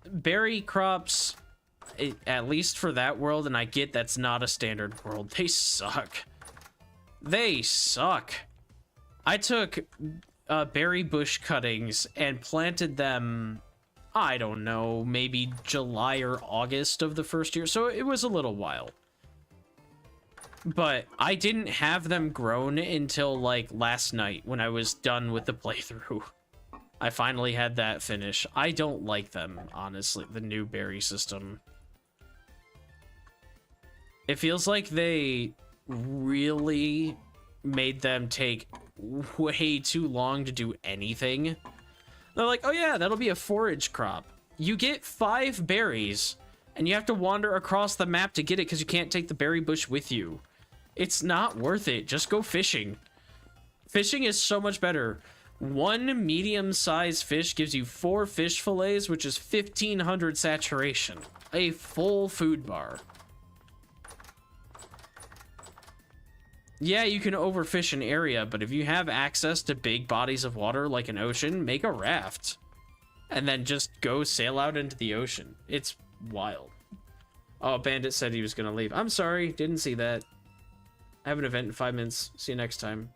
Berry crops, at least for that world, and I get that's not a standard world, they suck. They suck. I took berry bush cuttings and planted them, I don't know, maybe July or August of the first year, so it was a little while. But I didn't have them grown until like last night when I was done with the playthrough. I finally had that finish. I don't like them, honestly, the new berry system. It feels like they really made them take way too long to do anything. They're like, oh yeah, that'll be a forage crop. You get 5 berries, and you have to wander across the map to get it because you can't take the berry bush with you. It's not worth it. Just go fishing. Fishing is so much better. 1 medium-sized fish gives you 4 fish fillets, which is 1,500 saturation. A full food bar. Yeah, you can overfish an area, but if you have access to big bodies of water like an ocean, make a raft. And then just go sail out into the ocean. It's wild. Oh, Bandit said he was going to leave. I'm sorry, didn't see that. I have an event in 5 minutes. See you next time.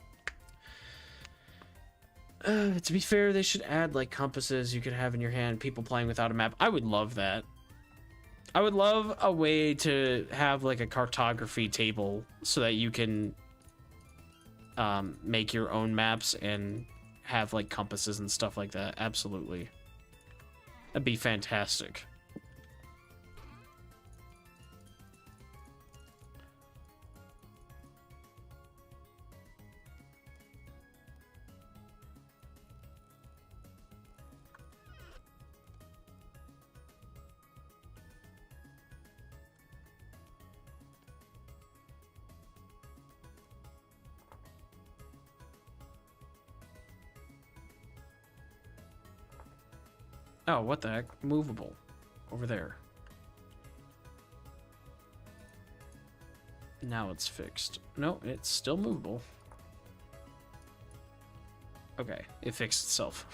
To be fair, they should add like compasses you could have in your hand, people playing without a map. I would love that. I would love a way to have like a cartography table so that you can make your own maps and have like compasses and stuff like that. Absolutely. That'd be fantastic. Oh, what the heck? Movable. Over there. Now it's fixed. No, it's still movable. Okay, it fixed itself.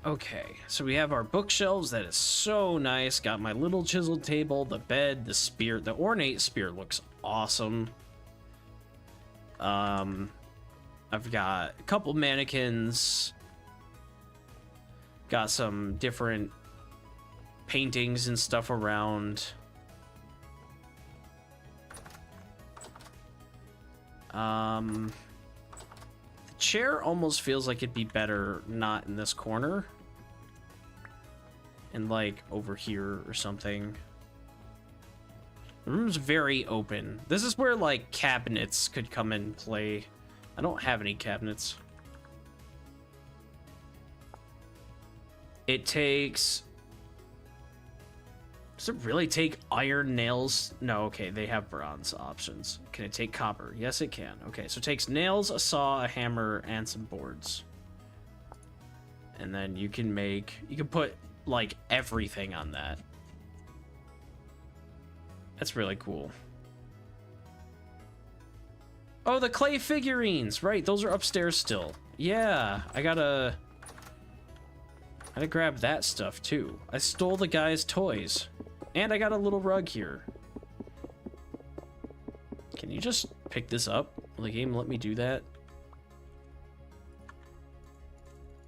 Okay, so we have our bookshelves. That is so nice. Got my little chisel table, the bed, the spear. The ornate spear looks awesome. I've got a couple mannequins. Got some different paintings and stuff around. The chair almost feels like it'd be better not in this corner. And like over here or something. The room's very open. This is where like cabinets could come and play. I don't have any cabinets. It takes... Does it really take iron nails? No, okay, they have bronze options. Can it take copper? Yes, it can. Okay, so it takes nails, a saw, a hammer, and some boards. And then you can make... You can put, like, everything on that. That's really cool. Oh, the clay figurines! Right, those are upstairs still. Yeah, I gotta grab that stuff, too. I stole the guy's toys. And I got a little rug here. Can you just pick this up? Will the game let me do that?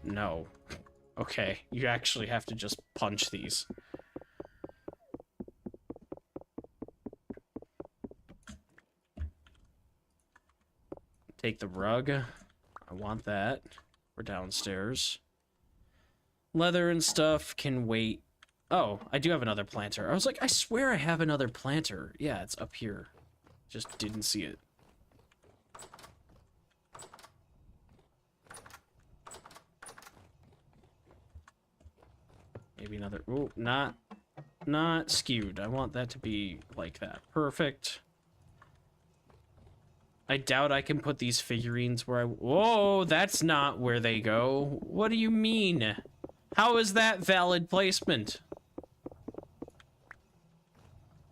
No. Okay, you actually have to just punch these. Take the rug. I want that. We're downstairs. Leather and stuff can wait. Oh, I do have another planter. I was like, I swear I have another planter. Yeah, it's up here. Just didn't see it. Maybe another... Ooh, not skewed. I want that to be like that. Perfect. I doubt I can put these figurines where I... Whoa, that's not where they go. What do you mean? How is that valid placement?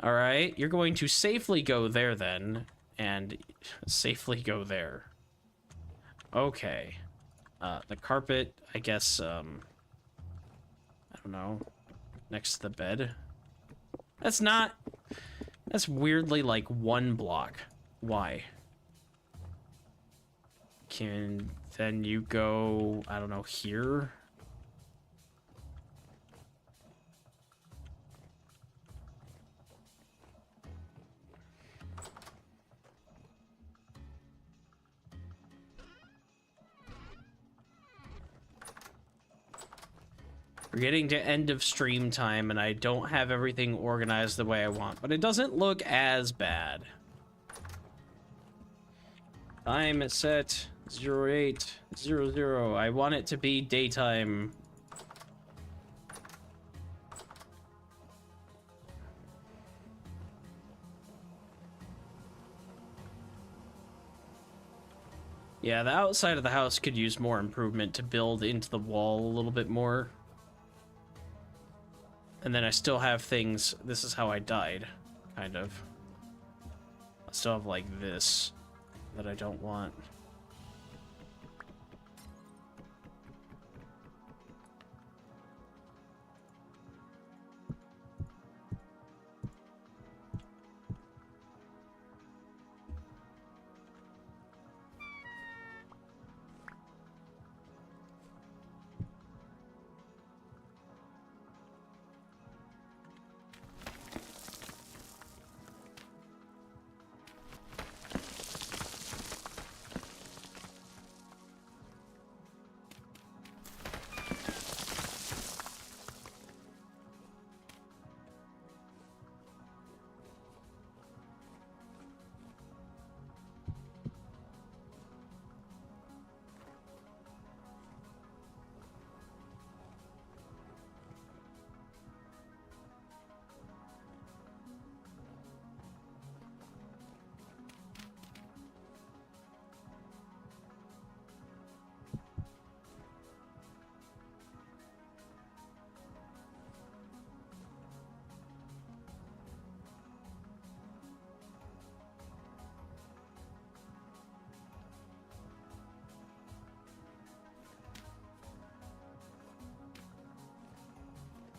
Alright, you're going to safely go there then, and safely go there. Okay. The carpet, I guess, I don't know, next to the bed. That's not... That's weirdly like one block. Why? Can then you go, I don't know, here? We're getting to end of stream time and I don't have everything organized the way I want, but it doesn't look as bad. Time is set 0800. I want it to be daytime. Yeah, the outside of the house could use more improvement to build into the wall a little bit more. And then I still have things... This is how I died, kind of. I still have, like, this that I don't want.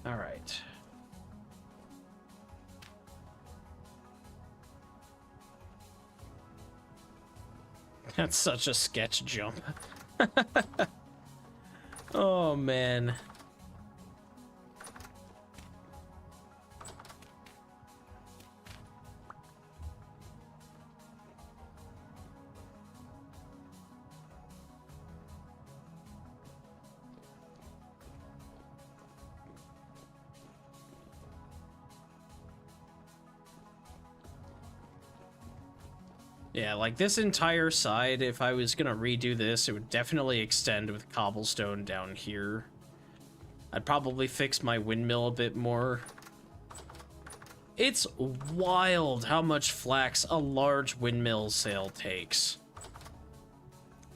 All right. That's such a sketch jump. Oh, man. Yeah, like this entire side, if I was gonna redo this, it would definitely extend with cobblestone down here. I'd probably fix my windmill a bit more. It's wild how much flax a large windmill sail takes.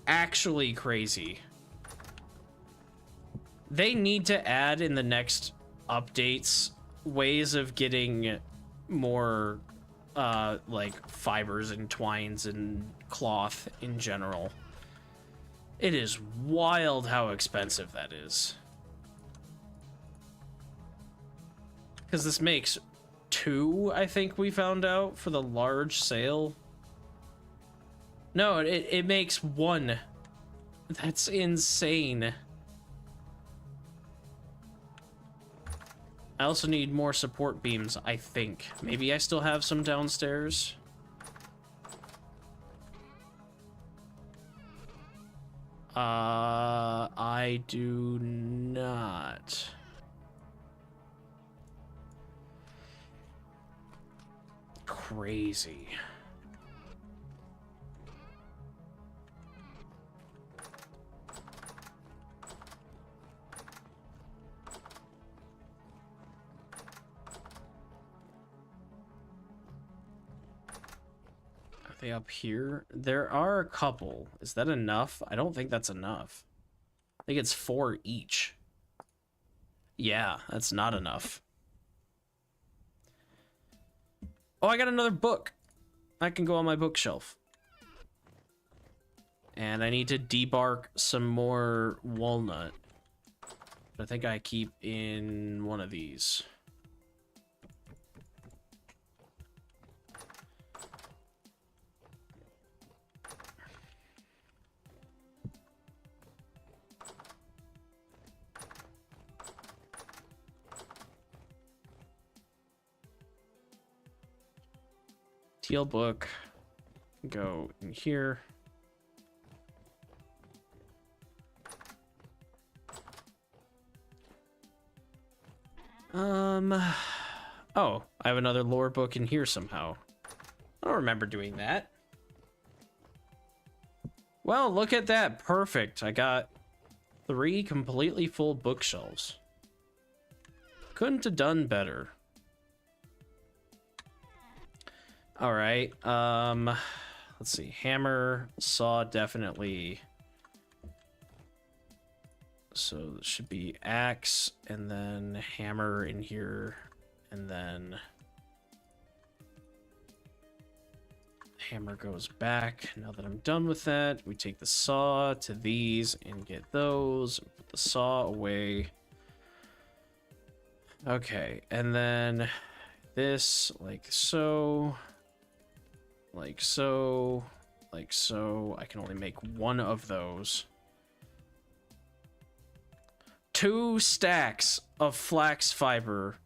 Actually crazy. They need to add in the next updates ways of getting more like fibers and twines and cloth in general. It is wild how expensive that is. Because this makes 2, I think we found out, for the large sail. No, it makes 1. That's insane. I also need more support beams, I think. Maybe I still have some downstairs. I do not. Crazy. Are they up here? There are a couple. Is that enough? I don't think that's enough. I think it's 4 each. Yeah, that's not enough. Oh, I got another book. That can go on my bookshelf. And I need to debark some more walnut. I think I keep in one of these. Teal book, go in here. Oh, I have another lore book in here somehow. I don't remember doing that. Well, look at that. Perfect. I got 3 completely full bookshelves. Couldn't have done better. All right. Let's see. Hammer, saw, definitely. So it should be axe and then hammer in here, and then hammer goes back. Now that I'm done with that, we take the saw to these and get those. Put the saw away. Okay, and then this like so. Like so, like so. I can only make 1 of those. 2 stacks of flax fiber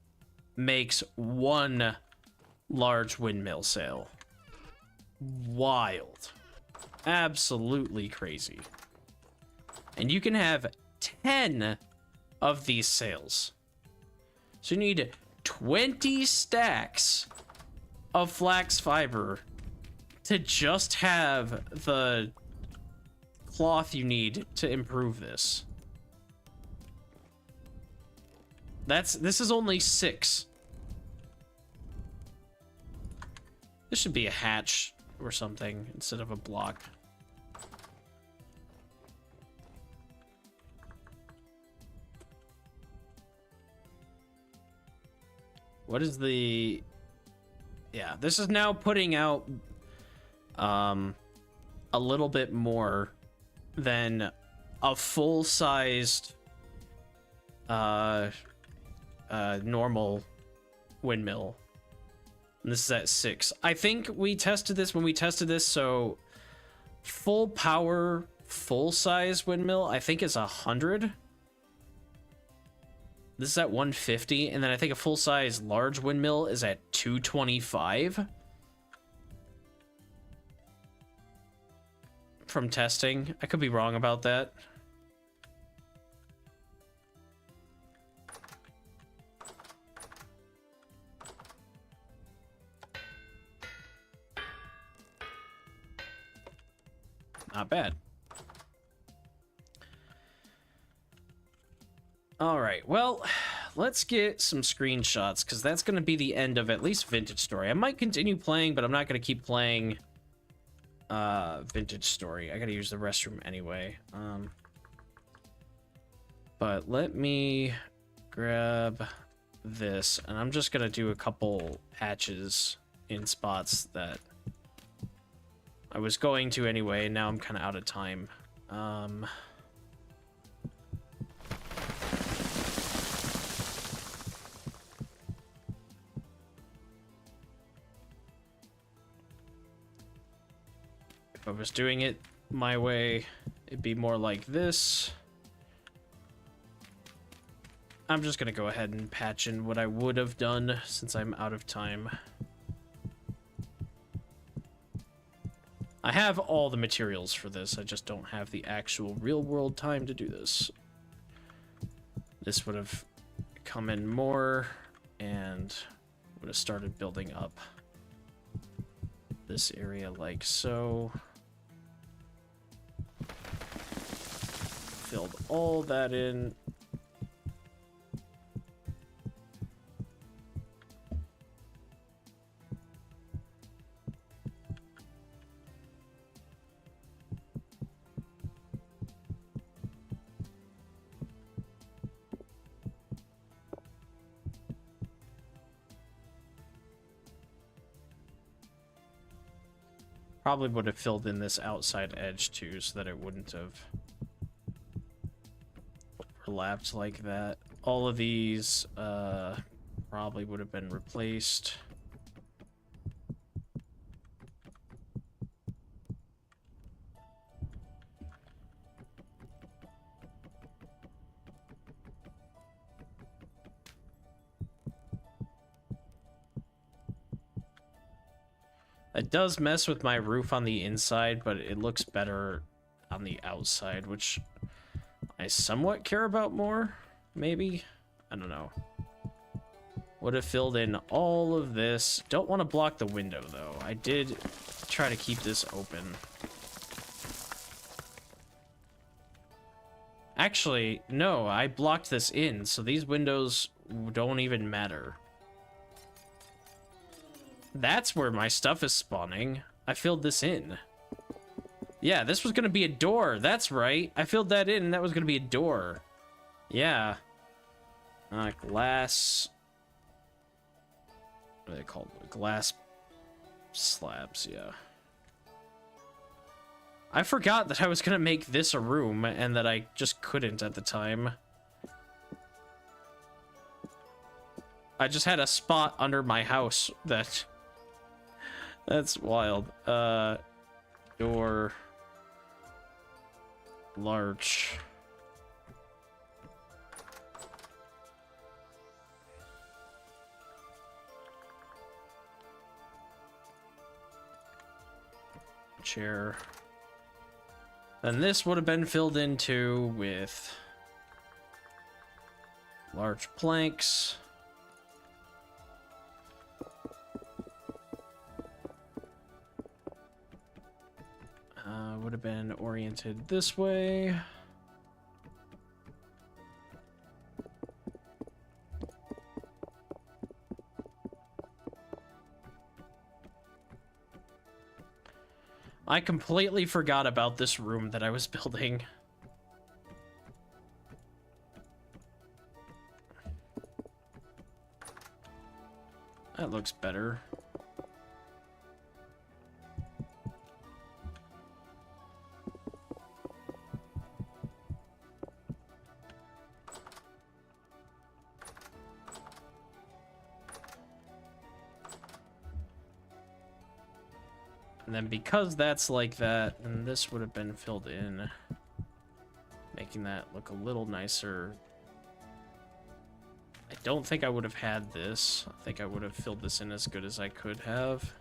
makes 1 large windmill sail. Wild. Absolutely crazy. And you can have 10 of these sails. So you need 20 stacks of flax fiber to just have the cloth you need to improve this. This is only 6. This should be a hatch or something instead of a block. What is the... Yeah, this is now putting out a little bit more than a full-sized normal windmill. And this is at 6. I think we tested this when we tested this, so full power, full size windmill, I think is 100. This is at 150, and then I think a full size large windmill is at 225. From testing. I could be wrong about that. Not bad. All right, well, let's get some screenshots, because that's going to be the end of at least Vintage Story. I might continue playing, but I'm not going to keep playing Vintage Story. I got to use the restroom anyway. But let me grab this, and I'm just going to do a couple patches in spots that I was going to anyway, and now I'm kind of out of time. If I was doing it my way, it'd be more like this. I'm just gonna go ahead and patch in what I would have done since I'm out of time. I have all the materials for this, I just don't have the actual real-world time to do this. This would have come in more and would have started building up this area like so. Filled all that in. Probably would have filled in this outside edge too, so that it wouldn't have overlapped like that. All of these probably would have been replaced. It does mess with my roof on the inside, but it looks better on the outside, which I somewhat care about more, maybe? I don't know. Would have filled in all of this. Don't want to block the window, though. I did try to keep this open. Actually, no, I blocked this in, so these windows don't even matter. That's where my stuff is spawning. I filled this in. Yeah, this was gonna be a door. That's right. I filled that in, and that was gonna be a door. Yeah. Glass. What are they called? Glass slabs, yeah. I forgot that I was gonna make this a room, and that I just couldn't at the time. I just had a spot under my house that... That's wild. Door... large. Chair. Then this would have been filled into with large planks. Would have been oriented this way. I completely forgot about this room that I was building. That looks better. And then because that's like that, and this would have been filled in, making that look a little nicer. I don't think I would have had this. I think I would have filled this in as good as I could have.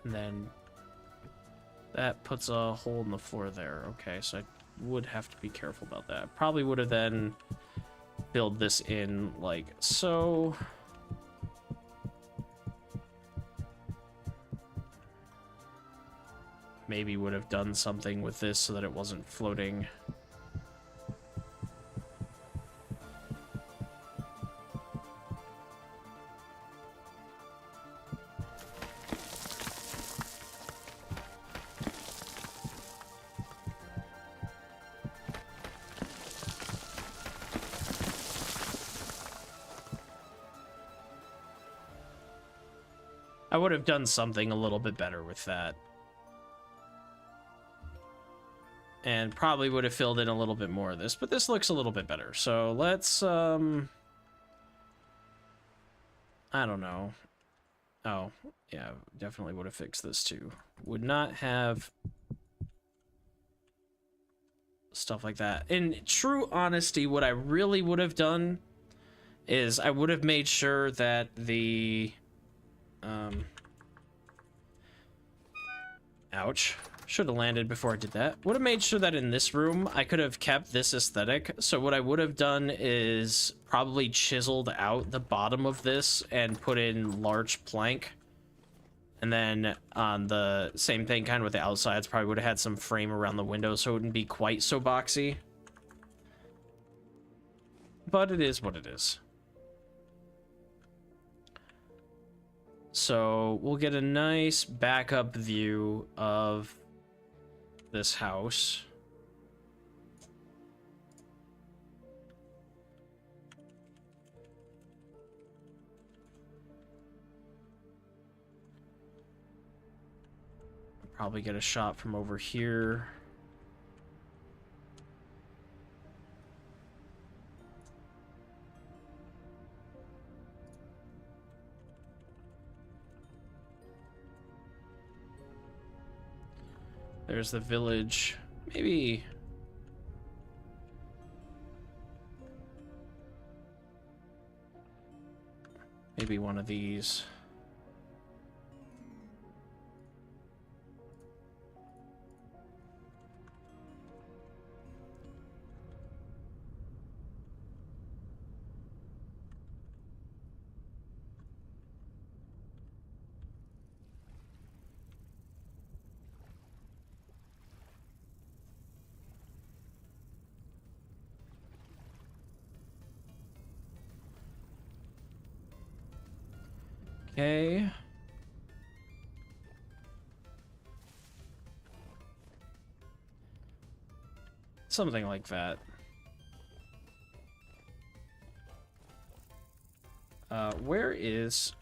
And then that puts a hole in the floor there. Okay, so I would have to be careful about that. Probably would have then filled this in like so. Maybe would have done something with this so that it wasn't floating. I would have done something a little bit better with that. And probably would have filled in a little bit more of this, but this looks a little bit better. So let's, I don't know. Oh, yeah, definitely would have fixed this too. Would not have stuff like that. In true honesty, what I really would have done is I would have made sure that the, ouch. Should have landed before I did that. Would have made sure that in this room, I could have kept this aesthetic. So what I would have done is probably chiseled out the bottom of this and put in large plank. And then on the same thing kind of with the outsides, probably would have had some frame around the window so it wouldn't be quite so boxy. But it is what it is. So we'll get a nice backup view of this house. Probably get a shot from over here. There's the village. Maybe one of these. Okay. Something like that. Where is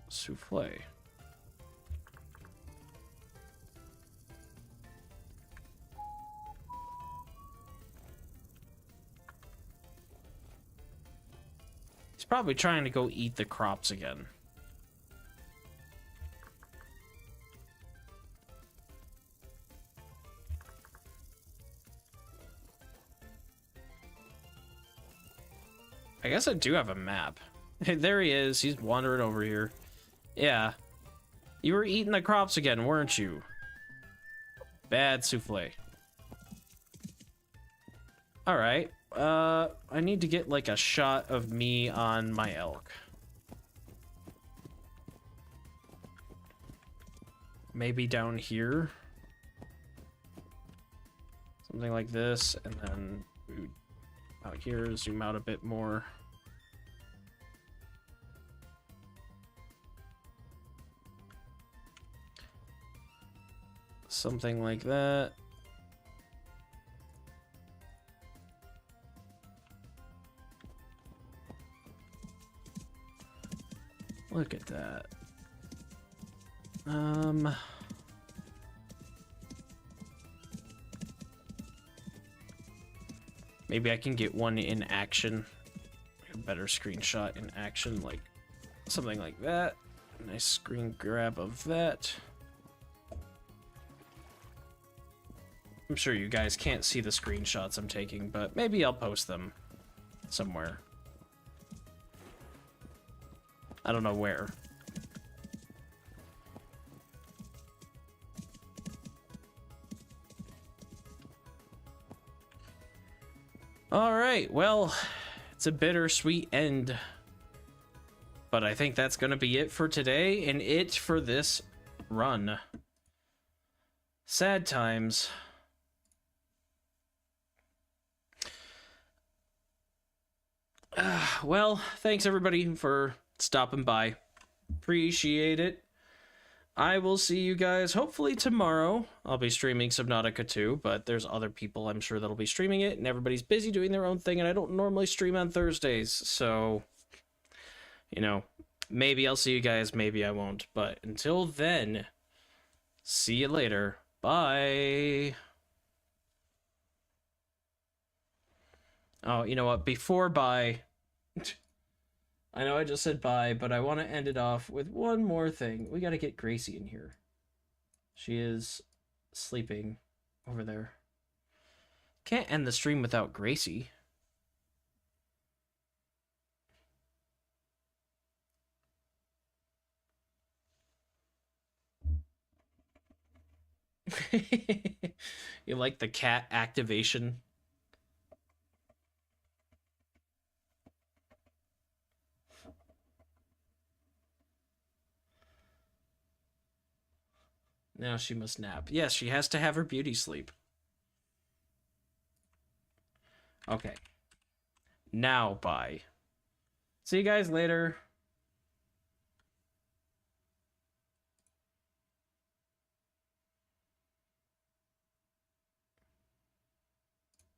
Souffle? He's probably trying to go eat the crops again. I guess I do have a map. Hey, there he is. He's wandering over here. Yeah. You were eating the crops again, weren't you? Bad Souffle. Alright. I need to get like a shot of me on my elk. Maybe down here. Something like this, and then out here, zoom out a bit more. Something like that. Look at that. Maybe I can get one in action. better screenshot in action, like something like that. Nice screen grab of that. I'm sure you guys can't see the screenshots I'm taking, but maybe I'll post them somewhere. I don't know where. All right, well, it's a bittersweet end. But I think that's going to be it for today and it for this run. Sad times. Well, thanks everybody for stopping by. Appreciate it. I will see you guys hopefully tomorrow. I'll be streaming Subnautica 2, but there's other people I'm sure that'll be streaming it, and everybody's busy doing their own thing, and I don't normally stream on Thursdays, so, you know, maybe I'll see you guys, maybe I won't. But until then, see you later. Bye. Oh, you know what? Before bye, I know I just said bye, but I want to end it off with one more thing. We got to get Gracie in here. She is sleeping over there. Can't end the stream without Gracie. You like the cat activation? Now she must nap. Yes, she has to have her beauty sleep. Okay. Now, bye. See you guys later.